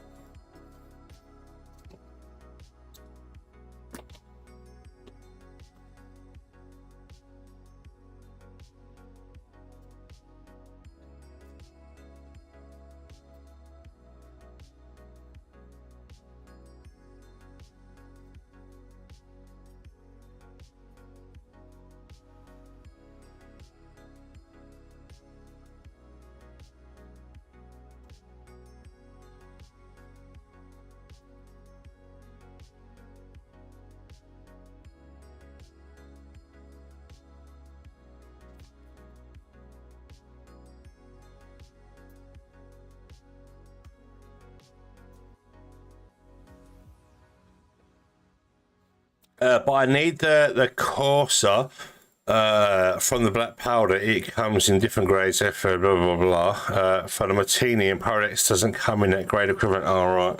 But I need the coarser from the black powder. It comes in different grades. For blah blah blah. For the martini and Pyrex doesn't come in that grade equivalent. All right.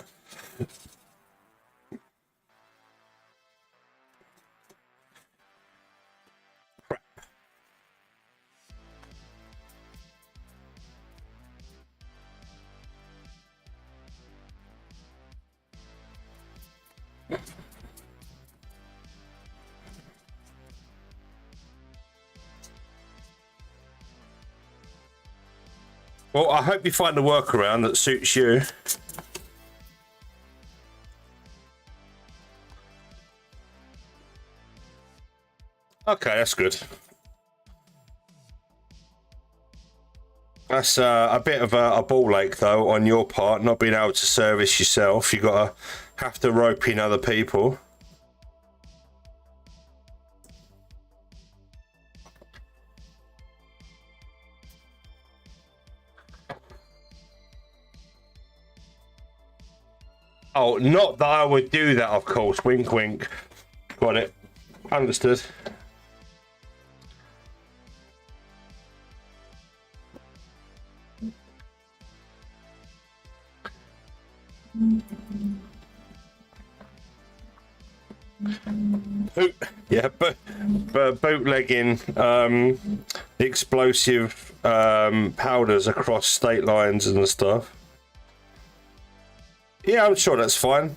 Well, I hope you find a workaround that suits you. Okay, that's good. That's a bit of a ball ache, though, on your part, not being able to service yourself. You have to rope in other people. Oh, not that I would do that, of course. Wink, wink. Got it. Understood. Bootlegging explosive powders across state lines and stuff. Yeah, I'm sure that's fine.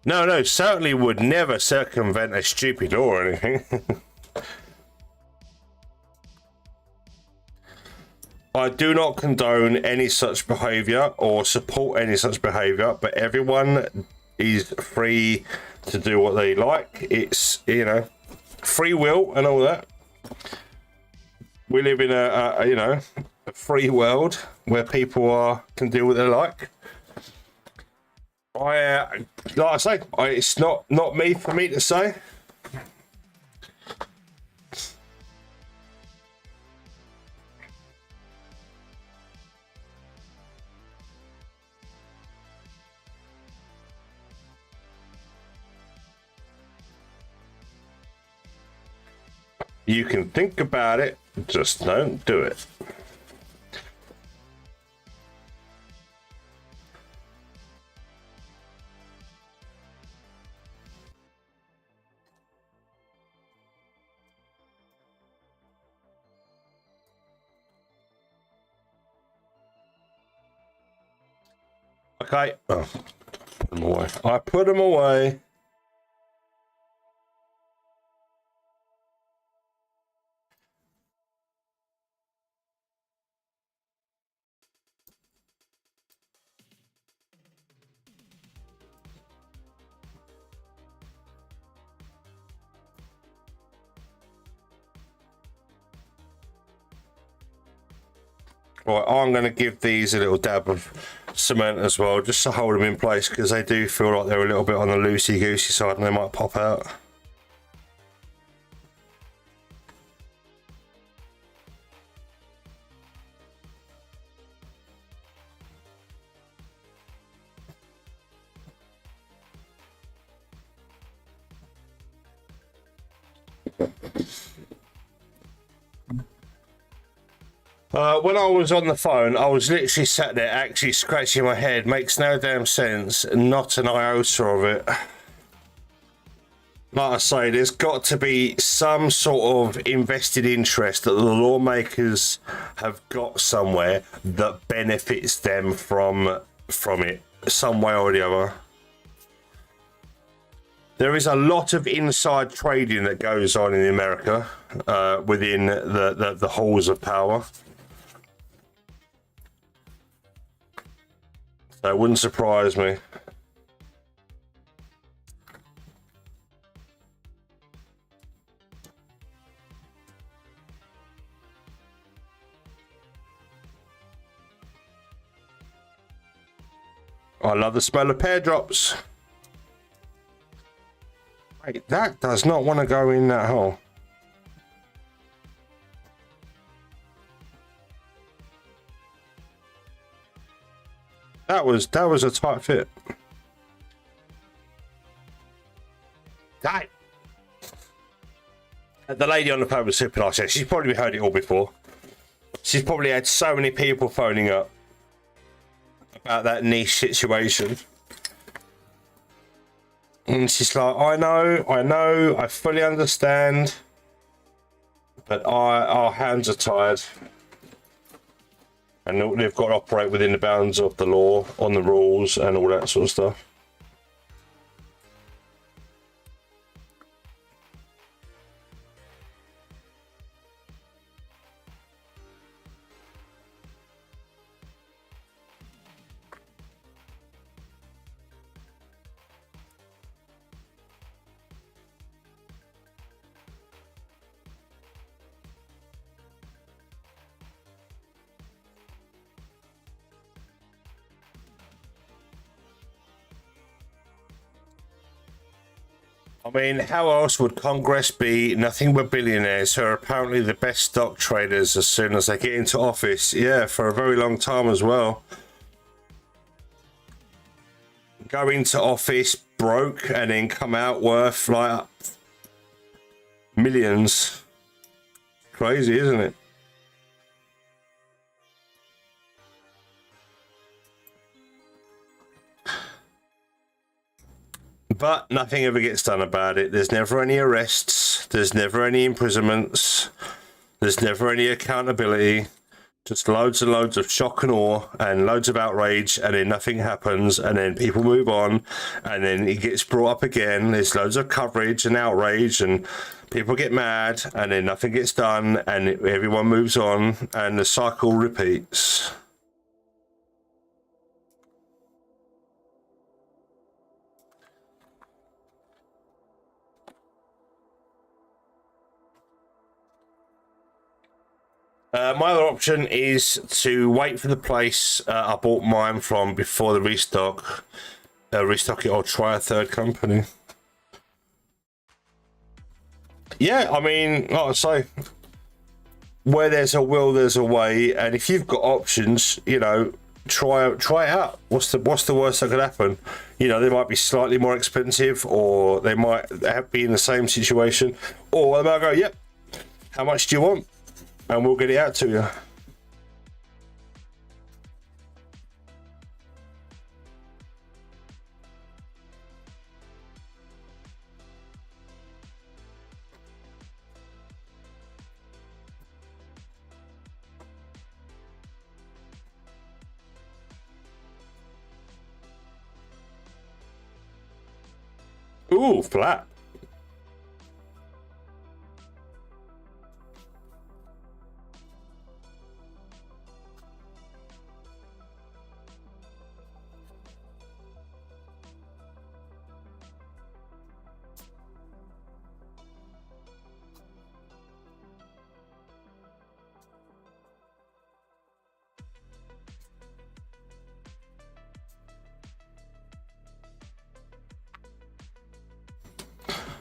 No, certainly would never circumvent a stupid law or anything. I do not condone any such behaviour or support any such behaviour, but everyone is free to do what they like. It's, you know, free will and all that. We live in a free world where people can do what they like. Like I say, it's not me for me to say. You can think about it, just don't do it. Okay. Oh, put them away. I put them away. Right, I'm going to give these a little dab of cement as well, just to hold them in place, because they do feel like they're a little bit on the loosey-goosey side and they might pop out. When I was on the phone, I was literally sat there actually scratching my head. Makes no damn sense. Not an iota of it. Like I say, there's got to be some sort of invested interest that the lawmakers have got somewhere that benefits them from it, some way or the other. There is a lot of inside trading that goes on in America within the halls of power. So it wouldn't surprise me. I love the smell of pear drops. Wait, that does not want to go in that hole. That was a tight fit. That. The lady on the phone was super nice. She's probably heard it all before. She's probably had so many people phoning up about that niche situation. And she's like, I know, I fully understand, but our hands are tied. And they've got to operate within the bounds of the law, on the rules, and all that sort of stuff. I mean, how else would Congress be nothing but billionaires who are apparently the best stock traders as soon as they get into office? Yeah, for a very long time as well. Go into office broke and then come out worth like millions. Crazy, isn't it? But nothing ever gets done about it. There's never any arrests. There's never any imprisonments. There's never any accountability. Just loads and loads of shock and awe and loads of outrage, and then nothing happens, and then people move on, and then it gets brought up again. There's loads of coverage and outrage, and people get mad, and then nothing gets done, and everyone moves on, and the cycle repeats. My other option is to wait for the place I bought mine from before the restock. Restock it or try a third company. Yeah, I mean, like I say, where there's a will, there's a way. And if you've got options, you know, try it out. What's the worst that could happen? You know, they might be slightly more expensive, or they might be in the same situation, or they might go, yep. How much do you want? And we'll get it out to you. Ooh, flat.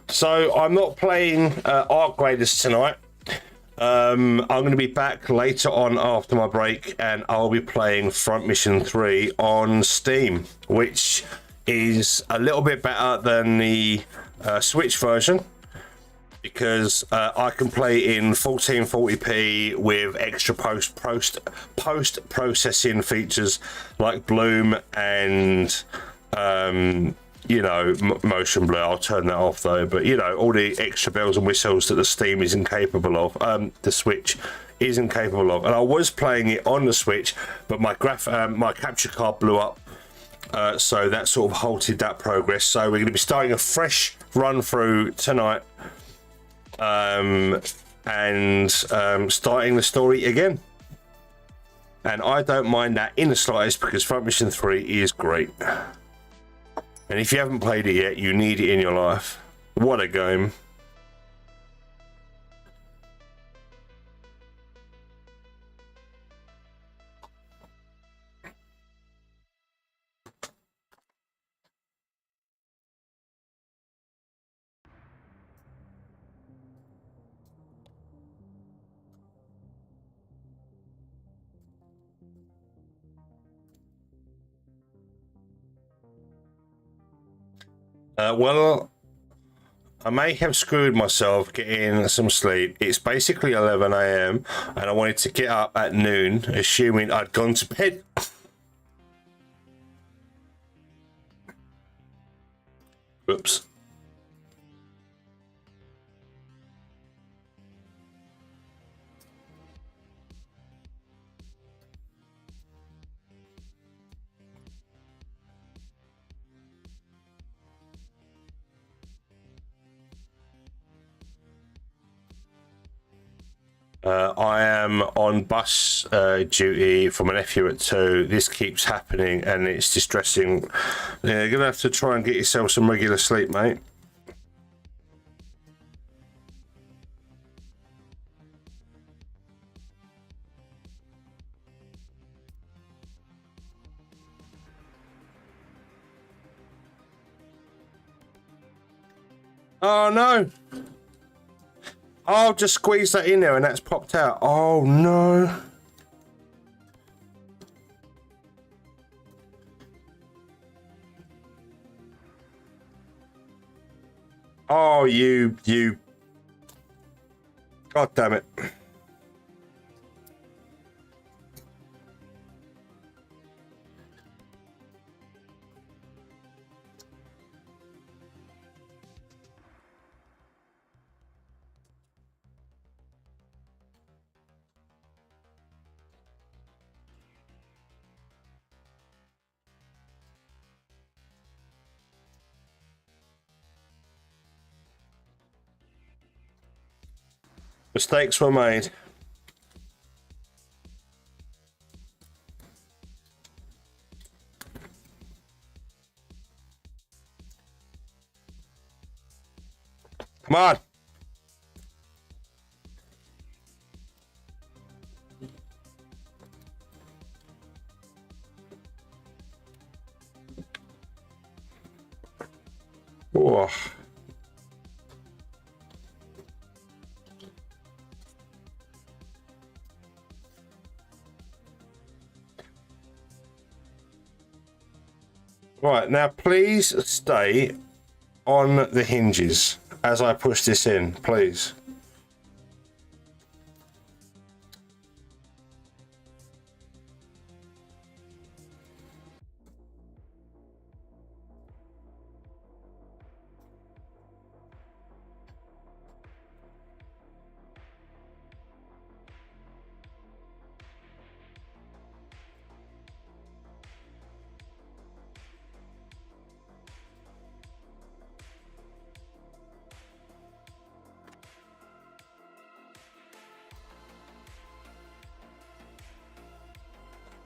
So I'm not playing Arc Raiders tonight. I'm going to be back later on after my break, and I'll be playing Front Mission 3 on Steam, which is a little bit better than the Switch version, because I can play in 1440p with extra post processing features like bloom and you know, motion blur. I'll turn that off though, but you know, all the extra bells and whistles that the Steam is incapable of, the Switch is incapable of. And I was playing it on the Switch, but my capture card blew up, so that sort of halted that progress. So we're going to be starting a fresh run through tonight, and starting the story again. And I don't mind that in the slightest, because Front Mission 3 is great. And if you haven't played it yet, you need it in your life. What a game. Well, I may have screwed myself getting some sleep. It's basically 11 a.m. and I wanted to get up at noon, assuming I'd gone to bed. Oops. I am on bus duty for my nephew at 2. This keeps happening and it's distressing. Yeah, you're gonna have to try and get yourself some regular sleep, mate. Oh no! I'll just squeeze that in there and that's popped out. Oh no. Oh, you. God damn it. Mistakes were made. Come on. Oh. Right, now please stay on the hinges as I push this in, please.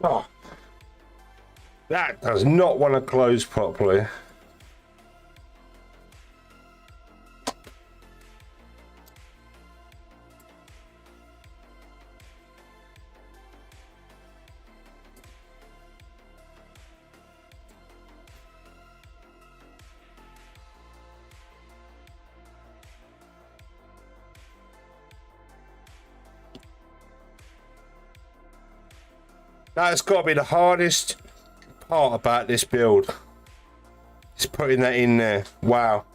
Oh, that does not want to close properly. That's got to be the hardest part about this build. Just putting that in there. Wow.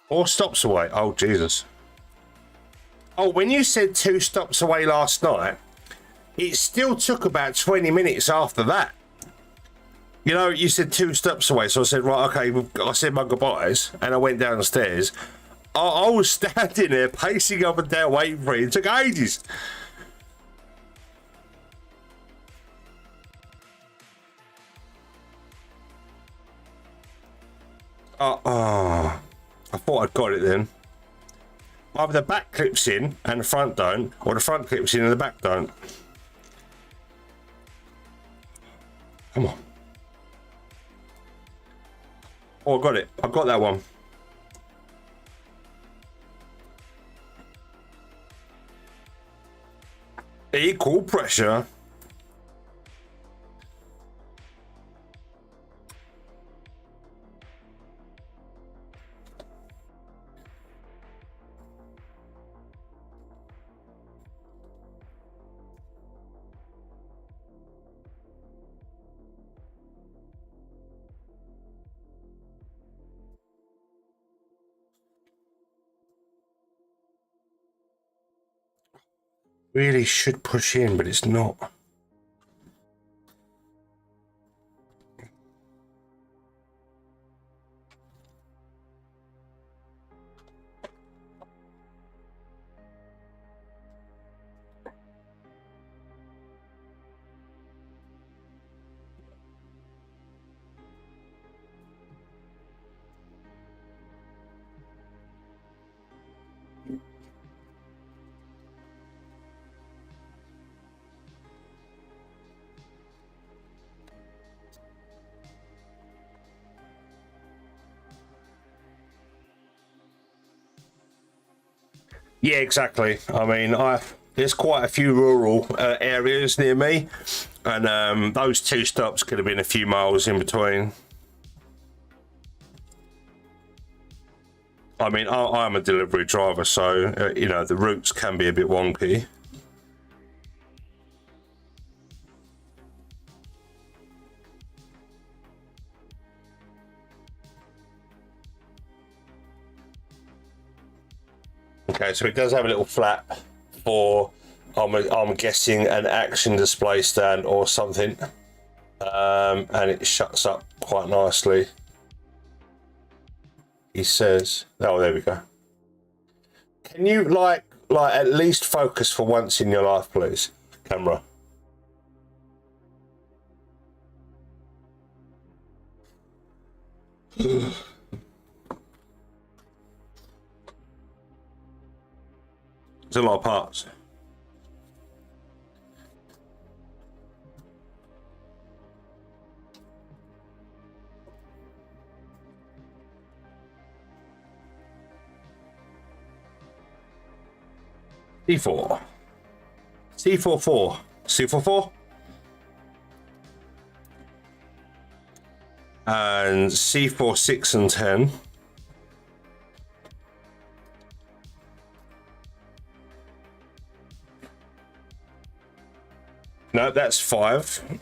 Four stops away. Oh, Jesus. Oh, when you said 2 stops away last night, it still took about 20 minutes after that. You know, you said 2 stops away, so I said, right, okay, I said my goodbyes, and I went downstairs. I was standing there, pacing up and down, waiting for it. It took ages. Oh, I thought I'd got it then. Either the back clips in and the front don't, or the front clips in and the back don't. Come on. Oh, I got it. I got that one. Equal pressure. Really should push in, but it's not. Yeah, exactly. I mean, there's quite a few rural areas near me, and those 2 stops could have been a few miles in between. I mean, I'm a delivery driver, so you know, the routes can be a bit wonky. Okay, so it does have a little flap for, I'm guessing, an action display stand or something, and it shuts up quite nicely. He says, oh, there we go. Can you like at least focus for once in your life, please, camera? There's a lot of parts. C4. C44. C44. and C4 6 and 10. No, that's 5.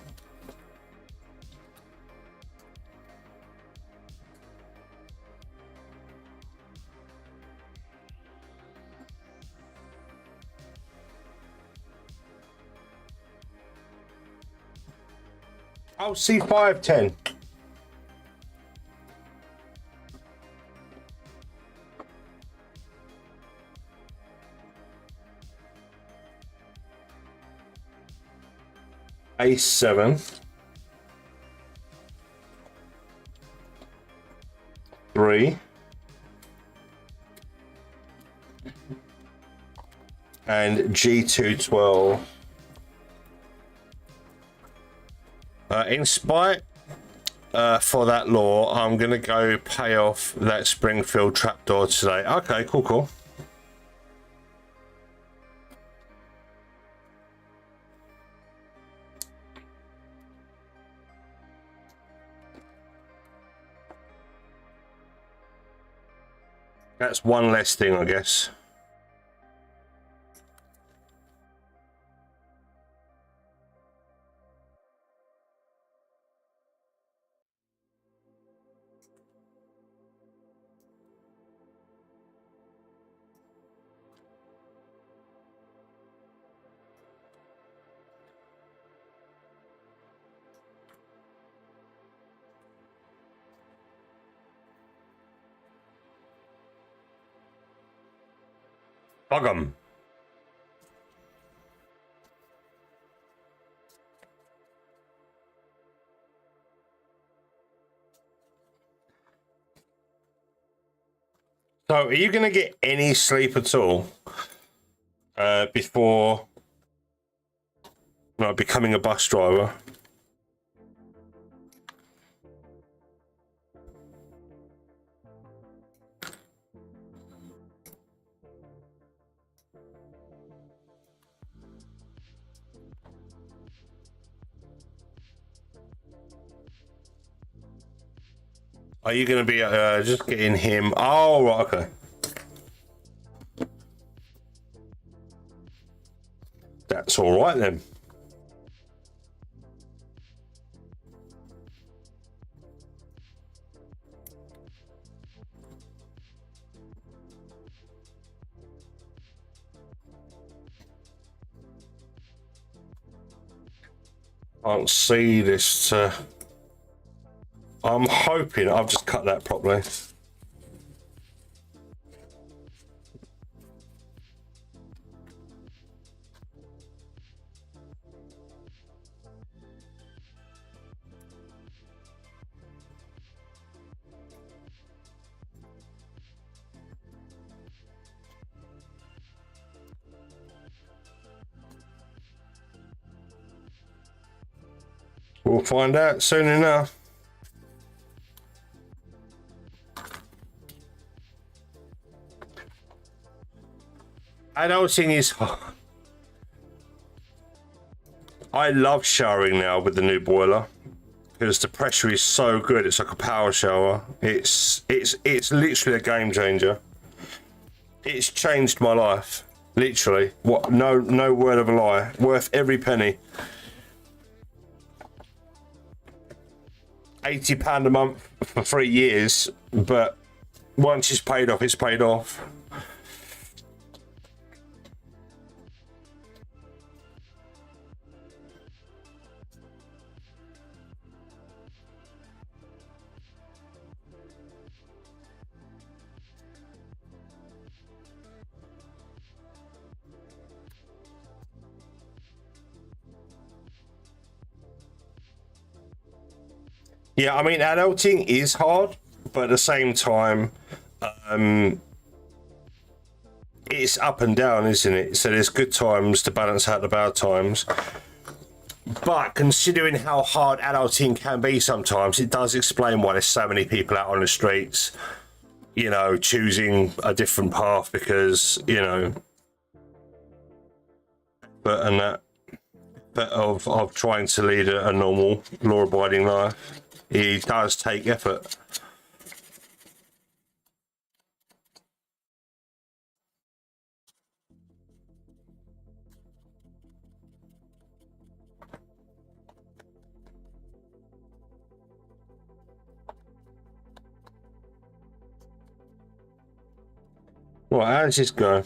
Oh, C5 10. A7, 3, and G2 12. In spite for that law, I'm gonna go pay off that Springfield trapdoor today. Okay, cool. That's one less thing, I guess. Bug 'em. So, are you going to get any sleep at all before becoming a bus driver? Are you going to be just getting him? Oh, right, okay. That's all right then. Can't see this. I'm hoping I've just cut that properly. We'll find out soon enough. Adulting is hard. I love showering now with the new boiler because the pressure is so good. It's like a power shower. It's literally a game changer. It's changed my life, literally. What? No word of a lie. Worth every penny. £80 a month for 3 years, but once it's paid off, it's paid off. Yeah, I mean, adulting is hard, but at the same time, it's up and down, isn't it? So there's good times to balance out the bad times. But considering how hard adulting can be sometimes, it does explain why there's so many people out on the streets, you know, choosing a different path because, you know, but of trying to lead a normal, law-abiding life. He does take effort. Well, how does this go?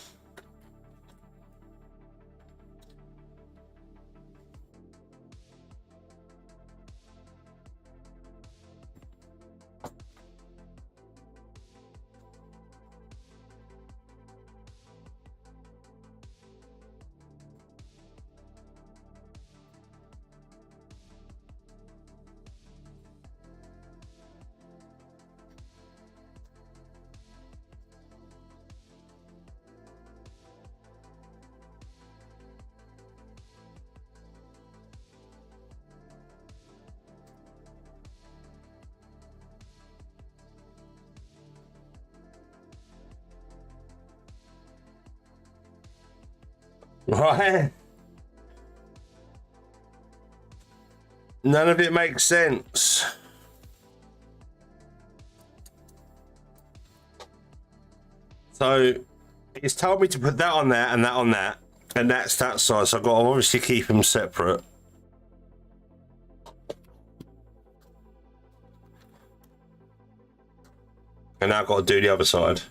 Right? None of it makes sense. So it's told me to put that on there and that on that, and that's that size. So I've got to obviously keep them separate. And now I've got to do the other side.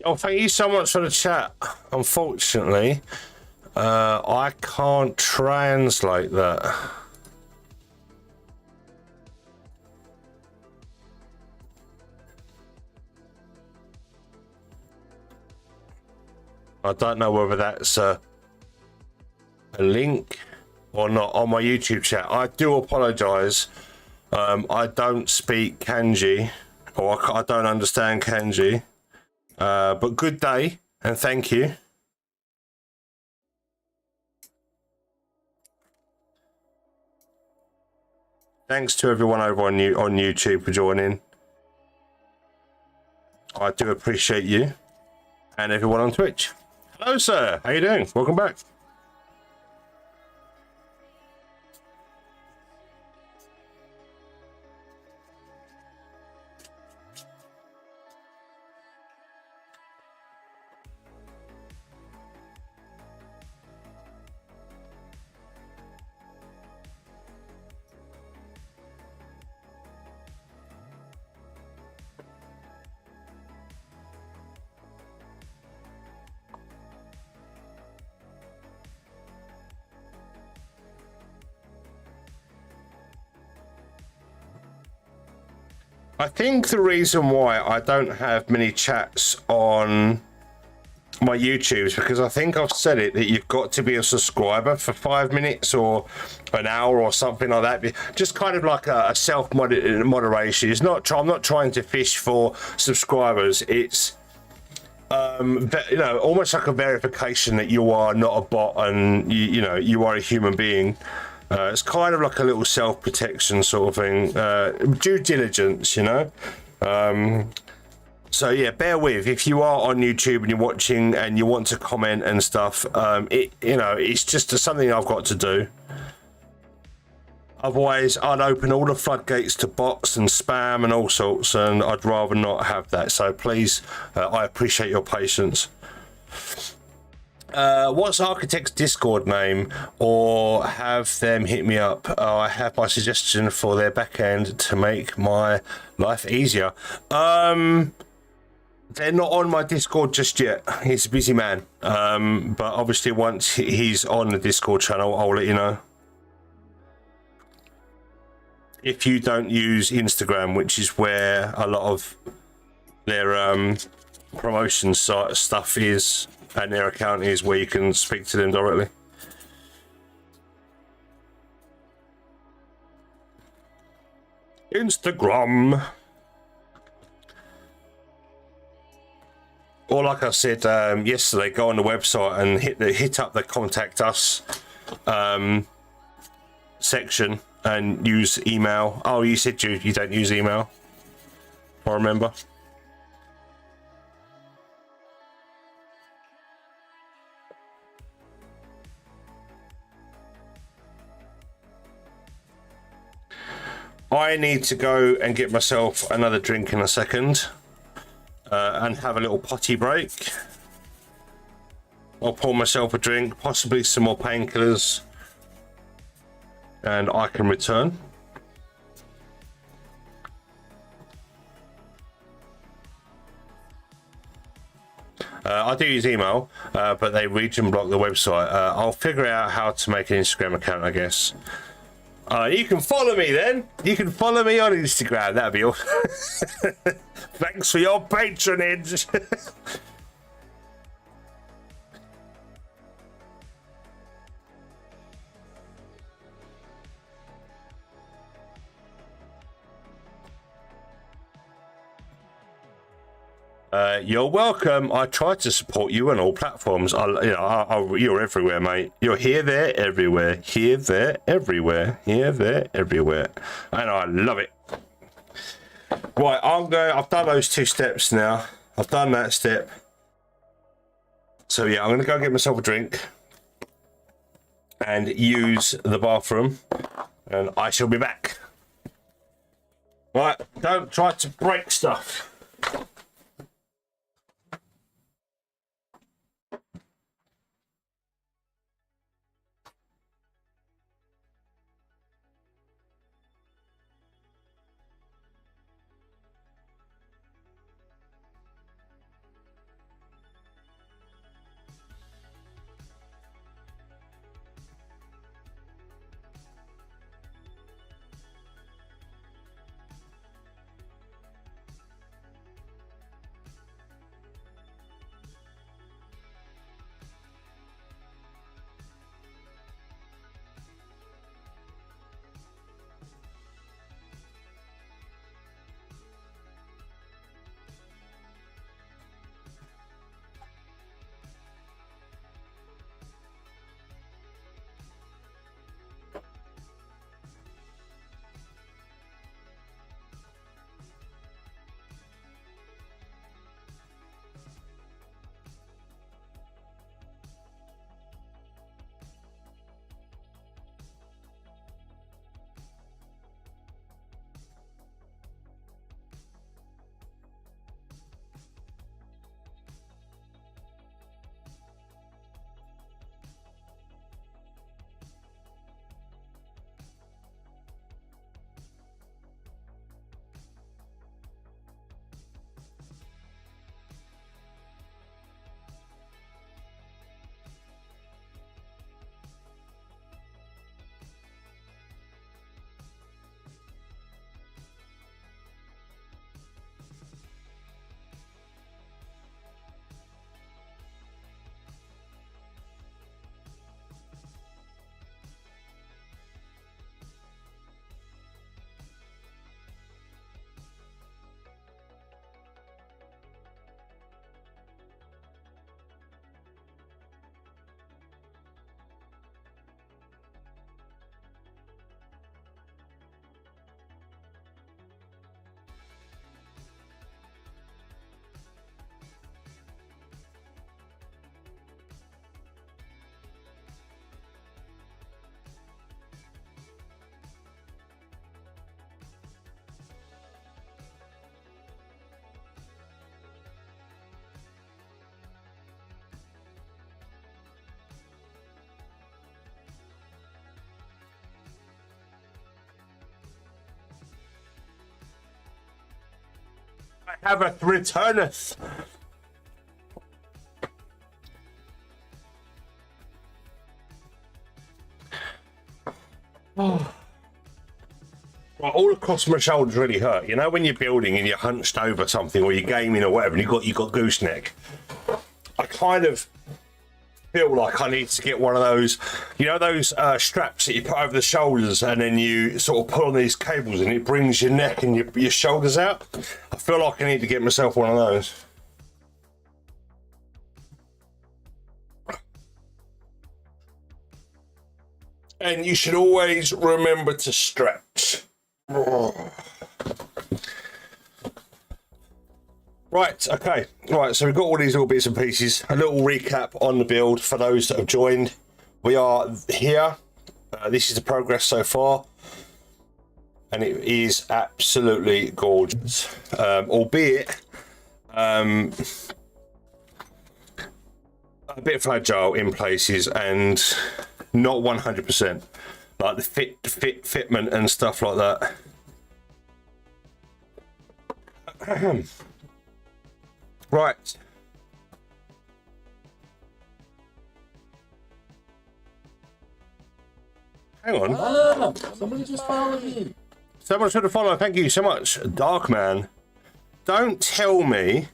Oh, thank you so much for the chat. Unfortunately, I can't translate that. I don't know whether that's a link or not on my YouTube chat. I do apologize. I don't speak kanji, or I don't understand kanji. But good day and thank you. Thanks to everyone over on YouTube for joining. I do appreciate you, and everyone on Twitch. Hello, sir. How you doing? Welcome back. I think the reason why I don't have many chats on my YouTube is because I think I've said it that you've got to be a subscriber for 5 minutes or an hour or something like that. Just kind of like a self moderation. It's not. I'm not trying to fish for subscribers. It's you know, almost like a verification that you are not a bot and you know you are a human being. It's kind of like a little self-protection sort of thing, due diligence, you know. So yeah, bear with if you are on YouTube and you're watching and you want to comment and stuff. You know, it's just something I've got to do. Otherwise, I'd open all the floodgates to bots and spam and all sorts, and I'd rather not have that. So please, I appreciate your patience. What's Architect's Discord name, or have them hit me up? I have my suggestion for their backend to make my life easier. They're not on my Discord just yet. He's a busy man. But obviously once he's on the Discord channel, I'll let you know. If you don't use Instagram, which is where a lot of their promotion site stuff is, and their account is where you can speak to them directly. Instagram. Or like I said yesterday, go on the website and hit up the contact us section and use email. Oh, you said you don't use email, if I remember. I need to go and get myself another drink in a second and have a little potty break. I'll pour myself a drink, possibly some more painkillers, and I can return. I do use email, but they region block the website. I'll figure out how to make an Instagram account, I guess. You can follow me then. You can follow me on Instagram. That'd be all. Thanks for your patronage. You're welcome. I try to support you on all platforms. You're everywhere, mate. You're here, there, everywhere. Here, there, everywhere. Here, there, everywhere. And I love it. Right, I've done those 2 steps now. I've done that step. So yeah, I'm gonna go get myself a drink and use the bathroom, and I shall be back. Right, don't try to break stuff. Haveth returneth. Right, all across my shoulders really hurt. You know when you're building and you're hunched over something or you're gaming or whatever, and you got gooseneck. I kind of feel like I need to get one of those, you know, those straps that you put over the shoulders, and then you sort of pull on these cables, and it brings your neck and your shoulders out. I feel like I need to get myself one of those. And you should always remember to stretch. Right, okay. Right, so we've got all these little bits and pieces. A little recap on the build for those that have joined. We are here. This is the progress so far. And it is absolutely gorgeous. Albeit a bit fragile in places and not 100%. Like the fitment and stuff like that. Right. Hang on. Somebody just followed me. Someone should have followed. Thank you so much, Darkman. Don't tell me.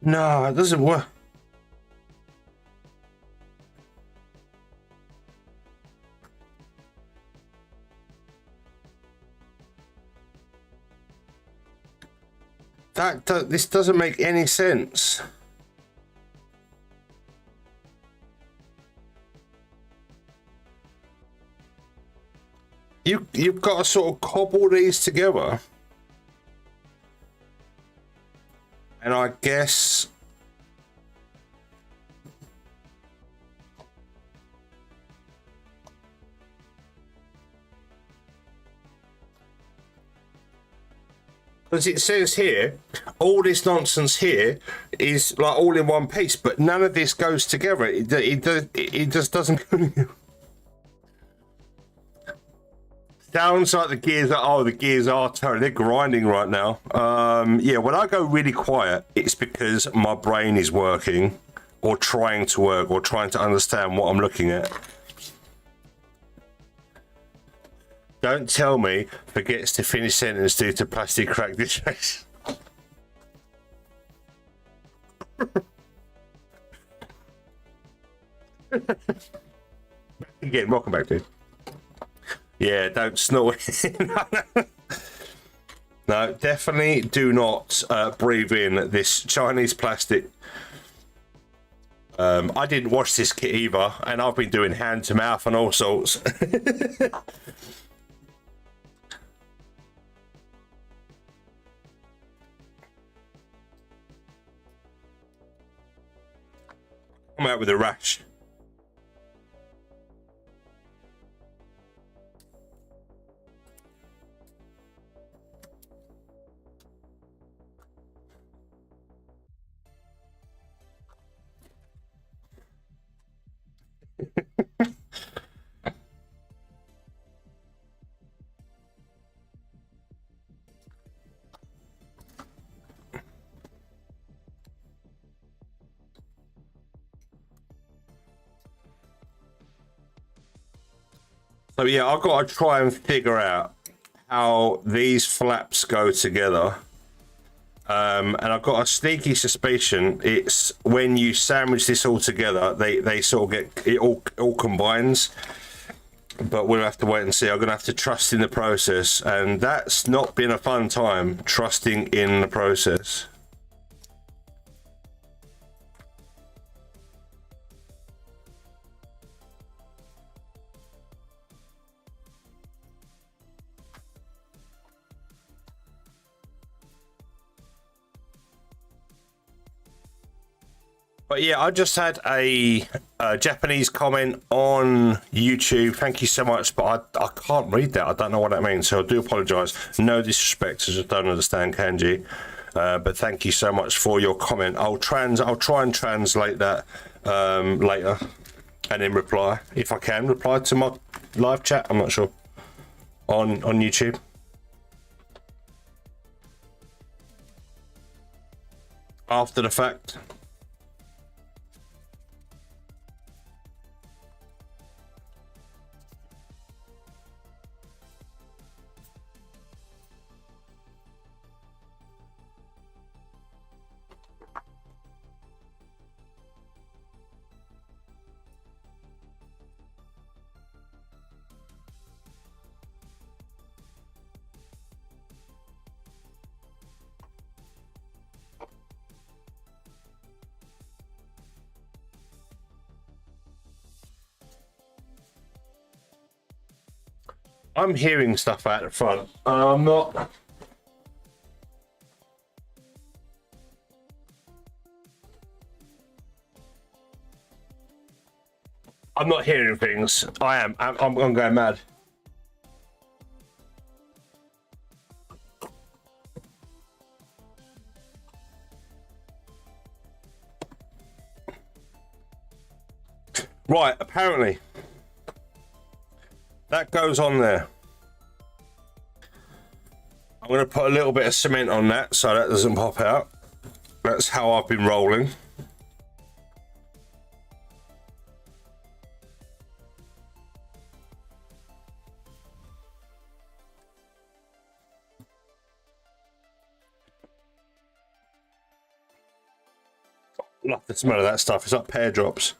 No, it doesn't work. This doesn't make any sense. You've got to sort of cobble these together. And I guess because it says here, all this nonsense here is like all in one piece, but none of this goes together. It just doesn't. Sounds like the gears are turning. They're grinding right now. Yeah, when I go really quiet, it's because my brain is working or trying to work or trying to understand what I'm looking at. Don't tell me forgets to finish sentence due to plastic crack this face. Again, welcome back, dude. Yeah, don't snort. No, definitely do not breathe in this Chinese plastic. I didn't wash this kit either, and I've been doing hand to mouth and all sorts. I'm out with a rash. So yeah, I've got to try and figure out how these flaps go together. And I've got a sneaky suspicion it's when you sandwich this all together, they sort of get it all combines. But we'll have to wait and see. I'm gonna have to trust in the process, and that's not been a fun time, trusting in the process. But yeah, I just had a Japanese comment on YouTube. Thank you so much, but I can't read that. I don't know what that means, so I do apologise. No disrespect, I just don't understand kanji. But thank you so much for your comment. I'll try and translate that later, and then reply if I can. Reply to my live chat. I'm not sure on YouTube. After the fact. I'm hearing stuff out the front. I'm not. I'm not hearing things. I am. I'm going mad. Right. Apparently. That goes on there. I'm going to put a little bit of cement on that so that doesn't pop out. That's how I've been rolling. Love the smell of that stuff. It's like pear drops.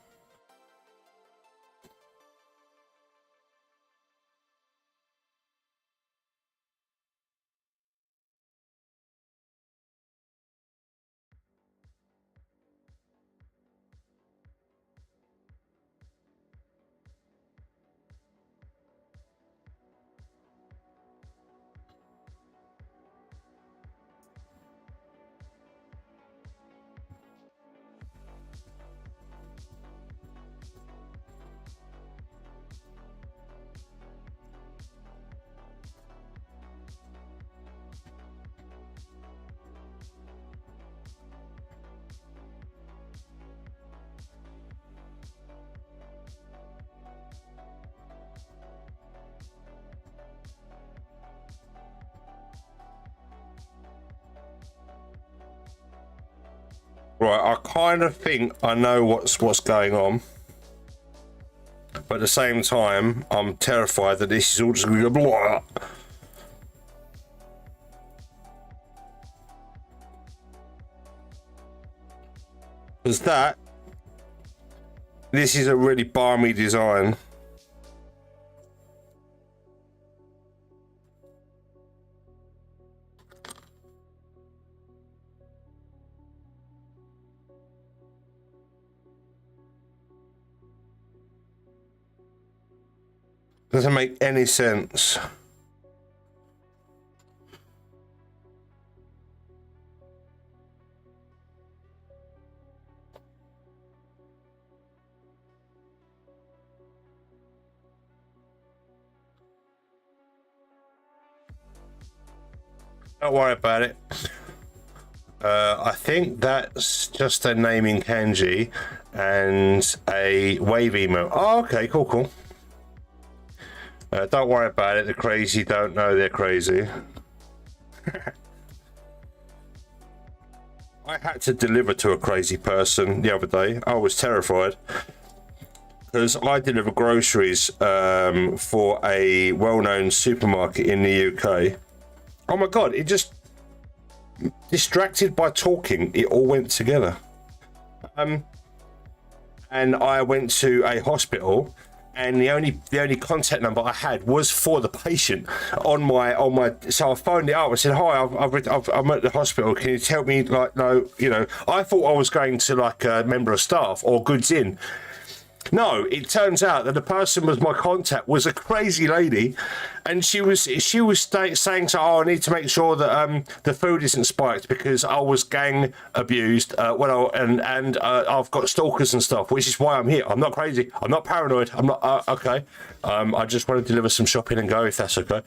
Right, I kind of think I know what's going on, but at the same time, I'm terrified that this is all just going to blow up. Because this is a really balmy design. Doesn't make any sense. Don't worry about it. I think that's just a name in kanji and a wave emote. Oh, okay, cool. Don't worry about it. The crazy don't know they're crazy. I had to deliver to a crazy person the other day. I was terrified because I deliver groceries for a well-known supermarket in the UK. Oh my God, it just distracted by talking. It all went together. And I went to a hospital. And the only contact number I had was for the patient on my. So I phoned it up. I said, "Hi, I'm at the hospital. Can you tell me, like, no, I thought I was going to like a member of staff or goods in." No, it turns out that the person was my contact was a crazy lady, and she was saying, so, oh, I need to make sure that the food isn't spiked because I was gang abused and I've got stalkers and stuff, which is why I'm here. I'm not crazy. I'm not paranoid. I'm not okay. I just want to deliver some shopping and go, if that's okay.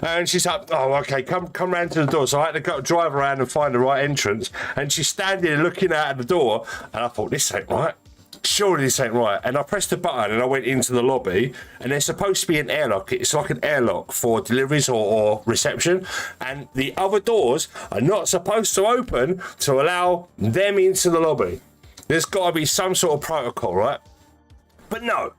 And she's like, oh, okay, come round to the door. So I had to go drive around and find the right entrance, and she's standing and looking out at the door, and I thought, this ain't right. Surely this ain't right. And I pressed the button and I went into the lobby, and there's supposed to be an airlock. It's like an airlock for deliveries or reception, and the other doors are not supposed to open to allow them into the lobby. There's got to be some sort of protocol, right? But no,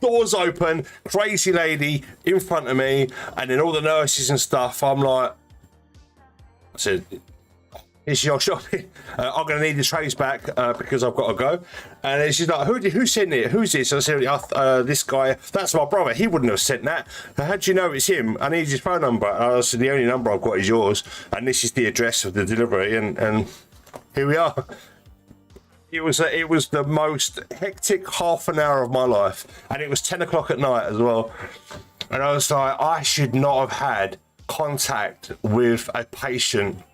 doors open, crazy lady in front of me, and then all the nurses and stuff. I'm like, I said, is your shopping? I'm going to need the trays back because I've got to go. And then she's like, who sent it? Who's this? I said, this guy. That's my brother. He wouldn't have sent that. How do you know it's him? I need his phone number. And I said, the only number I've got is yours. And this is the address of the delivery. And here we are. It was the most hectic half an hour of my life. And it was 10 o'clock at night as well. And I was like, I should not have had contact with a patient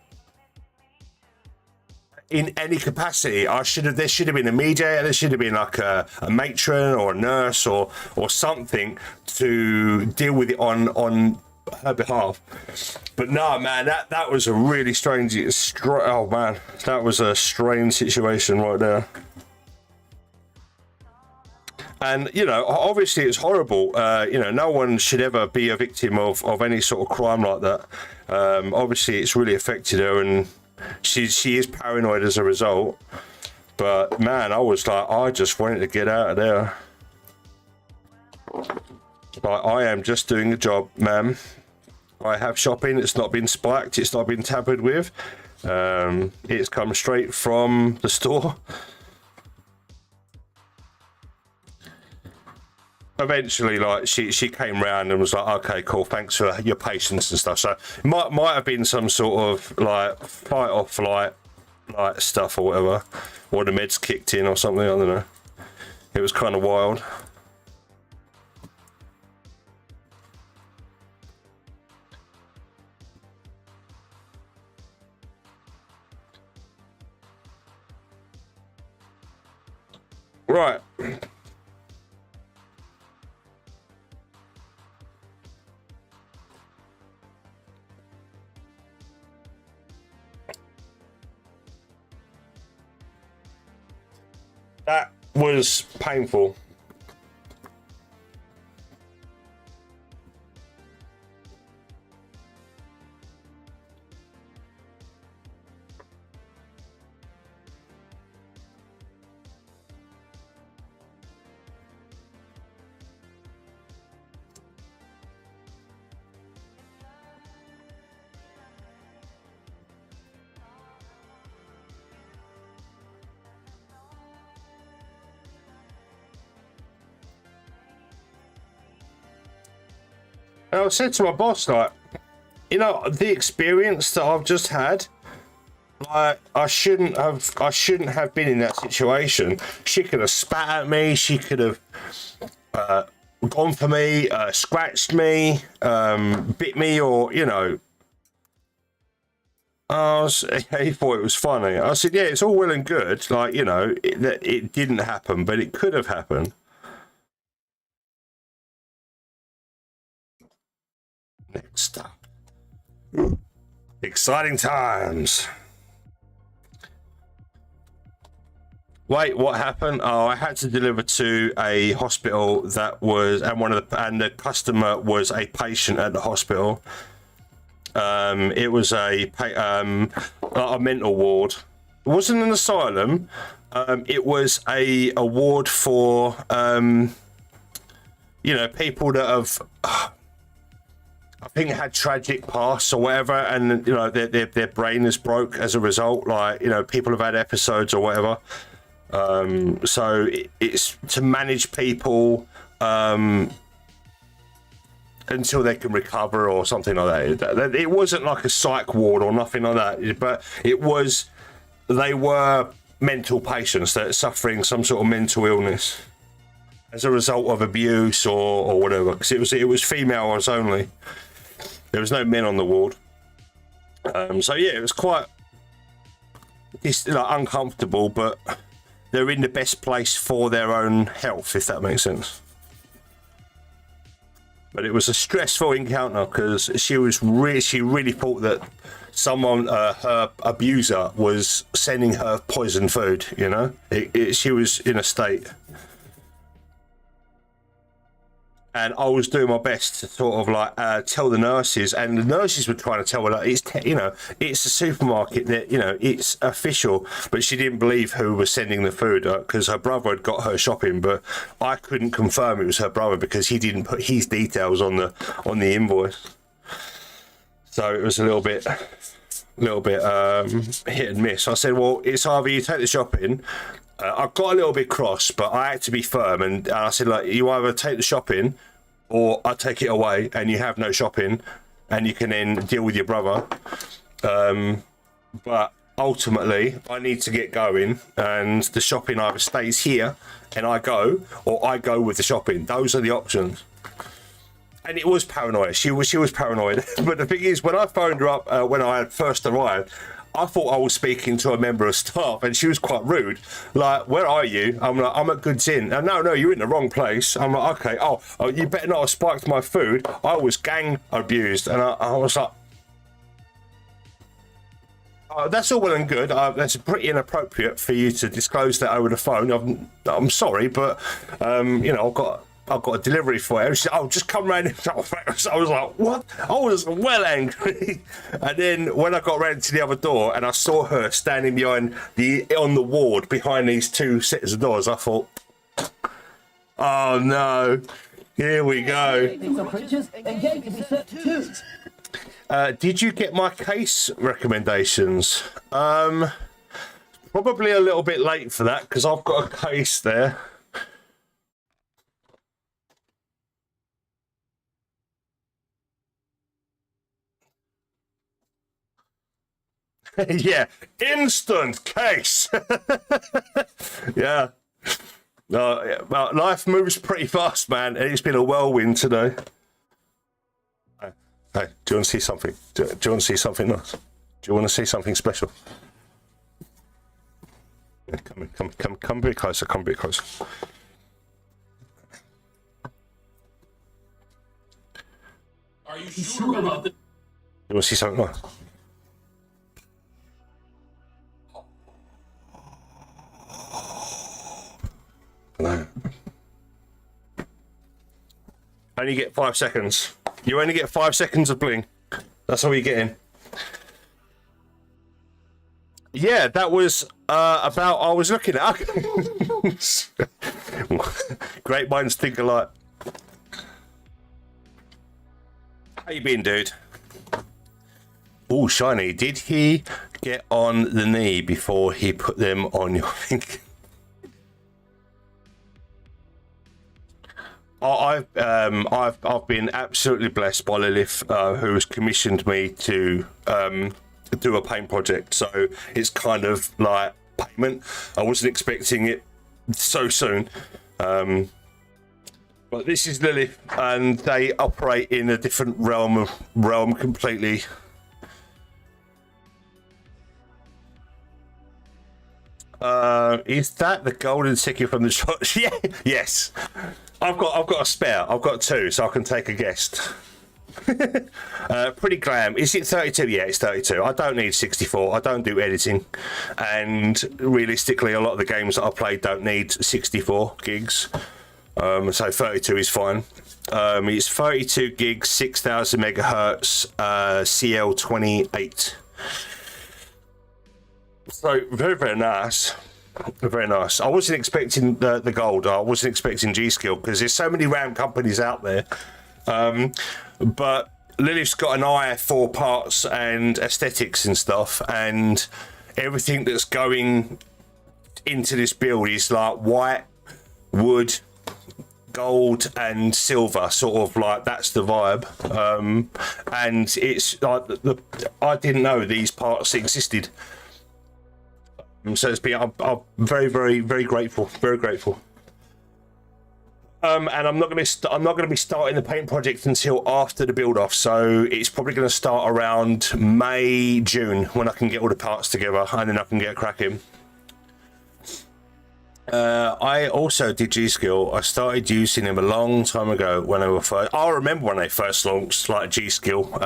in any capacity. There should have been a meeja, there should have been like a matron or a nurse or something to deal with it on her behalf. But no, man, that was a really strange, oh man, that was a strange situation right there. And, you know, obviously it's horrible. You know, no one should ever be a victim of any sort of crime like that. Obviously it's really affected her, and she is paranoid as a result. But man, I was like, I just wanted to get out of there. Like, I am just doing a job, ma'am. I have shopping. It's not been spiked. It's not been tampered with. It's come straight from the store. Eventually, like, she came round and was like, okay, cool, thanks for your patience and stuff. So it might have been some sort of like fight or flight like stuff or whatever, or the meds kicked in or something. I don't know. It was kind of wild. Right. That was painful. And I said to my boss, like, you know, the experience that I've just had, like, I shouldn't have been in that situation. She could have spat at me. She could have gone for me, scratched me, bit me, or, you know. He thought it was funny. I said, yeah, it's all well and good. Like, you know, it didn't happen, but it could have happened. Next up. Exciting times. Wait, what happened? Oh, I had to deliver to a hospital that was, and the customer was a patient at the hospital. It was a mental ward. It wasn't an asylum. It was a ward for you know, people that have I think had tragic pasts or whatever, and you know their brain is broke as a result. Like, you know, people have had episodes or whatever. So it's to manage people until they can recover or something like that. It wasn't like a psych ward or nothing like that, but it was. They were mental patients that are suffering some sort of mental illness as a result of abuse or whatever, because it was females only. There was no men on the ward. So yeah, it was quite uncomfortable, but they're in the best place for their own health, if that makes sense. But it was a stressful encounter because she really thought that someone, her abuser, was sending her poison food. You know, she was in a state, and I was doing my best to sort of like tell the nurses, and the nurses were trying to tell her like it's a supermarket, that it's official, but she didn't believe who was sending the food because her brother had got her shopping, but I couldn't confirm it was her brother because he didn't put his details on the invoice. So it was a little bit hit and miss. I said, well, it's either you take the shopping. I got a little bit cross, but I had to be firm, and I said, like, you either take the shopping or I take it away and you have no shopping and you can then deal with your brother. But ultimately, I need to get going, and the shopping either stays here and I go, or I go with the shopping. Those are the options. And it was paranoia. She was paranoid. But the thing is, when I phoned her up when I had first arrived, I thought I was speaking to a member of staff, and she was quite rude. Like, where are you? I'm like, I'm at Goods Inn. And no, you're in the wrong place. I'm like, okay. Oh, you better not have spiked my food. I was gang abused, and I was like, that's all well and good. That's pretty inappropriate for you to disclose that over the phone. I'm sorry, but I've got a delivery for you. She said, oh, just come round. I was like, what? I was well angry. And then when I got round to the other door and I saw her standing on the ward behind these two sets of doors, I thought, oh no, here we go. Did you get my case recommendations? Probably a little bit late for that because I've got a case there. Yeah, instant case. Yeah. Well, life moves pretty fast, man. It's been a whirlwind today. Hey, do you want to see something? Do you want to see something nice? Do you want to see something special? Yeah, come a bit closer. Come a bit closer. Are you sure about this? You want to see something nice? No. Only get 5 seconds. You only get 5 seconds of bling. That's all you're getting. Yeah, that was about. I was looking at. Great minds think alike. How you been, dude? Oh, shiny. Did he get on the knee before he put them on your finger? I've been absolutely blessed by Lilith, who has commissioned me to do a paint project. So it's kind of like payment. I wasn't expecting it so soon, but this is Lilith, and they operate in a different realm completely. Is that the golden ticket from the shot? Yeah, yes. I've got a spare. I've got two, so I can take a guest. Pretty glam. Is it 32? Yeah, it's 32. I don't need 64. I don't do editing, and realistically, a lot of the games that I play don't need 64 gigs. So 32 is fine. It's 32 gigs, 6,000 megahertz, CL28. So very, very nice. Very nice. I wasn't expecting the gold. I wasn't expecting G-Skill because there's so many RAM companies out there. But Lilith's got an eye for parts and aesthetics and stuff, and everything that's going into this build is like white, wood, gold and silver, sort of like that's the vibe. And it's like I didn't know these parts existed. So it's been, I'm very, very, very grateful, very grateful. And I'm not going to be starting the paint project until after the build off. So it's probably going to start around May, June, when I can get all the parts together and then I can get cracking. I also did G-Skill. I started using them a long time ago when they were first. I remember when they first launched, like G-Skill.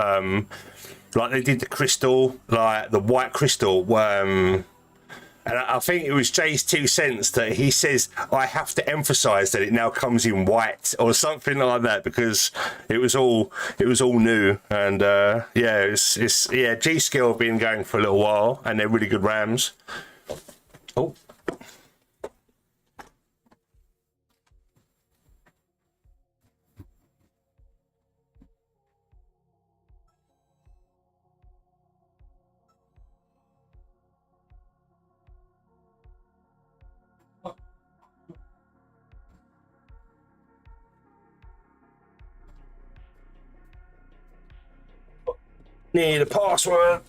Like they did the crystal, like the white crystal. And I think it was Jay's 2 cents that he says I have to emphasize that it now comes in white or something like that, because it was all new. And yeah, yeah, G-Skill have been going for a little while and they're really good rams. Oh. Need a password.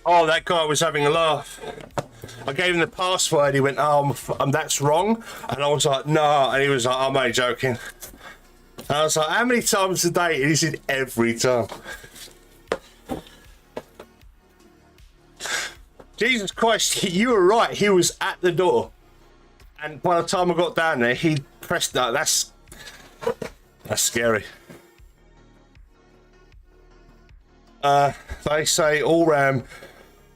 Oh, that guy was having a laugh. I gave him the password. He went, "Oh, that's wrong," and I was like, "No," and he was like, "I'm only joking." And I was like, "How many times a day?" And he said, "Every time." Jesus Christ, you were right. He was at the door, and by the time I got down there, he pressed that. That's scary. They say all RAM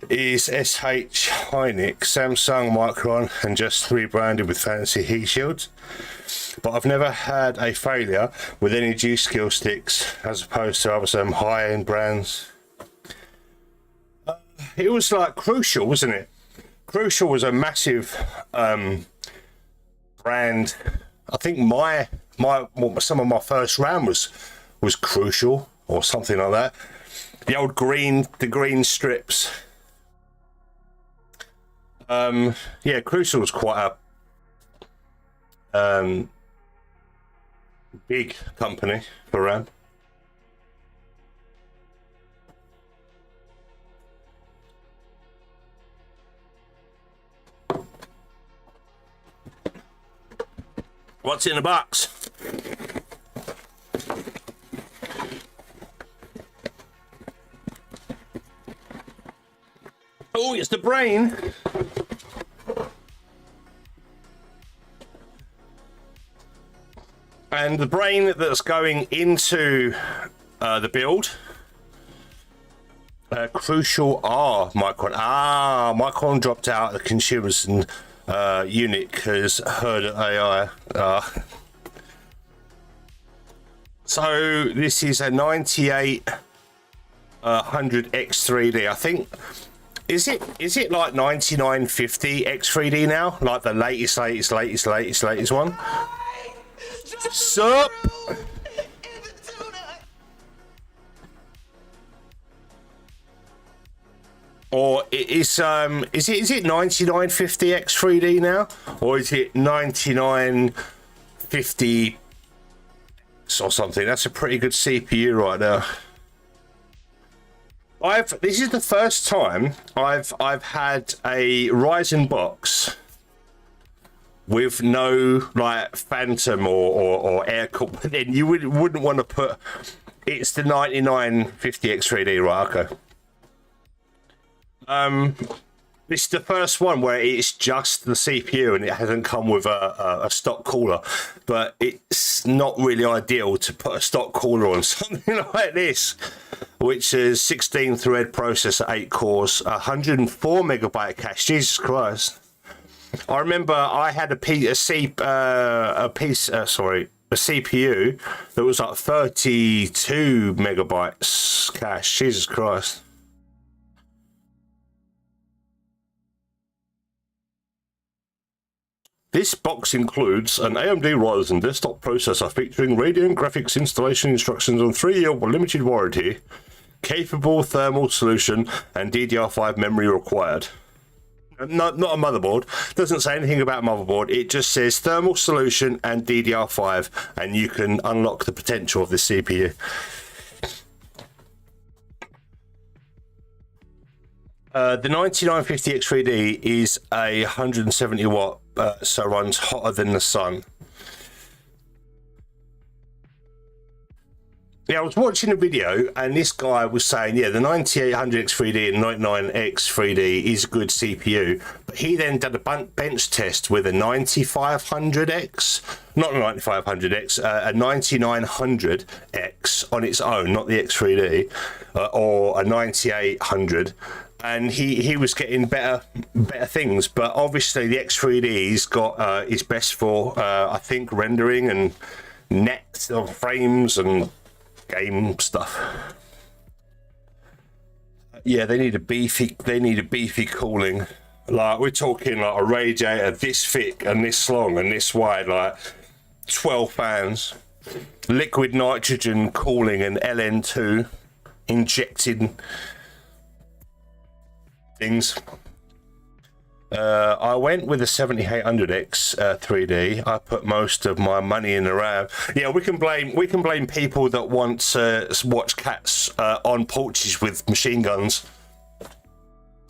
is SH Hynix, Samsung, Micron, and just rebranded with fancy heat shields. But I've never had a failure with any G-Skill sticks as opposed to other high-end brands. It was like Crucial, wasn't it? Crucial was a massive brand. I think some of my first RAM was Crucial or something like that. The old green strips. Yeah, Crucial was quite a big company for RAM. What's in the box? Oh, it's the brain. And the brain that's going into the build. Crucial R Micron. Micron dropped out of the consumers and unit because heard AI. So this is a 9800 X3D. I think is it like 9950 X3D now? Like the latest one. Sup? Or is it 9950 X3D now, or is it 9950 or something? That's a pretty good CPU right now. This is the first time I've had a Ryzen box with no like phantom or air cool, but then you wouldn't want to put it's the 9950 X3D, right? Okay. This is the first one where it's just the CPU and it hasn't come with a stock cooler. But it's not really ideal to put a stock cooler on something like this, which is 16 thread processor, 8 cores, 104 megabyte cache. Jesus Christ. I remember I had a CPU that was like 32 megabytes cache. Jesus Christ. This box includes an AMD Ryzen desktop processor featuring Radeon graphics installation instructions on 3-year limited warranty, capable thermal solution, and DDR5 memory required. Not a motherboard. Doesn't say anything about motherboard. It just says thermal solution and DDR5, and you can unlock the potential of the CPU. The 9950X3D is a 170 watt, so runs hotter than the sun. Yeah, I was watching a video and this guy was saying, yeah, the 9800X3D and 99X3D is a good CPU, but he then did a bench test with a 9500X, not a 9500X, a 9900X on its own, not the X3D, or a 9800. And he was getting better things, but obviously the X3D's got is best for I think rendering and net of frames and game stuff. Yeah, they need a beefy cooling. Like we're talking like a radiator this thick and this long and this wide, like 12 fans, liquid nitrogen cooling and LN2 injected things. I went with the 7800X 3D. I put most of my money in the RAM. Yeah, we can blame people that want to watch cats on porches with machine guns.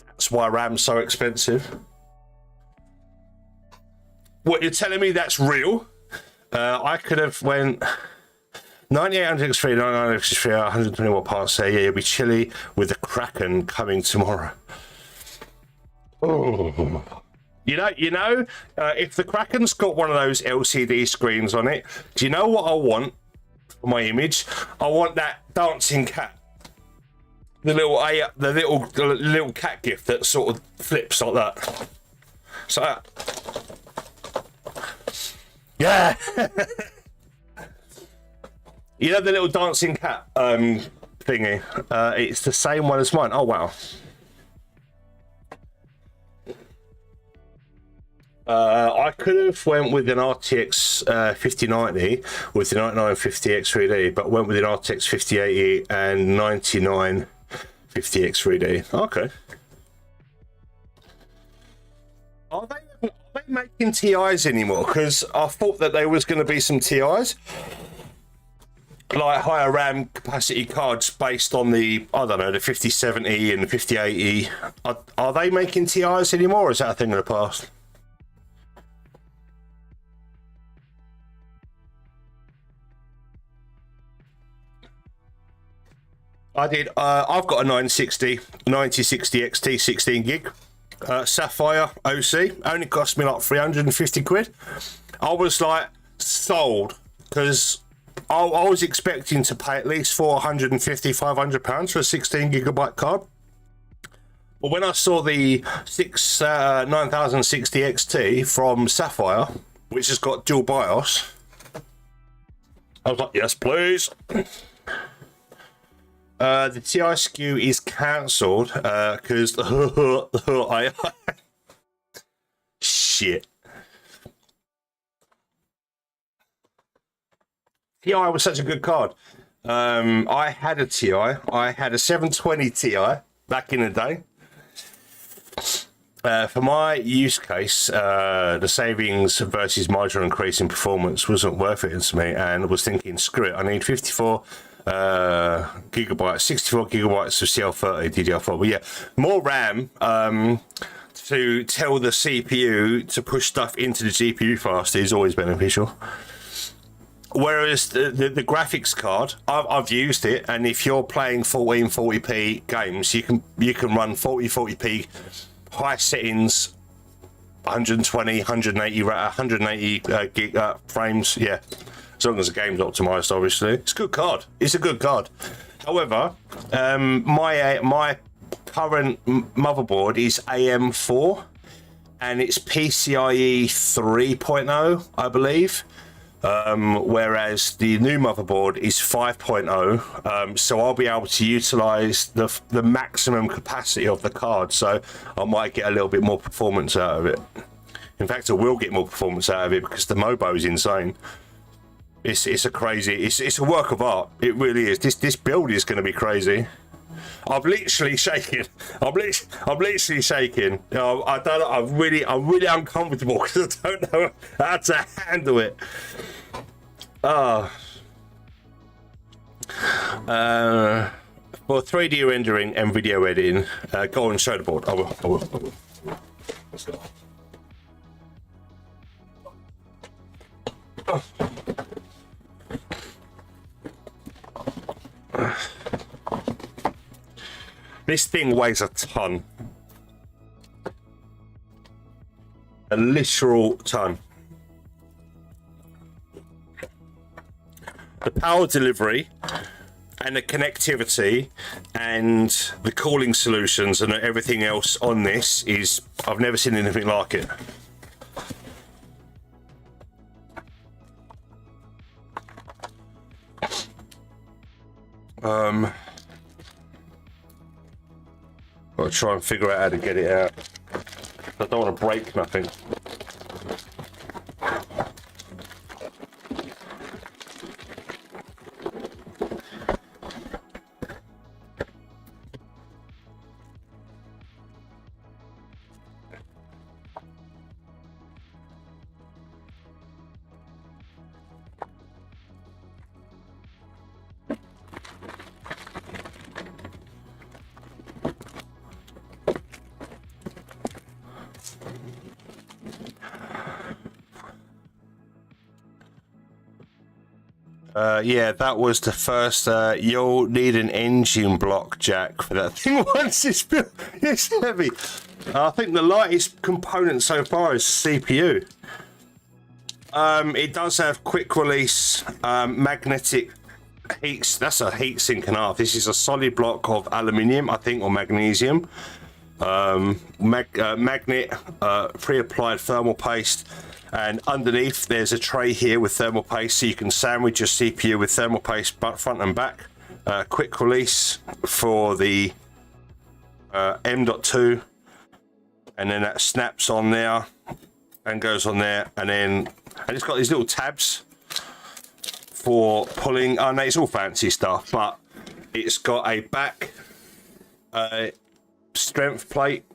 That's why RAM's so expensive. What, you're telling me that's real? I could have went 9800X3, 9900X3, 120 watt parts there. Yeah, you'll be chilly with the Kraken coming tomorrow. Oh. You know, if the Kraken's got one of those LCD screens on it, do you know what I want for my image? I want that dancing cat, the little cat gift that sort of flips like that. So, yeah. You know the little dancing cat thingy? It's the same one as mine. Oh wow. I could have went with an RTX 5090 with the 9950X3D, but went with an RTX 5080 and 9950X3D. Okay. Are they making TIs anymore? Because I thought that there was going to be some TIs, like higher RAM capacity cards based on the, I don't know, the 5070 and the 5080. Are they making TIs anymore, or is that a thing of the past? I did. I've got a 9060 XT 16 gig Sapphire OC. Only cost me like 350 quid. I was like sold because I was expecting to pay at least 450, 500 pounds for a 16 gigabyte card. But when I saw the 9060 XT from Sapphire, which has got dual BIOS, I was like, yes, please. The TI SKU is cancelled because I shit. TI was such a good card. I had a TI. I had a 720 Ti back in the day. For my use case, the savings versus marginal increase in performance wasn't worth it to me, and I was thinking, screw it, I need 54 gigabytes, 64 gigabytes of CL30 DDR4. But yeah, more RAM to tell the CPU to push stuff into the GPU faster is always beneficial. Whereas the graphics card, I've used it, and if you're playing 1440p games, you can run 4040p high settings, 120, 180 gig frames. Yeah, as long as the game's optimized, obviously. It's a good card. It's a good card. However, my current motherboard is AM4 and it's PCIe 3.0, I believe. Whereas the new motherboard is 5.0, so I'll be able to utilize the maximum capacity of the card, so I might get a little bit more performance out of it. In fact, I will get more performance out of it because the Mobo is insane. It's a crazy, it's a work of art. It really is. This build is going to be crazy. I'm literally shaking. I'm literally shaking. You know, I'm really uncomfortable because I don't know how to handle it. For 3D rendering and video editing, go and show the board. I will. Let's go. This thing weighs a ton. A literal ton. The power delivery and the connectivity and the cooling solutions and everything else on this is, I've never seen anything like it. Gotta try and figure out how to get it out. I don't want to break nothing. Yeah, that was the first. You'll need an engine block jack for that thing once it's built. It's heavy. I think the lightest component so far is CPU. It does have quick release magnetic heats. That's a heat sink and a half. This is a solid block of aluminium, I think, or magnesium. Magnet, pre-applied thermal paste. And underneath there's a tray here with thermal paste, so you can sandwich your CPU with thermal paste front and back. Quick release for the M.2, and then that snaps on there and goes on there, and it's got these little tabs for pulling. Oh no, it's all fancy stuff, but it's got a back strength plate.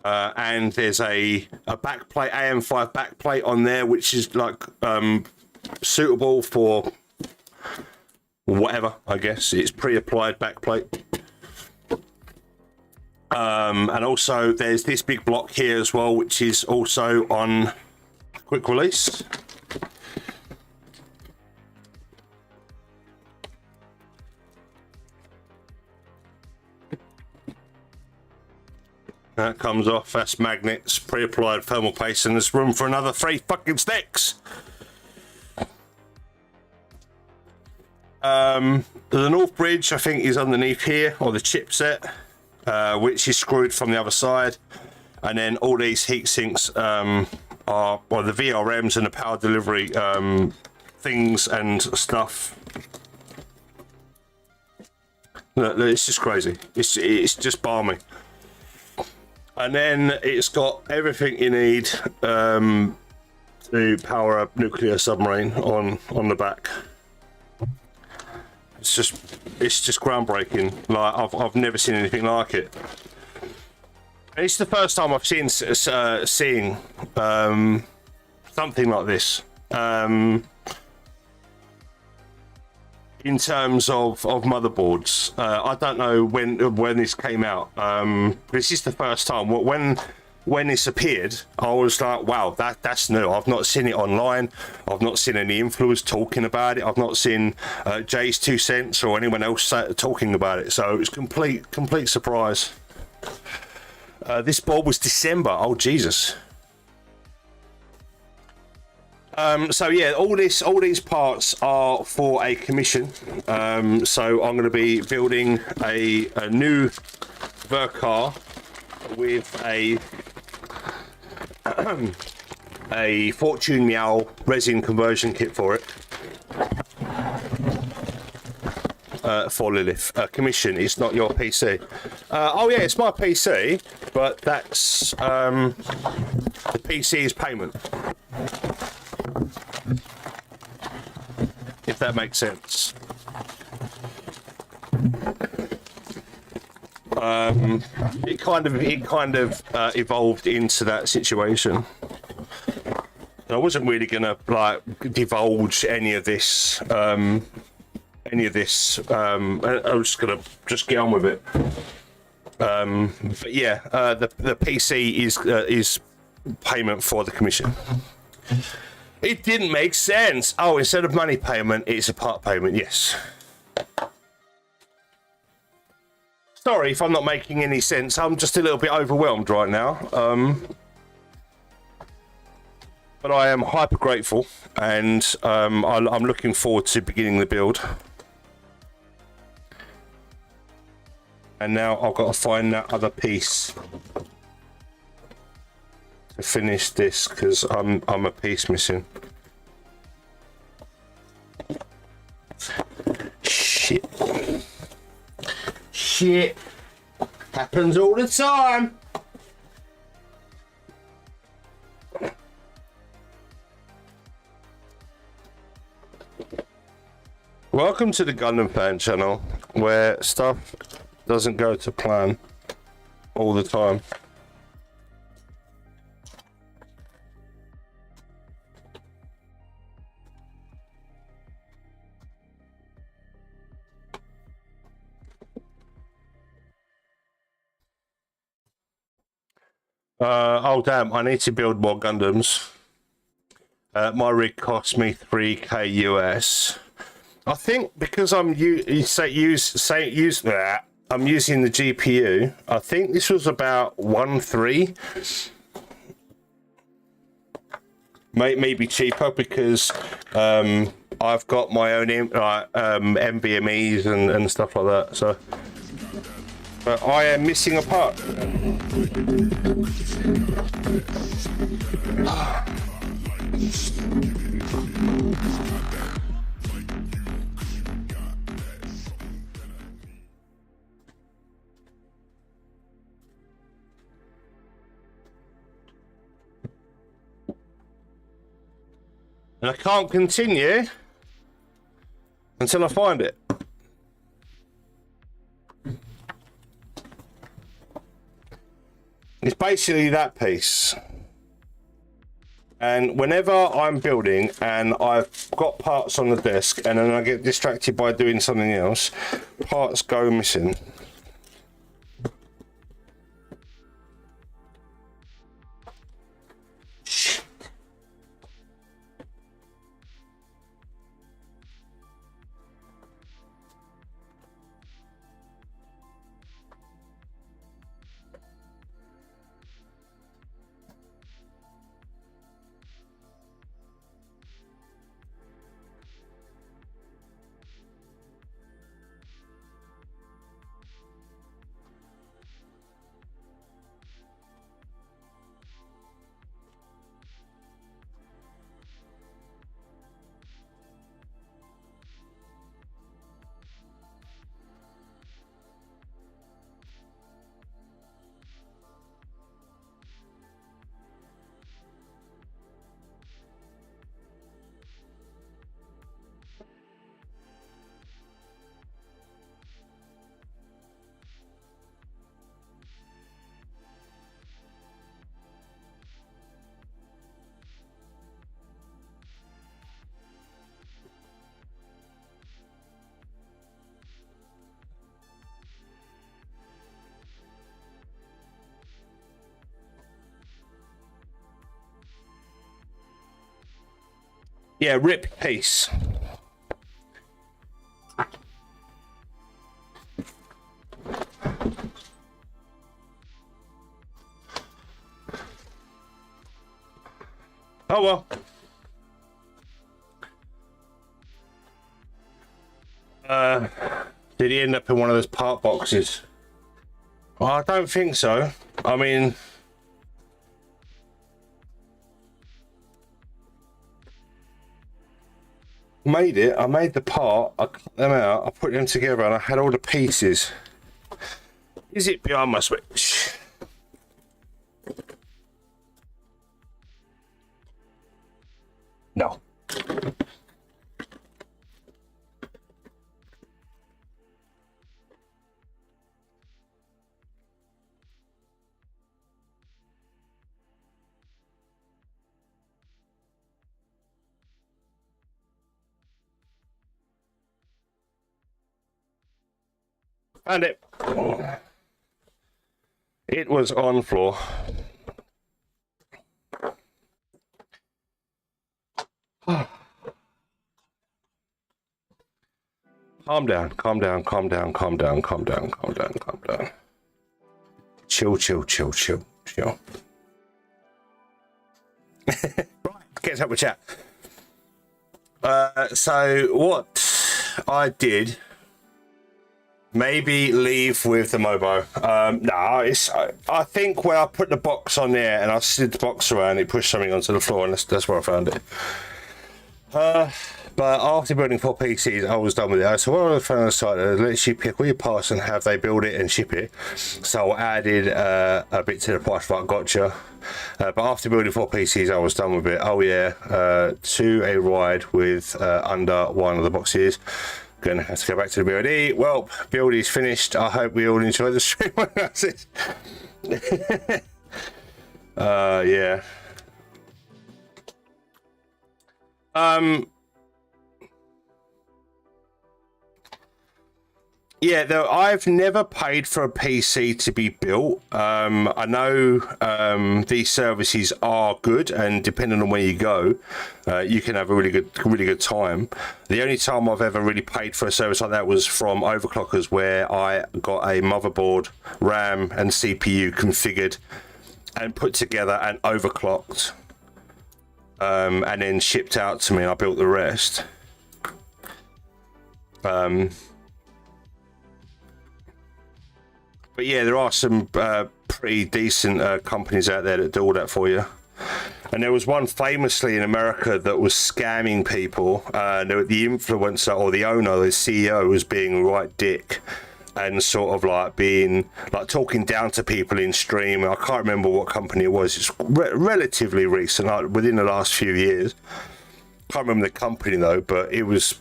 And there's a back plate, AM5 back plate on there, which is like suitable for whatever, I guess. It's pre-applied back plate. And also there's this big block here as well, which is also on quick release. That comes off, that's magnets, pre-applied thermal paste, and there's room for another 3 fucking sticks. The North Bridge, I think, is underneath here, or the chipset, which is screwed from the other side. And then all these heat sinks are, well, the VRMs and the power delivery things and stuff. Look, it's just crazy. It's just balmy. And then it's got everything you need to power a nuclear submarine on the back. It's just groundbreaking. Like I've never seen anything like it. And it's the first time I've seen seeing something like this. In terms of motherboards, I don't know when this came out. This is the first time. When this appeared, I was like, wow, that's new. I've not seen it online. I've not seen any influencers talking about it. I've not seen Jay's 2 cents or anyone else talking about it. So it was complete surprise. This board was December. Oh Jesus. So yeah, all these parts are for a commission. So I'm going to be building a new Vercar with a Fortune Meow resin conversion kit for it. For Lilith. Commission, it's not your PC. Oh yeah, it's my PC, but that's the PC is payment. If that makes sense. It kind of evolved into that situation. I wasn't really gonna like divulge any of this. I was just gonna get on with it. But yeah, the PC is payment for the commission. It didn't make sense. Oh, instead of money payment, it's a part payment. Yes. Sorry if I'm not making any sense. I'm just a little bit overwhelmed right now. But I am hyper grateful, and I'm looking forward to beginning the build. And now I've got to find that other piece to finish this, because I'm a piece missing. Shit happens all the time. Welcome to the Gundam Fan channel, where stuff doesn't go to plan all the time. Oh damn, I need to build more Gundams. My rig cost me 3k US. I think because I'm using the GPU, I think this was about 1.3. Maybe cheaper because I've got my own NVMEs and stuff like that. So, but I am missing a part. And I can't continue until I find it. It's basically that piece. And whenever I'm building and I've got parts on the desk and then I get distracted by doing something else, parts go missing. Yeah, rip piece. Oh well. Did he end up in one of those part boxes? Well, I don't think so. I mean, made it. I made the part. I cut them out. I put them together, and I had all the pieces. Is it behind my switch? No. Found it. It was on floor. Calm down, calm down, calm down, calm down, calm down, calm down, calm down. Chill, chill, chill, chill, chill. Right, get up with chat. So what I did, maybe leave with the Mobo. No, it's. I think when I put the box on there and I slid the box around, it pushed something onto the floor, and that's where I found it. But after building 4 PCs, I was done with it. So what I found on the site, it lets you pick all your parts and have they build it and ship it. So I added a bit to the price, like gotcha. But after building 4 PCs, I was done with it. Oh yeah, to a ride with under one of the boxes. Gonna have to go back to the BOD. Well, build is finished. I hope we all enjoy the stream. Yeah. Yeah, though I've never paid for a PC to be built. I know these services are good, and depending on where you go, you can have a really good time. The only time I've ever really paid for a service like that was from Overclockers, where I got a motherboard, RAM, and CPU configured and put together and overclocked, and then shipped out to me, and I built the rest. But yeah, there are some pretty decent companies out there that do all that for you. And there was one famously in America that was scamming people. The influencer or the owner, the CEO, was being a right dick and sort of like being like talking down to people in stream. I can't remember what company it was. It's relatively recent, like within the last few years. Can't remember the company though, but it was.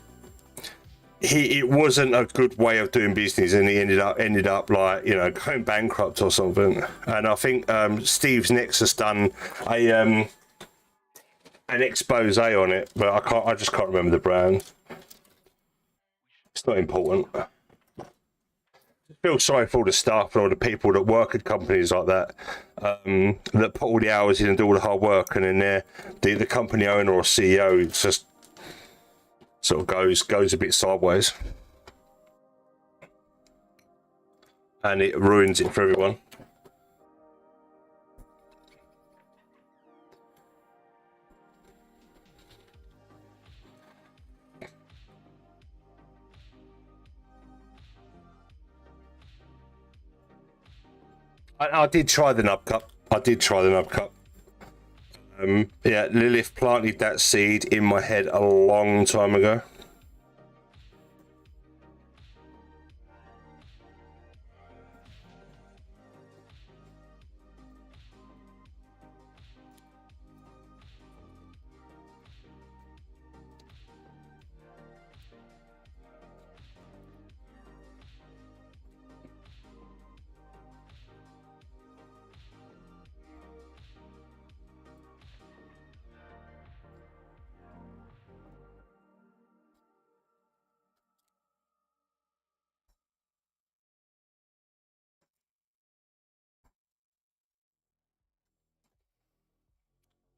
It wasn't a good way of doing business, and he ended up like, you know, going bankrupt or something. And I think Steve's Nexus done an expose on it, but I just can't remember the brand. It's not important. I feel sorry for all the staff and all the people that work at companies like that, that put all the hours in and do all the hard work, and then the company owner or CEO just sort of goes a bit sideways, and it ruins it for everyone. I did try the nub cup. Yeah, Lilith planted that seed in my head a long time ago.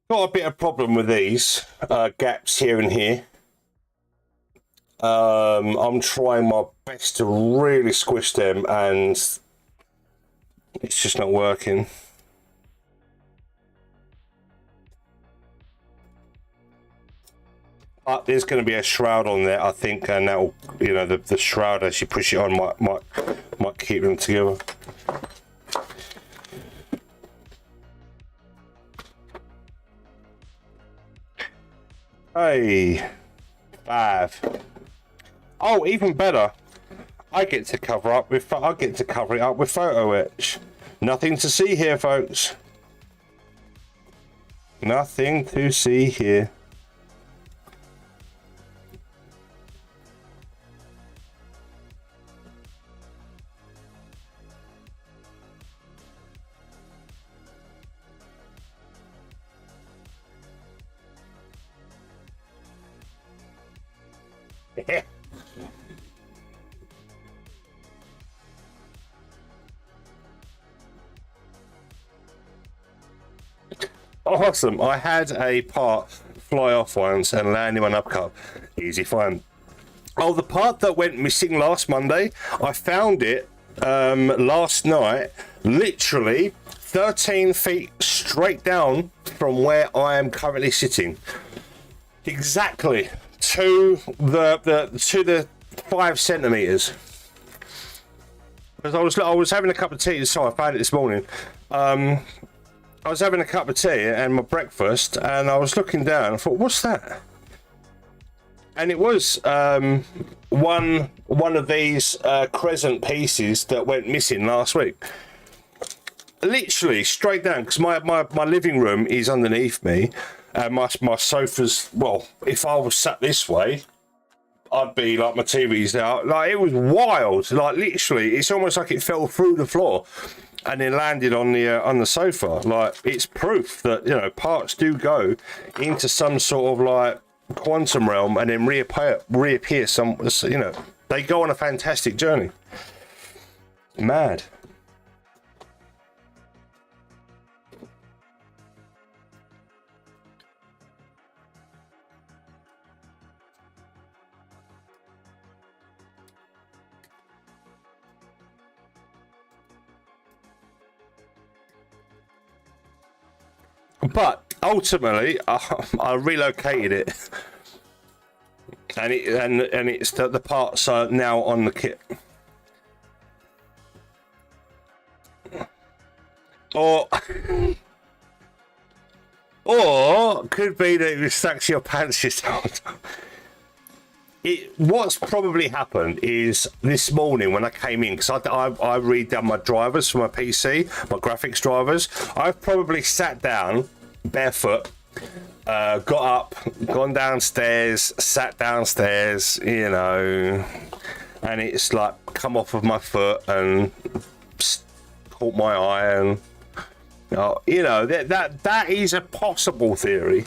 Got a bit of problem with these gaps here and here. I'm trying my best to really squish them, and it's just not working. But there's going to be a shroud on there, I think, and that'll, you know, the shroud as you push it on might keep them together. Hey, 5. Oh, even better. I get to cover it up with photo etch. Nothing to see here, folks. Nothing to see here. Awesome. I had a part fly off once and land in my upcut. Easy find. Oh, the part that went missing last Monday, I found it last night, literally 13 feet straight down from where I am currently sitting. Exactly to the 5 centimeters. Because I was having a cup of tea, so I found it this morning. I was having a cup of tea and my breakfast, and I was looking down. I thought, "What's that?" And it was one of these crescent pieces that went missing last week. Literally straight down, because my living room is underneath me, and my sofa's, well, if I was sat this way, I'd be like, my TV's out. Like, it was wild. Like, literally, it's almost like it fell through the floor and then landed on the sofa. Like, it's proof that, you know, parts do go into some sort of like quantum realm and then reappear some, you know, they go on a fantastic journey. Mad. But ultimately, I relocated it, and it's the parts are now on the kit. Or could be that it stacks your pants yourself. What's probably happened is this morning when I came in, because I redone my drivers for my PC, my graphics drivers. I've probably sat down barefoot, got up, gone downstairs, sat downstairs, you know, and it's like come off of my foot and caught my eye, and you know, that is a possible theory.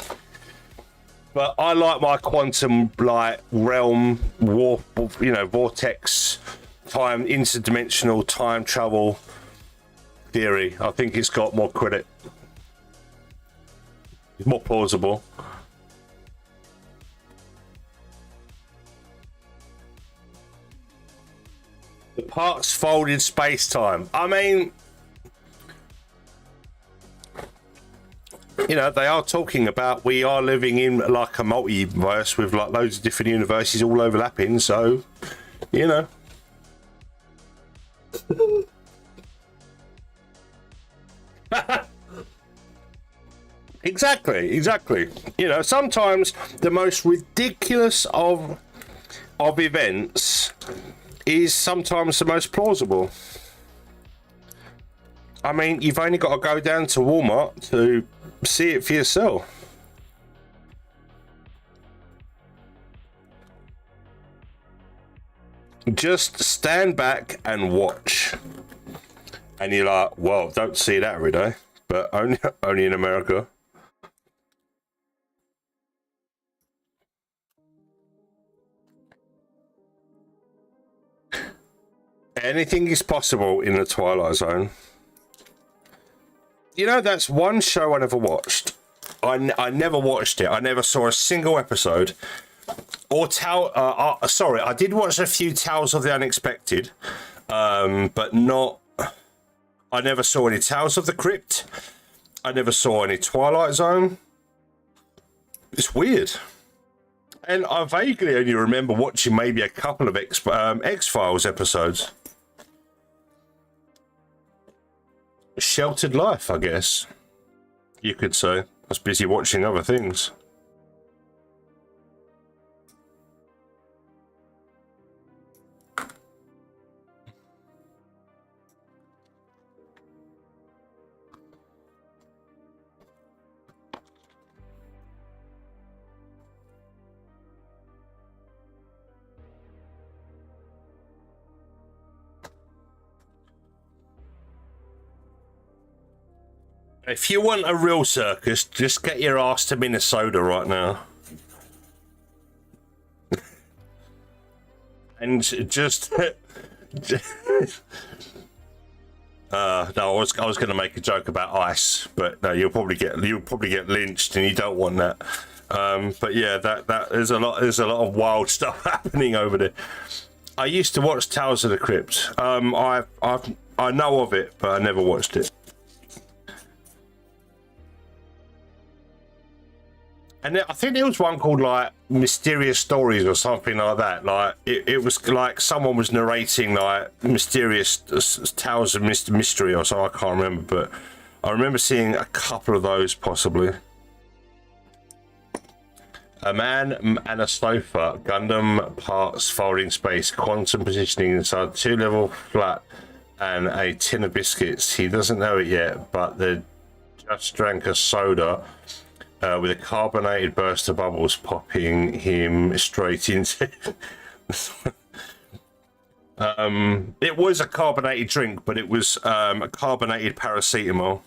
But I like my quantum like realm warp, you know, vortex, time, interdimensional time travel theory. I think it's got more credit. It's more plausible. The parts fold in space-time. I mean, you know, they are talking about we are living in like a multiverse with like loads of different universes all overlapping, so, you know. Exactly. You know, sometimes the most ridiculous of events is sometimes the most plausible. I mean, you've only got to go down to Walmart to see it for yourself. Just stand back and watch. And you're like, well, don't see that every day, but only in America. Anything is possible in the Twilight Zone. You know, that's one show I never watched. I never watched it. I never saw a single episode. Or sorry, I did watch a few Tales of the Unexpected, but not. I never saw any Tales of the Crypt. I never saw any Twilight Zone. It's weird. And I vaguely only remember watching maybe a couple of X-Files episodes. Sheltered life, I guess you could say. I was busy watching other things. If you want a real circus, just get your ass to Minnesota right now. And just... no, I was going to make a joke about ice, but no, you'll probably get lynched, and you don't want that. But yeah, that there's a lot of wild stuff happening over there. I used to watch Tales of the Crypt. I know of it, but I never watched it. And I think there was one called like Mysterious Stories or something like that. Like it was like someone was narrating like mysterious tales of mystery or so. I can't remember, but I remember seeing a couple of those possibly. A man and a sofa, Gundam parts, folding space, quantum positioning inside 2-level flat, and a tin of biscuits. He doesn't know it yet, but they just drank a soda. With a carbonated burst of bubbles popping him straight into it was a carbonated drink, but it was a carbonated paracetamol,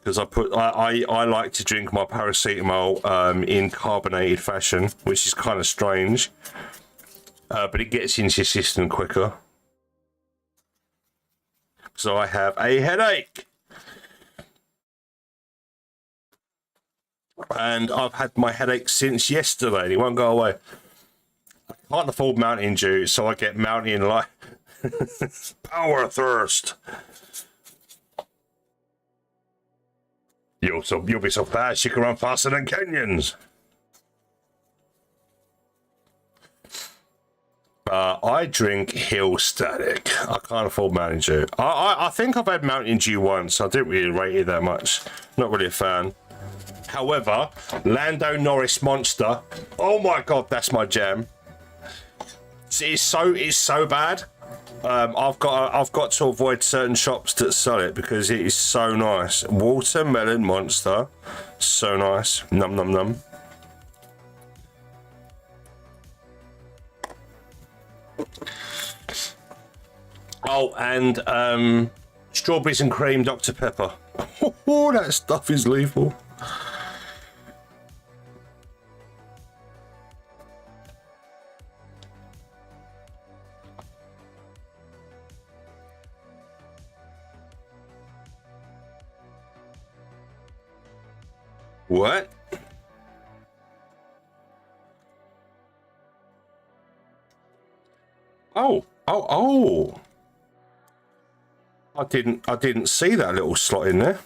because I like to drink my paracetamol in carbonated fashion, which is kind of strange, but it gets into your system quicker, so I have a headache. And I've had my headache since yesterday. It won't go away. I can't afford Mountain Dew, so I get Mountain Light. Power thirst. You'll be so fast you can run faster than Kenyans. I drink Hill Static. I can't afford Mountain Dew. I think I've had Mountain Dew once. I didn't really rate it that much. Not really a fan. However, Lando Norris Monster, oh my god, that's my jam. It's so bad. I've got to avoid certain shops that sell it because it is so nice. Watermelon Monster, so nice. Num num num. Oh, and strawberries and cream Dr. Pepper. Oh, that stuff is lethal. What? Oh. I didn't see that little slot in there.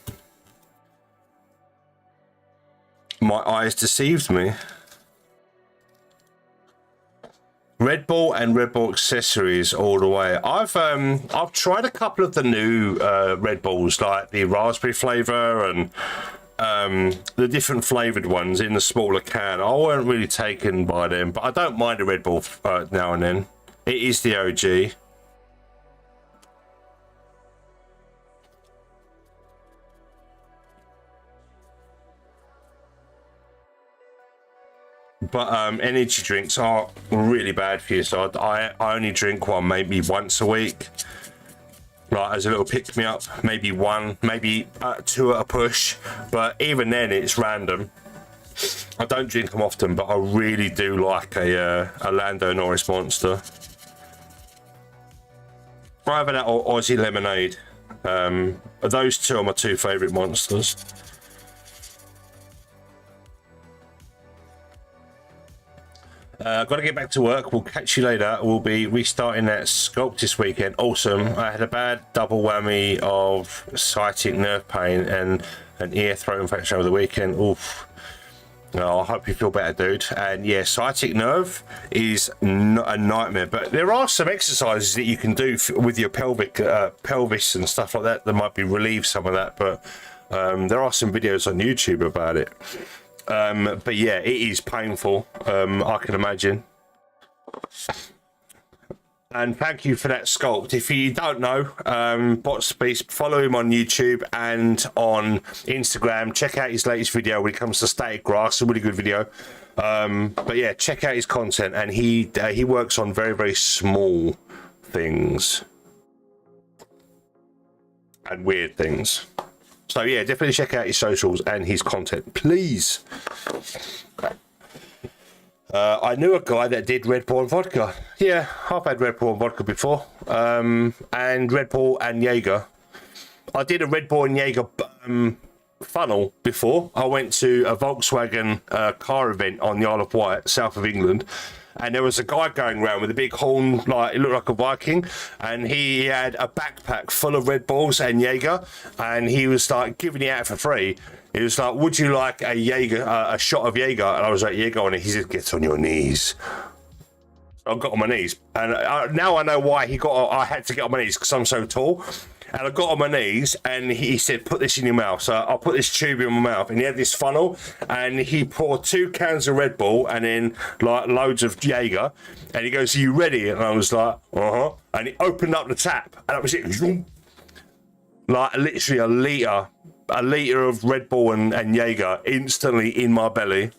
My eyes deceived me. Red Bull and Red Bull accessories all the way. I've tried a couple of the new Red Bulls, like the raspberry flavor and the different flavored ones in the smaller can. I weren't really taken by them, but I don't mind a Red Bull now and then. It is the OG. But energy drinks are really bad for you, so I only drink one maybe once a week, like as a little pick me up. Maybe one, maybe two at a push, but even then it's random. I don't drink them often, but I really do like a Lando Norris Monster. Either that or Aussie Lemonade. Those two are my two favourite monsters. Got to get back to work. We'll catch you later. We'll be restarting that sculpt this weekend. Awesome. I had a bad double whammy of sciatic nerve pain and an ear throat infection over the weekend. Oof. Oh, I hope you feel better, dude. And yeah, sciatic nerve is not a nightmare, but there are some exercises that you can do with your pelvis and stuff like that might be relieve some of that. But there are some videos on YouTube about it. But yeah, it is painful. I can imagine. And thank you for that sculpt. If you don't know, Bots Beast, follow him on YouTube and on Instagram. Check out his latest video when it comes to static grass. A really good video. But yeah, check out his content. And he works on very, very small things and weird things. So yeah, definitely check out his socials and his content, please. I knew a guy that did Red Bull and vodka. Yeah, I've had Red Bull and vodka before. And Red Bull and Jaeger. I did a Red Bull and Jaeger funnel before. I went to a Volkswagen car event on the Isle of Wight, south of England. And there was a guy going around with a big horn, like it looked like a Viking, and he had a backpack full of Red Bulls and Jaeger, and he was like giving it out for free. He was like, "Would you like a Jaeger, a shot of Jaeger?" And I was like, "Yeah, go on." He said, "Get on your knees." I got on my knees, and now I know why I had to get on my knees, because I'm so tall. And I got on my knees, and he said, "Put this in your mouth." So I put this tube in my mouth, and he had this funnel, and he poured 2 cans of Red Bull and then like loads of Jaeger, and he goes, "Are you ready?" And I was like, "Uh-huh." And he opened up the tap, and that was it. Like literally a litre of Red Bull and Jaeger instantly in my belly.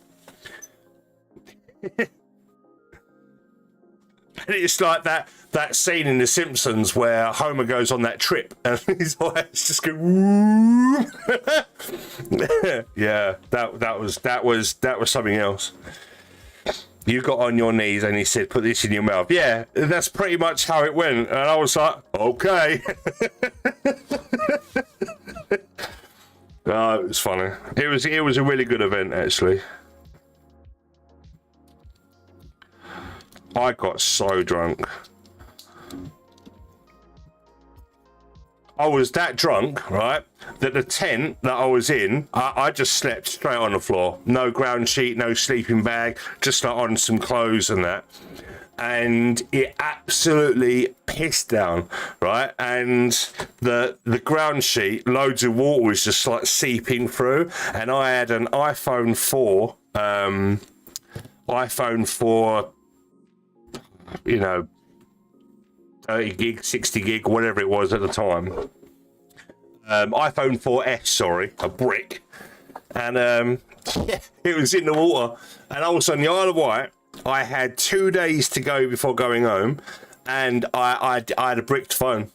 And it's like that scene in The Simpsons where Homer goes on that trip and his eyes just go. Yeah, that was something else. You got on your knees and he said, "Put this in your mouth." Yeah, that's pretty much how it went, and I was like, "Okay." Oh, it was funny. It was a really good event, actually. I got so drunk. I was that drunk, right, that the tent that I was in, I just slept straight on the floor. No ground sheet, no sleeping bag, just like on some clothes and that. And it absolutely pissed down, right? And the ground sheet, loads of water was just like seeping through. And I had an iPhone 4, you know, 30 gig, 60 gig, whatever it was at the time. iPhone 4S, sorry, a brick. And yeah, it was in the water. And also on the Isle of Wight, I had 2 days to go before going home, and I had a bricked phone.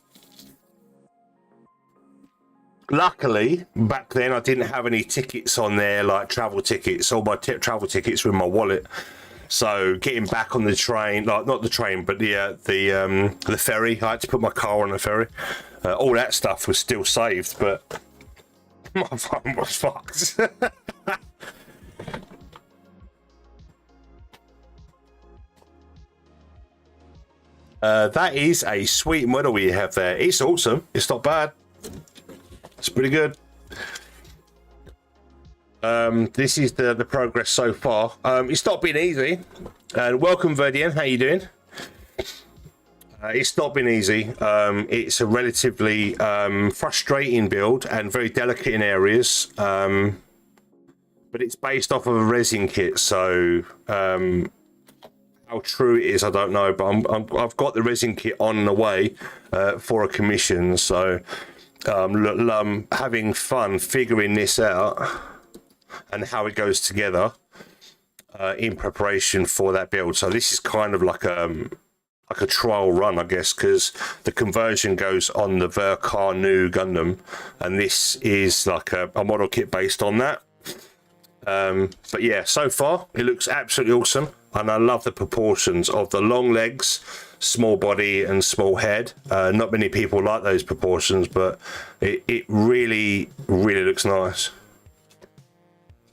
Luckily, back then I didn't have any tickets on there, like travel tickets. All my travel tickets were in my wallet. So getting back on the train, like not the train, but the ferry. I had to put my car on the ferry. All that stuff was still saved, but my phone was fucked. That is a sweet model we have there. It's awesome. It's not bad. It's pretty good. This is the progress so far. It's not been easy. And welcome, Verdian. How you doing? It's not been easy. It's a relatively frustrating build and very delicate in areas. But it's based off of a resin kit, so how true it is, I don't know. But I've got the resin kit on the way for a commission, so having fun figuring this out and how it goes together in preparation for that build. So this is kind of like a trial run, I guess, because the conversion goes on the Vercar Nu Gundam, and this is like a model kit based on that. But yeah, so far it looks absolutely awesome, and I love the proportions of the long legs, small body and small head. Not many people like those proportions, but it really looks nice.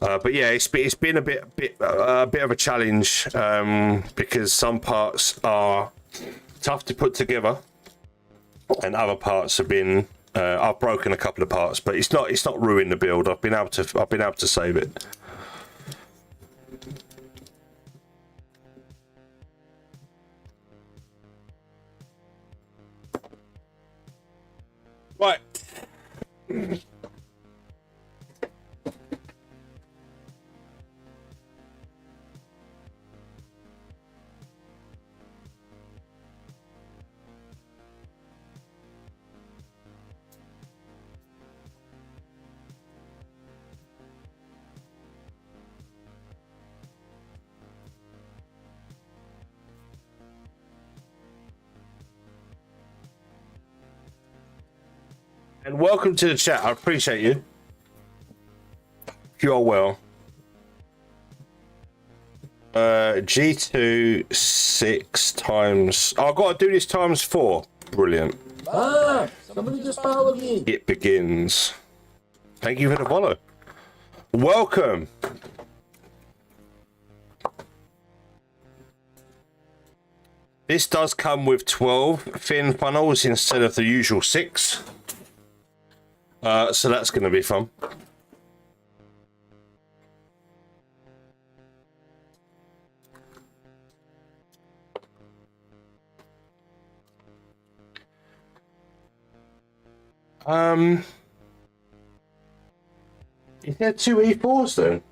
But yeah, it's been a bit of a challenge because some parts are tough to put together, and other parts have been I've broken a couple of parts, but it's not ruined the build. I've been able to save it. Right. And welcome to the chat. I appreciate you. You are well. G2 6 times. Oh, I've got to do this times 4. Brilliant. Ah, somebody just followed me. It begins. Thank you for the follow. Welcome. This does come with 12 fin funnels instead of the usual 6. So that's going to be fun. Is there 2 E4s then?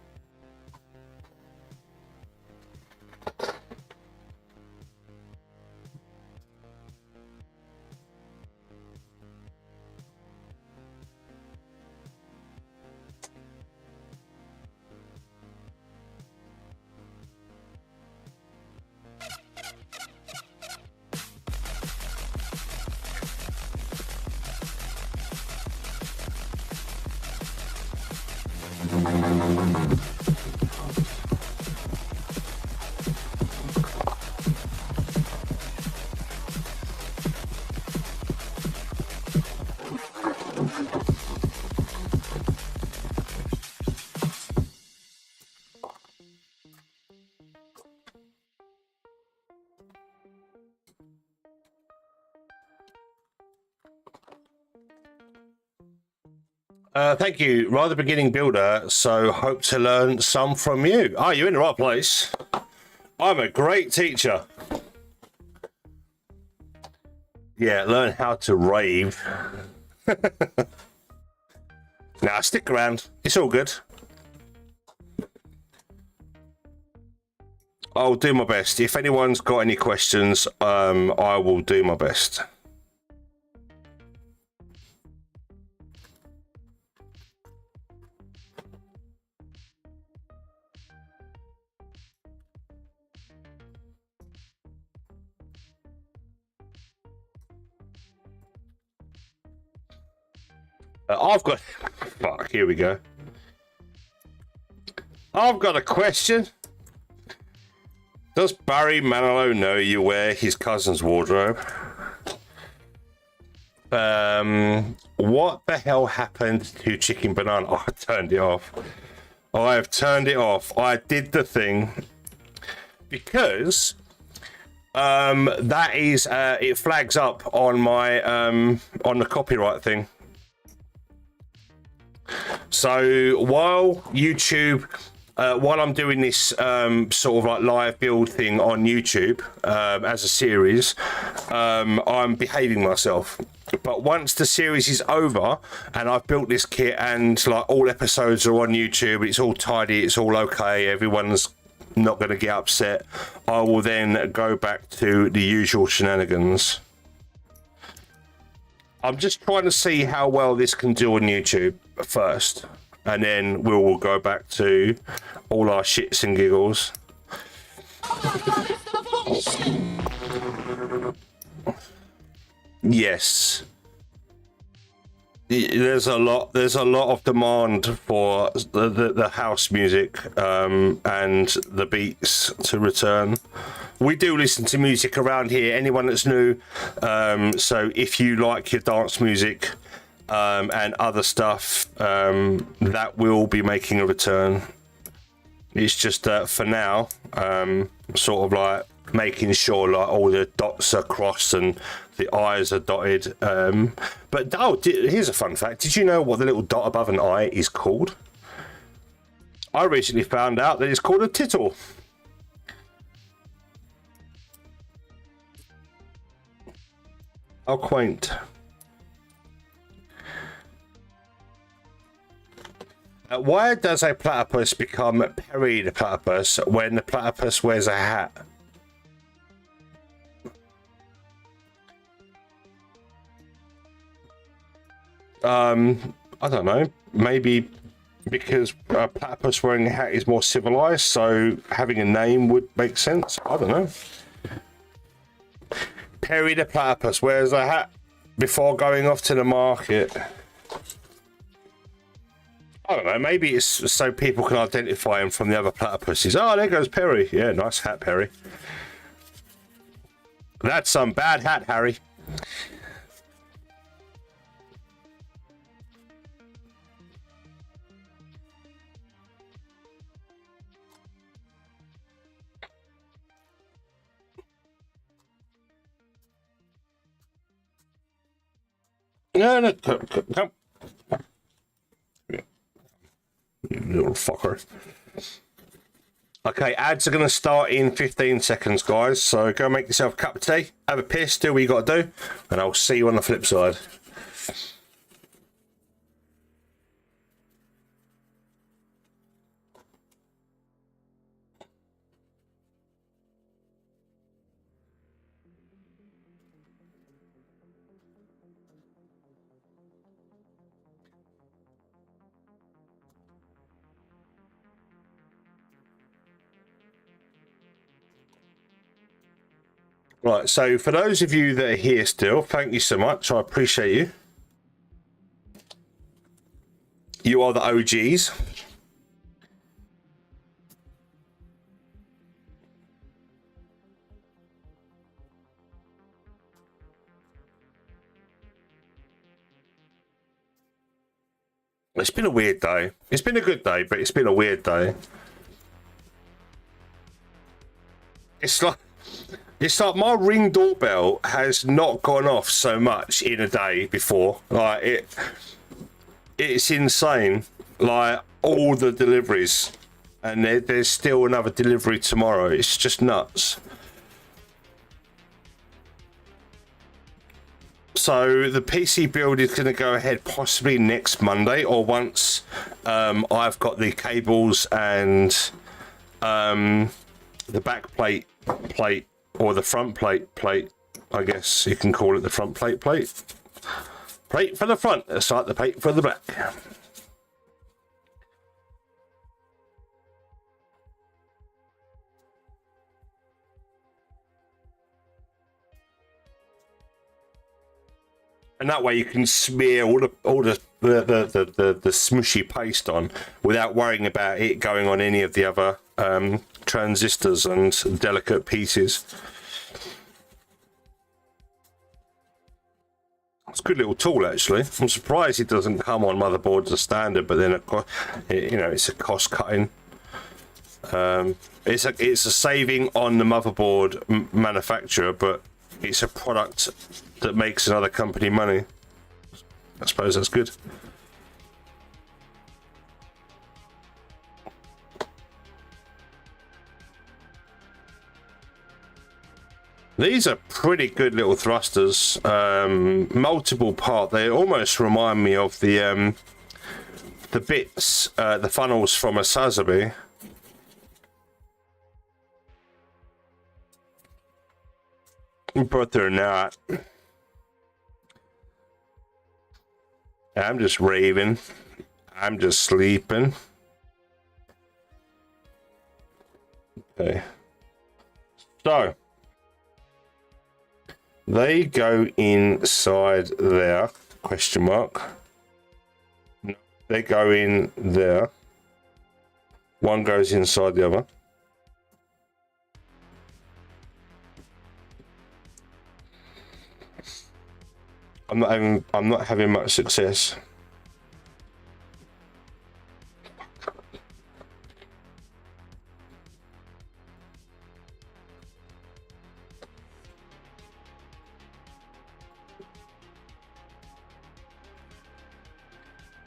Thank you. Rather beginning builder, so hope to learn some from you. Oh, you're in the right place. I'm a great teacher. Yeah, learn how to rave. Nah, stick around. It's all good. I'll do my best. If anyone's got any questions, I will do my best. I've got... Fuck, here we go. I've got a question. Does Barry Manilow know you wear his cousin's wardrobe? What the hell happened to Chicken Banana? Oh, I turned it off. I have turned it off. I did the thing. Because... that is... it flags up on my... on the copyright thing. So while YouTube, while I'm doing this sort of like live build thing on YouTube as a series, I'm behaving myself. But once the series is over and I've built this kit and like all episodes are on YouTube, it's all tidy, it's all okay, everyone's not going to get upset, I will then go back to the usual shenanigans. I'm just trying to see how well this can do on YouTube first, and then we will go back to all our shits and giggles. Yes. There's a lot of demand for the house music and the beats to return. We do listen to music around here, anyone that's new, so if you like your dance music and other stuff, that will be making a return. It's just for now, sort of like making sure like all the dots are crossed and the I's are dotted. But here's a fun fact. Did you know what the little dot above an I is called? I recently found out that it's called a tittle. How quaint. Why does a platypus become Perry the platypus when the platypus wears a hat? I don't know. Maybe because a platypus wearing a hat is more civilized, so having a name would make sense. I don't know. Perry the platypus wears a hat before going off to the market. I don't know, maybe it's so people can identify him from the other platypuses. Oh, there goes Perry. Yeah, nice hat, Perry. That's some bad hat, Harry. No, come. You little fucker. Okay, ads are going to start in 15 seconds, guys. So go make yourself a cup of tea, have a piss, do what you got to do, and I'll see you on the flip side. Right, so for those of you that are here still, thank you so much. I appreciate you. You are the OGs. It's been a weird day. It's been a good day, but it's been a weird day. It's like my Ring doorbell has not gone off so much in a day before. Like it's insane. Like all the deliveries, and there's still another delivery tomorrow. It's just nuts. So the PC build is going to go ahead possibly next Monday, or once I've got the cables and the back plate, or the front plate, I guess you can call it the front plate. Plate for the front, it's like the plate for the back. And that way you can smear all the smushy paste on without worrying about it going on any of the other transistors and delicate pieces. It's a good little tool, actually. I'm surprised it doesn't come on motherboards as standard, but then you know, it's a cost cutting. It's a saving on the motherboard manufacturer, but it's a product that makes another company money. I suppose that's good. These are pretty good little thrusters, multiple part. They almost remind me of the bits, the funnels from a Sazabi. But they're not. I'm just raving. I'm just sleeping. Okay. So they go inside there, question mark. No, they go in there. One goes inside the other. I'm not having much success.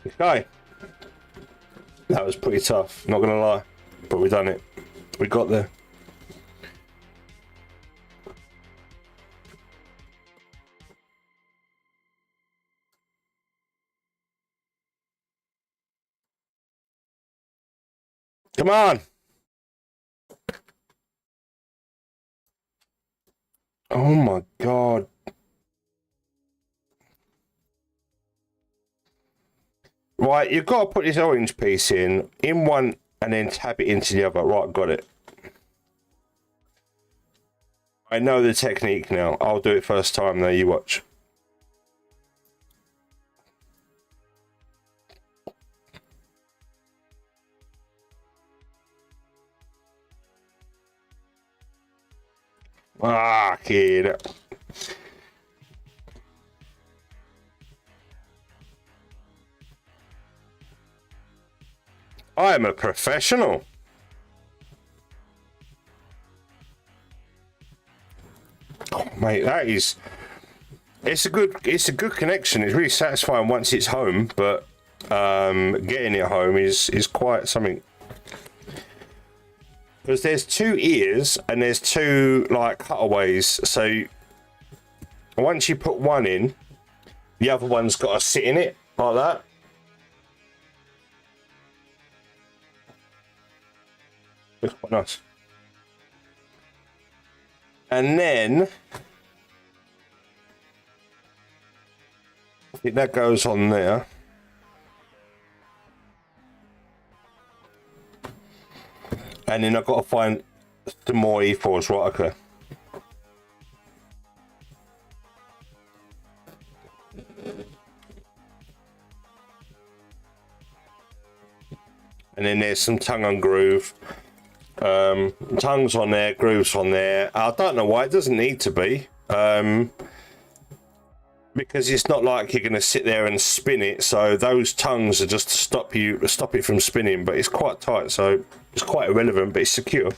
Okay. That was pretty tough, not gonna lie. But we done it. We got there. Come on. Oh my God. Right, you've got to put this orange piece in one and then tap it into the other. Right, got it. I know the technique now. I'll do it first time though, you watch. Ah, kid. I am a professional. Oh, mate, that is. It's a good connection. It's really satisfying once it's home, but getting it home is quite something. Because there's two ears and there's two like cutaways. So once you put one in, the other one's got to sit in it like that. It's quite nice. And then I think that goes on there. And then I've got to find some more E4s, right? Okay. And then there's some tongue and groove. Tongues on there, grooves on there. I don't know why it doesn't need to be. Because it's not like you're going to sit there and spin it, so those tongues are just to stop it from spinning, but it's quite tight, so it's quite irrelevant, but it's secure.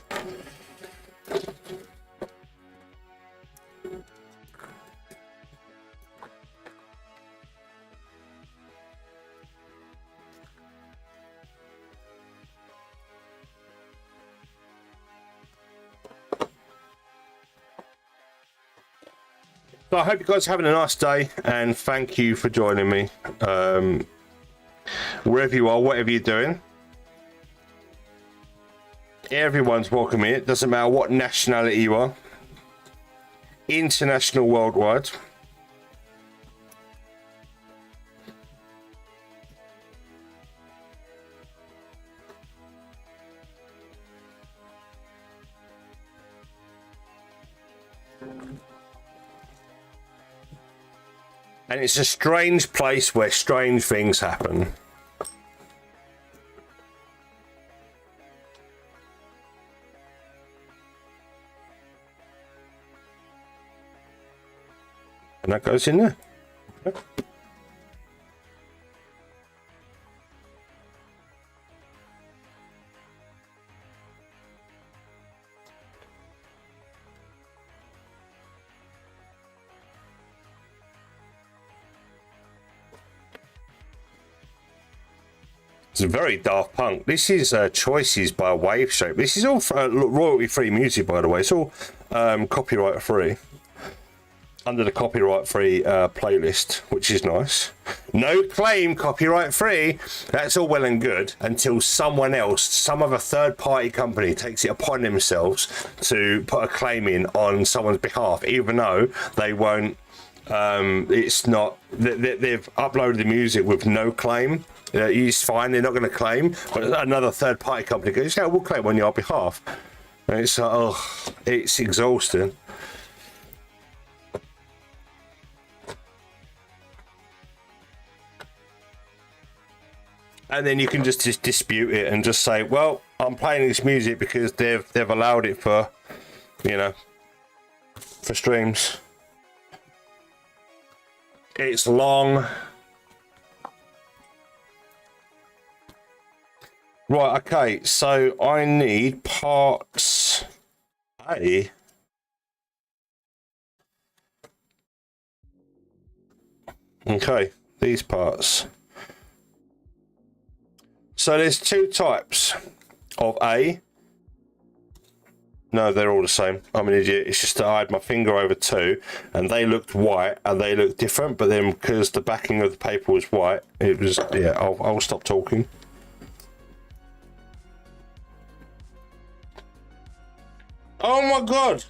So I hope you guys are having a nice day, and thank you for joining me. Wherever you are, whatever you're doing, everyone's welcome here. It doesn't matter what nationality you are. International, worldwide. And it's a strange place where strange things happen. And that goes in there. Okay. It's very Daft Punk. This is Choices by Wave Shape. This is all royalty-free music, by the way. It's all copyright-free. Under the copyright-free playlist, which is nice. No claim, copyright-free. That's all well and good until someone else, some other third-party company, takes it upon themselves to put a claim in on someone's behalf, even though they won't. It's not. They've uploaded the music with no claim. It's fine. They're not going to claim, but another third-party company goes, "Yeah, we'll claim on your behalf." And it's like, oh, it's exhausting. And then you can just dispute it and just say, well, I'm playing this music because they've allowed it for, you know, for streams. It's long. Right, okay, so I need parts A. Okay, these parts. So there's two types of A. No, they're all the same. I'm an idiot. It's just that I had my finger over two and they looked white and they looked different, but then because the backing of the paper was white, it was, yeah, I'll stop talking. Oh my god!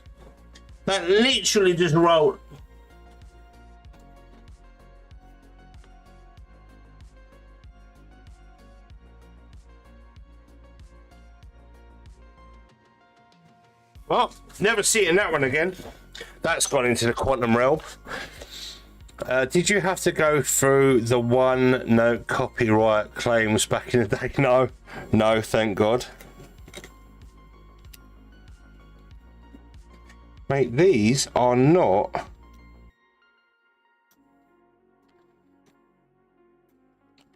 That literally just rolled. Well, never see it in that one again. That's gone into the quantum realm. Did you have to go through the one note copyright claims back in the day? No. No, thank God. Mate, these are not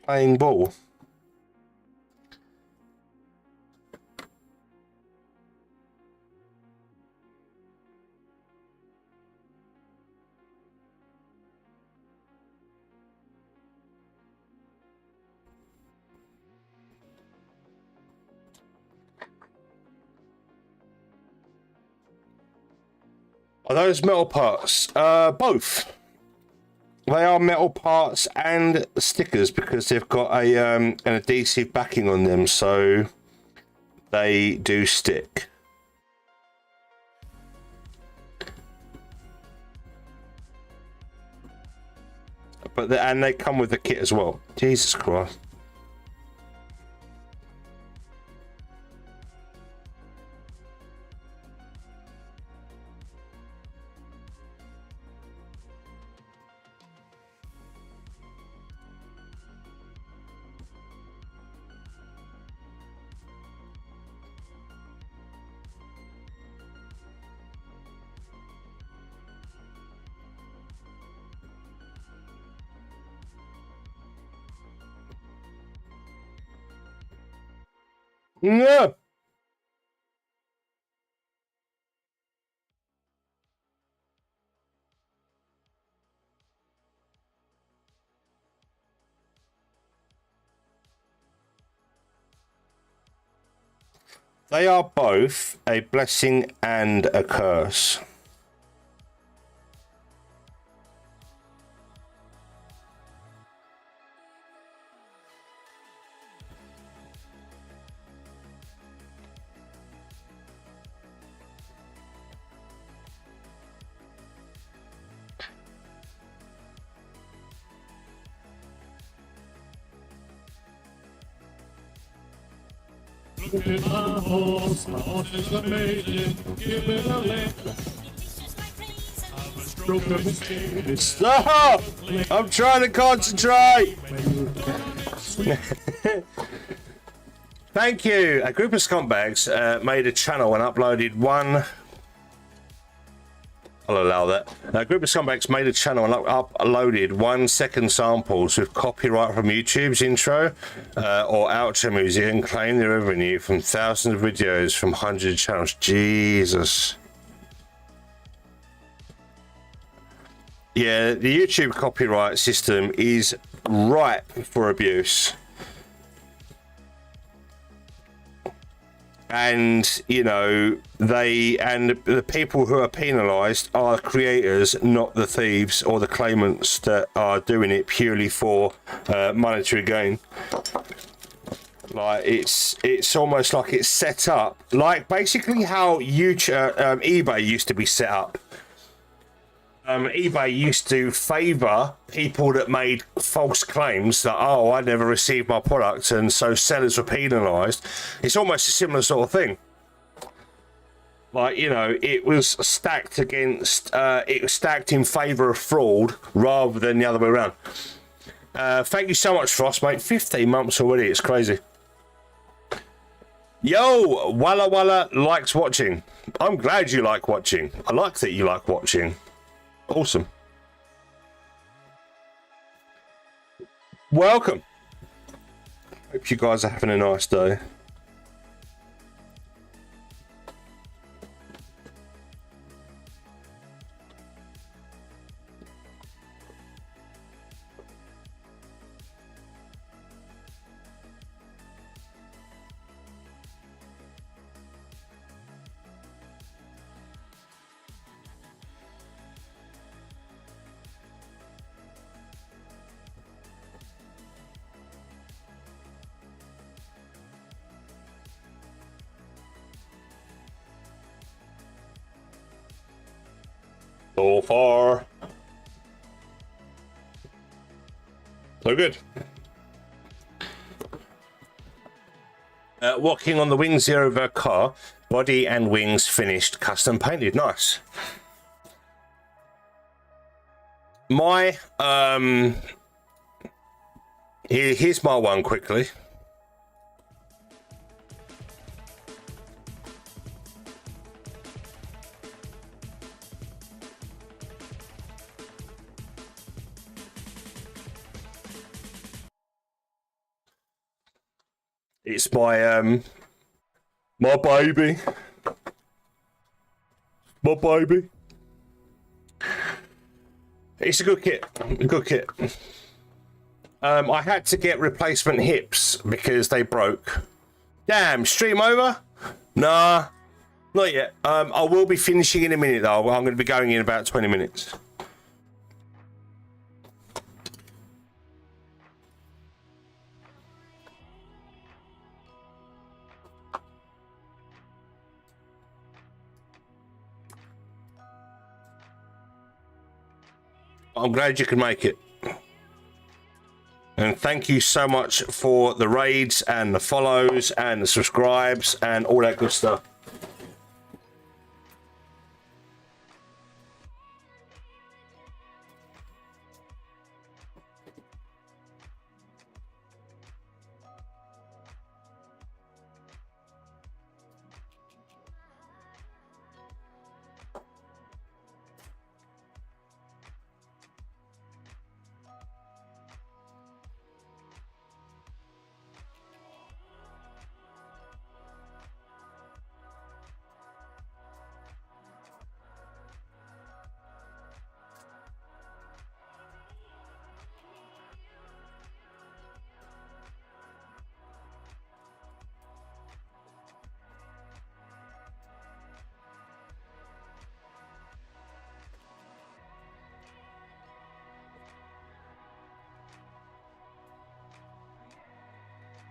playing ball. Are those metal parts? Both. They are metal parts and stickers because they've got a an adhesive backing on them, so they do stick. But and they come with the kit as well. Jesus Christ. No. They are both a blessing and a curse. Look at my horse is amazing. Give it a lick. Stroke of his tail. Stop! I'm trying to concentrate. Thank you. A group of scumbags made a channel and uploaded one. I'll allow that. A group of scumbags made a channel and uploaded 1 second samples with copyright from YouTube's intro or outro music and claimed their revenue from thousands of videos from hundreds of channels. Jesus. Yeah, the YouTube copyright system is ripe for abuse. And you know, the people who are penalized are the creators, not the thieves or the claimants that are doing it purely for monetary gain. Like it's almost like it's set up like basically how YouTube eBay used to be set up. eBay used to favor people that made false claims that, oh, I never received my product, and so sellers were penalized. It's almost a similar sort of thing. Like, you know, it was stacked against, it was stacked in favor of fraud rather than the other way around. Thank you so much, Frost, mate. 15 months already, it's crazy. Yo, Walla Walla likes watching. I'm glad you like watching. I like that you like watching. Awesome. Welcome. Hope you guys are having a nice day. So far, so good. Walking on the Wing Zero Ver car, body and wings finished, custom painted. Nice. My here's my one quickly. It's my my baby. My baby. It's a good kit. A good kit. I had to get replacement hips because they broke. Damn, stream over? Nah, not yet. I will be finishing in a minute though. I'm going to be going in about 20 minutes. I'm glad you can make it. And thank you so much for the raids and the follows and the subscribes and all that good stuff.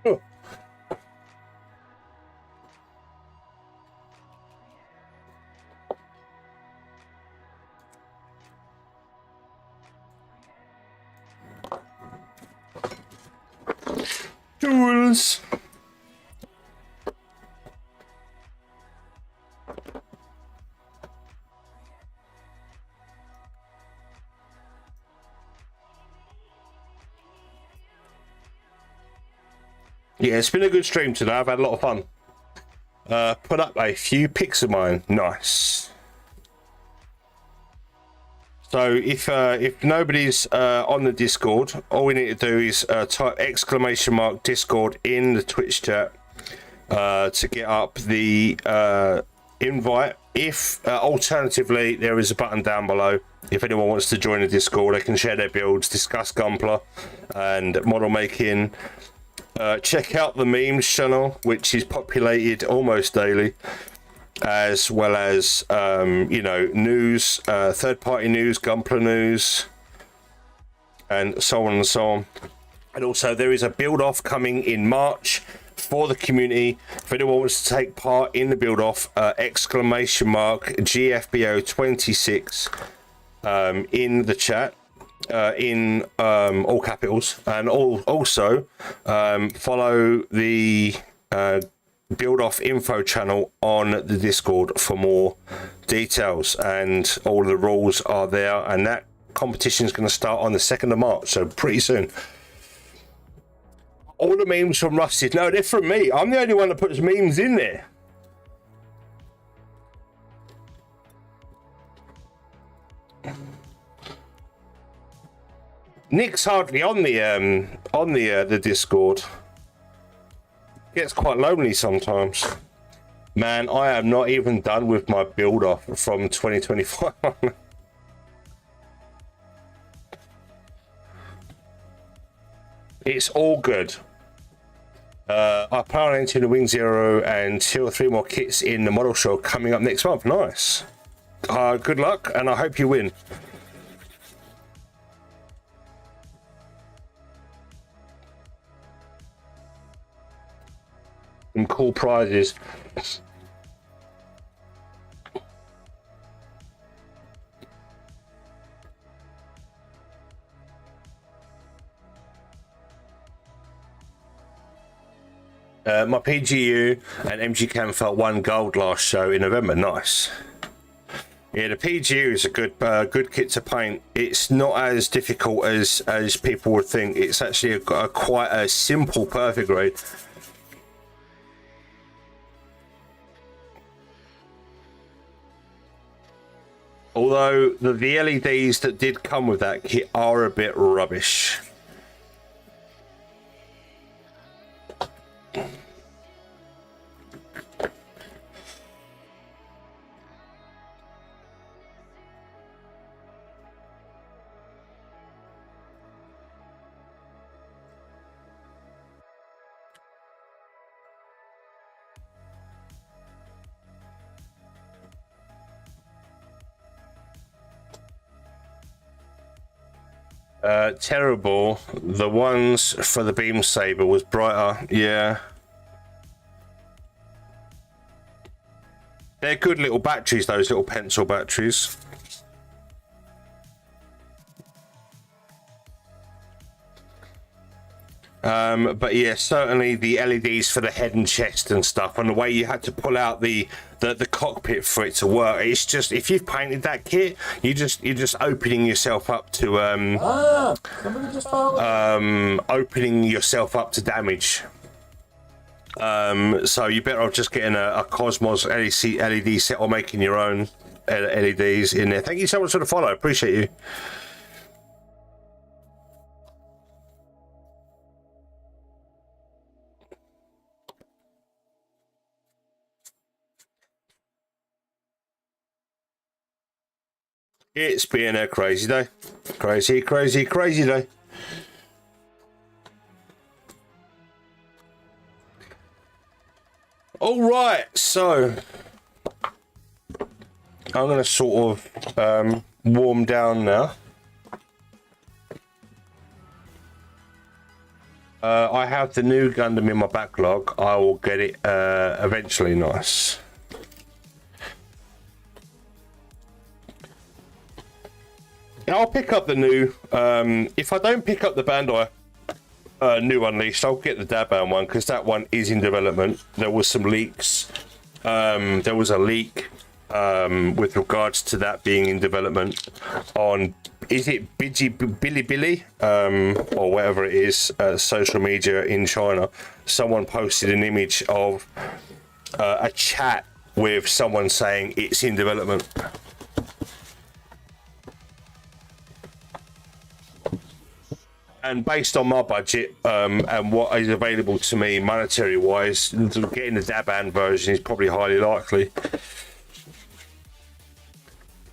Oh. Tools. Yeah, it's been a good stream today. I've had a lot of fun. Put up a few pics of mine. Nice. So if nobody's on the Discord, all we need to do is type ! Discord in the Twitch chat to get up the invite. If alternatively, there is a button down below. If anyone wants to join the Discord, they can share their builds, discuss Gunpla and model making. Check out the memes channel, which is populated almost daily, as well as you know, news, third-party news, Gunpla news, and so on and so on. And also, there is a build-off coming in March for the community. If anyone wants to take part in the build-off, ! GFBO26 in the chat. In all capitals, and also follow the build off info channel on the Discord for more details, and all the rules are there, and that competition is going to start on the 2nd of March, so pretty soon. All the memes from Rusted, no, they're from me. I'm the only one that puts memes in there. Nick's hardly on the Discord. Gets quite lonely sometimes. Man, I am not even done with my build off from 2025. It's all good. I plan on entering the Wing Zero and 2 or 3 more kits in the model show coming up next month. Nice. Good luck, and I hope you win. Some cool prizes. My PGU and MG Cam won gold last show in November. Nice. Yeah, the PGU is a good kit to paint. It's not as difficult as people would think. It's actually quite a simple perfect grade. Although the LEDs that did come with that kit are a bit rubbish. Terrible. The ones for the beam saber was brighter. Yeah, they're good little batteries, those little pencil batteries. But yeah, certainly the LEDs for the head and chest and stuff, and the way you had to pull out the cockpit for it to work. It's just, if you've painted that kit, you're just opening yourself up to opening yourself up to damage. So you better off just getting a Cosmos LED set or making your own LEDs in there. Thank you so much for the follow. Appreciate you. It's been a crazy day. Crazy day. All right, so I'm going to sort of warm down now. I have the Nu Gundam in my backlog. I will get it eventually. Nice. I'll pick up the new. If I don't pick up the Bandai new Unleashed, I'll get the Daban one because that one is in development. There was some leaks. There was a leak with regards to that being in development on, is it Bilibili or whatever it is, social media in China. Someone posted an image of a chat with someone saying it's in development. And based on my budget and what is available to me monetary wise, getting the Daban version is probably highly likely.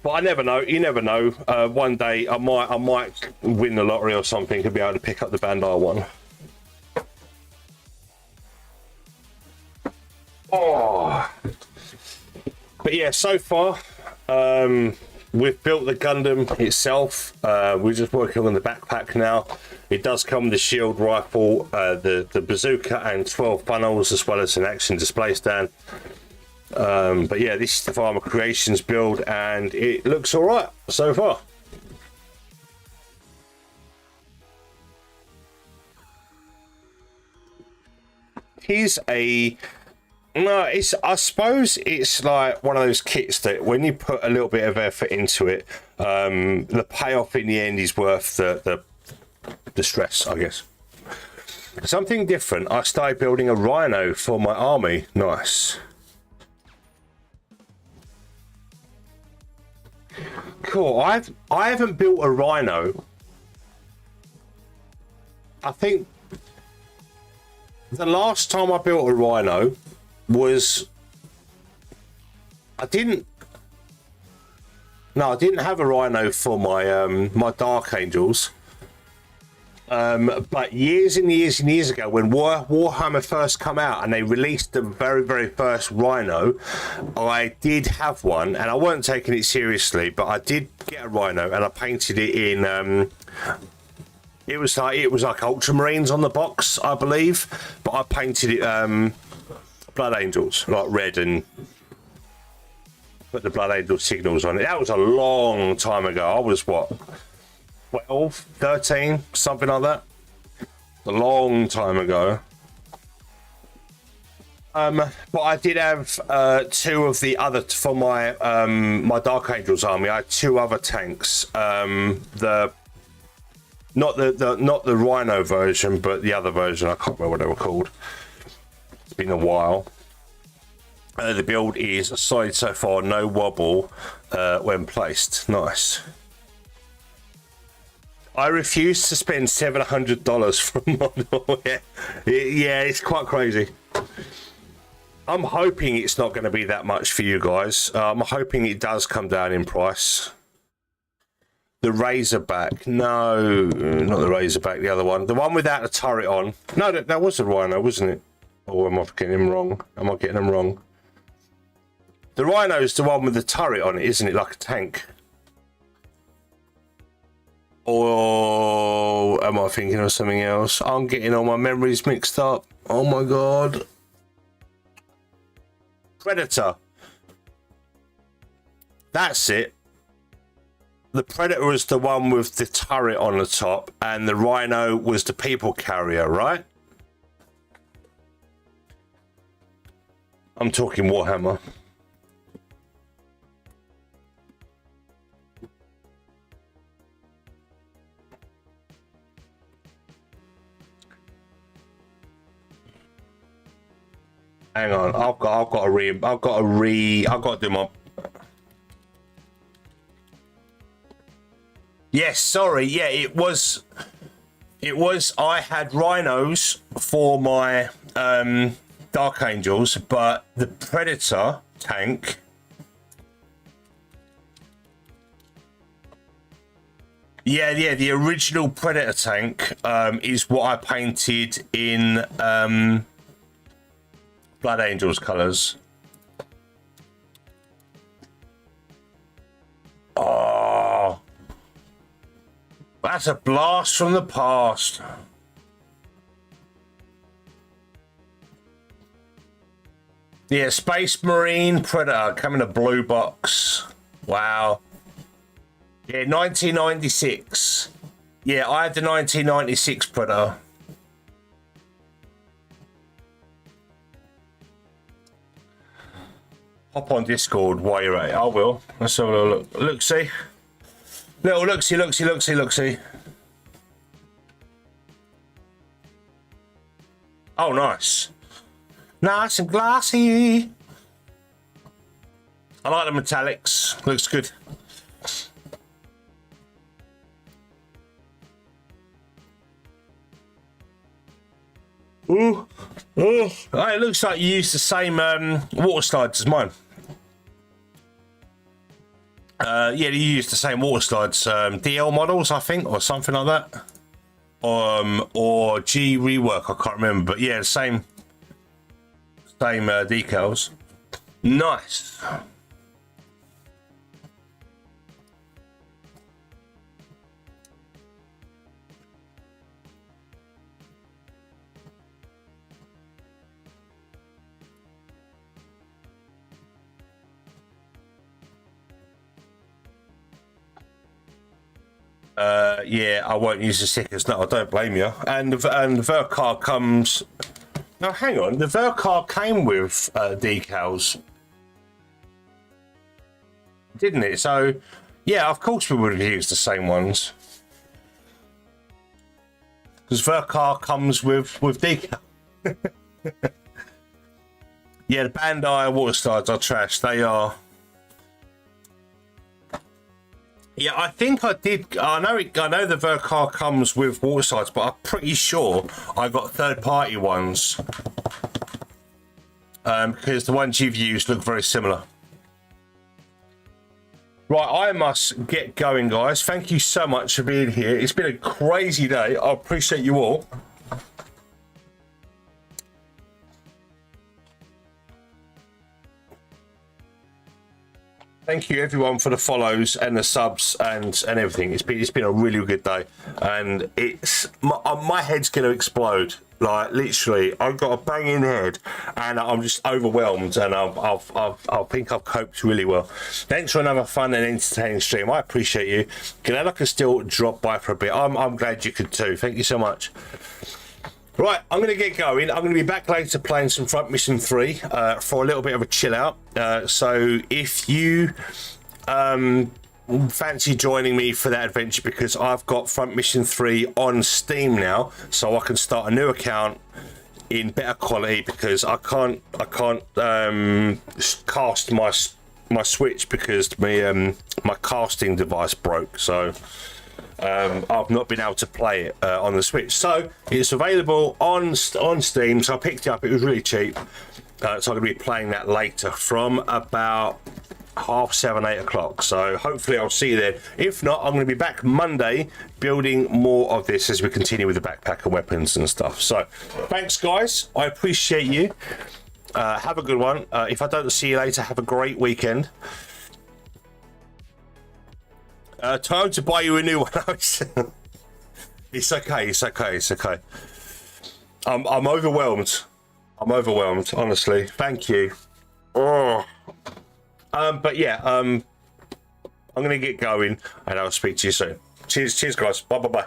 But I never know. You never know. One day I might win the lottery or something to be able to pick up the Bandai one. Oh. But yeah, so far we've built the Gundam itself. We're just working on the backpack now. It does come with the shield rifle, the bazooka and 12 funnels, as well as an action display stand. But yeah, this is the Farmer Creations build, and it looks all right so far. Here's a... No, I suppose it's like one of those kits that when you put a little bit of effort into it, the payoff in the end is worth the stress, I guess. Something different. I started building a Rhino for my army. Nice. Cool. I haven't built a Rhino. I think the last time I built a Rhino was I didn't have a Rhino for my my Dark Angels, but years and years ago when Warhammer first come out and they released the very first Rhino, I did have one and I weren't taking it seriously, but I did get a Rhino and I painted it in it was like Ultramarines on the box, I believe, but I painted it Blood Angels, like red, and put the Blood Angel signals on it. That was a long time ago. I was what, 12, 13, something like that. A long time ago. But I did have two of the other for my my Dark Angels army. I had two other tanks. Not the Rhino version, but the other version. I can't remember what they were called. It's been a while. The build is solid so far, no wobble when placed. Nice. I refuse to spend $700 for a model. Yeah, it's quite crazy. I'm hoping it's not going to be that much for you guys. I'm hoping it does come down in price. The Razorback. No, not the Razorback, the other one. The one without the turret on. No, that was the Rhino, wasn't it? Or am I getting him wrong? Am I getting them wrong? The Rhino's the one with the turret on it, isn't it? Like a tank. Or am I thinking of something else? I'm getting all my memories mixed up. Oh my god. Predator. That's it. The Predator was the one with the turret on the top, and the Rhino was the people carrier, right? I'm talking Warhammer. Hang on, I've got to do my. Yes, sorry, yeah, it was. I had Rhinos for my Dark Angels, but the Predator tank. Yeah, the original Predator tank is what I painted in Blood Angels colours. Oh, that's a blast from the past. Yeah, Space Marine Predator coming in a blue box. Wow. Yeah, 1996. Yeah, I had the 1996 Predator. Hop on Discord while you're at it. I will. Let's have a little look. Look-see. Little look-see. Oh, nice. Nice and glassy. I like the metallics. Looks good. Ooh. Oh, it looks like you used the same water slides as mine. Yeah, you used the same water slides, DL models, I think, or something like that. Or G rework, I can't remember, but yeah, same decals. Nice. Yeah, I won't use the stickers. No, I don't blame you. And the Vercar comes. Now, hang on. The Vercar came with decals, didn't it? So, yeah, of course we would have used the same ones. Because Vercar comes with decal. Yeah, the Bandai water slides are trash. They are. Yeah, I think I did. I know the Vercar comes with water slides, but I'm pretty sure I got third-party ones because the ones you've used look very similar. Right, I must get going, guys. Thank you so much for being here. It's been a crazy day. I appreciate you all. Thank you everyone for the follows and the subs and everything. It's been a really good day, and it's my head's going to explode. Like literally, I've got a banging head, and I'm just overwhelmed. And I think I've coped really well. Thanks for another fun and entertaining stream. I appreciate you. Glad I could still drop by for a bit. I'm glad you could too. Thank you so much. Right, I'm going to get going. I'm going to be back later playing some Front Mission 3 for a little bit of a chill out. So if you fancy joining me for that adventure, because I've got Front Mission 3 on Steam now, so I can start a new account in better quality, because I can't cast my Switch because my casting device broke. So I've not been able to play it on the Switch. So it's available on Steam. So I picked it up. It was really cheap. So I'm going to be playing that later from about 7:30, 8 o'clock. So hopefully I'll see you then. If not, I'm going to be back Monday building more of this as we continue with the backpack and weapons and stuff. So thanks, guys. I appreciate you. Have a good one. If I don't see you later, have a great weekend. Time to buy you a new one. It's okay. It's okay. It's okay. I'm overwhelmed. I'm overwhelmed, honestly. Thank you. Oh. But yeah, I'm gonna get going, and I'll speak to you soon. Cheers, guys. Bye.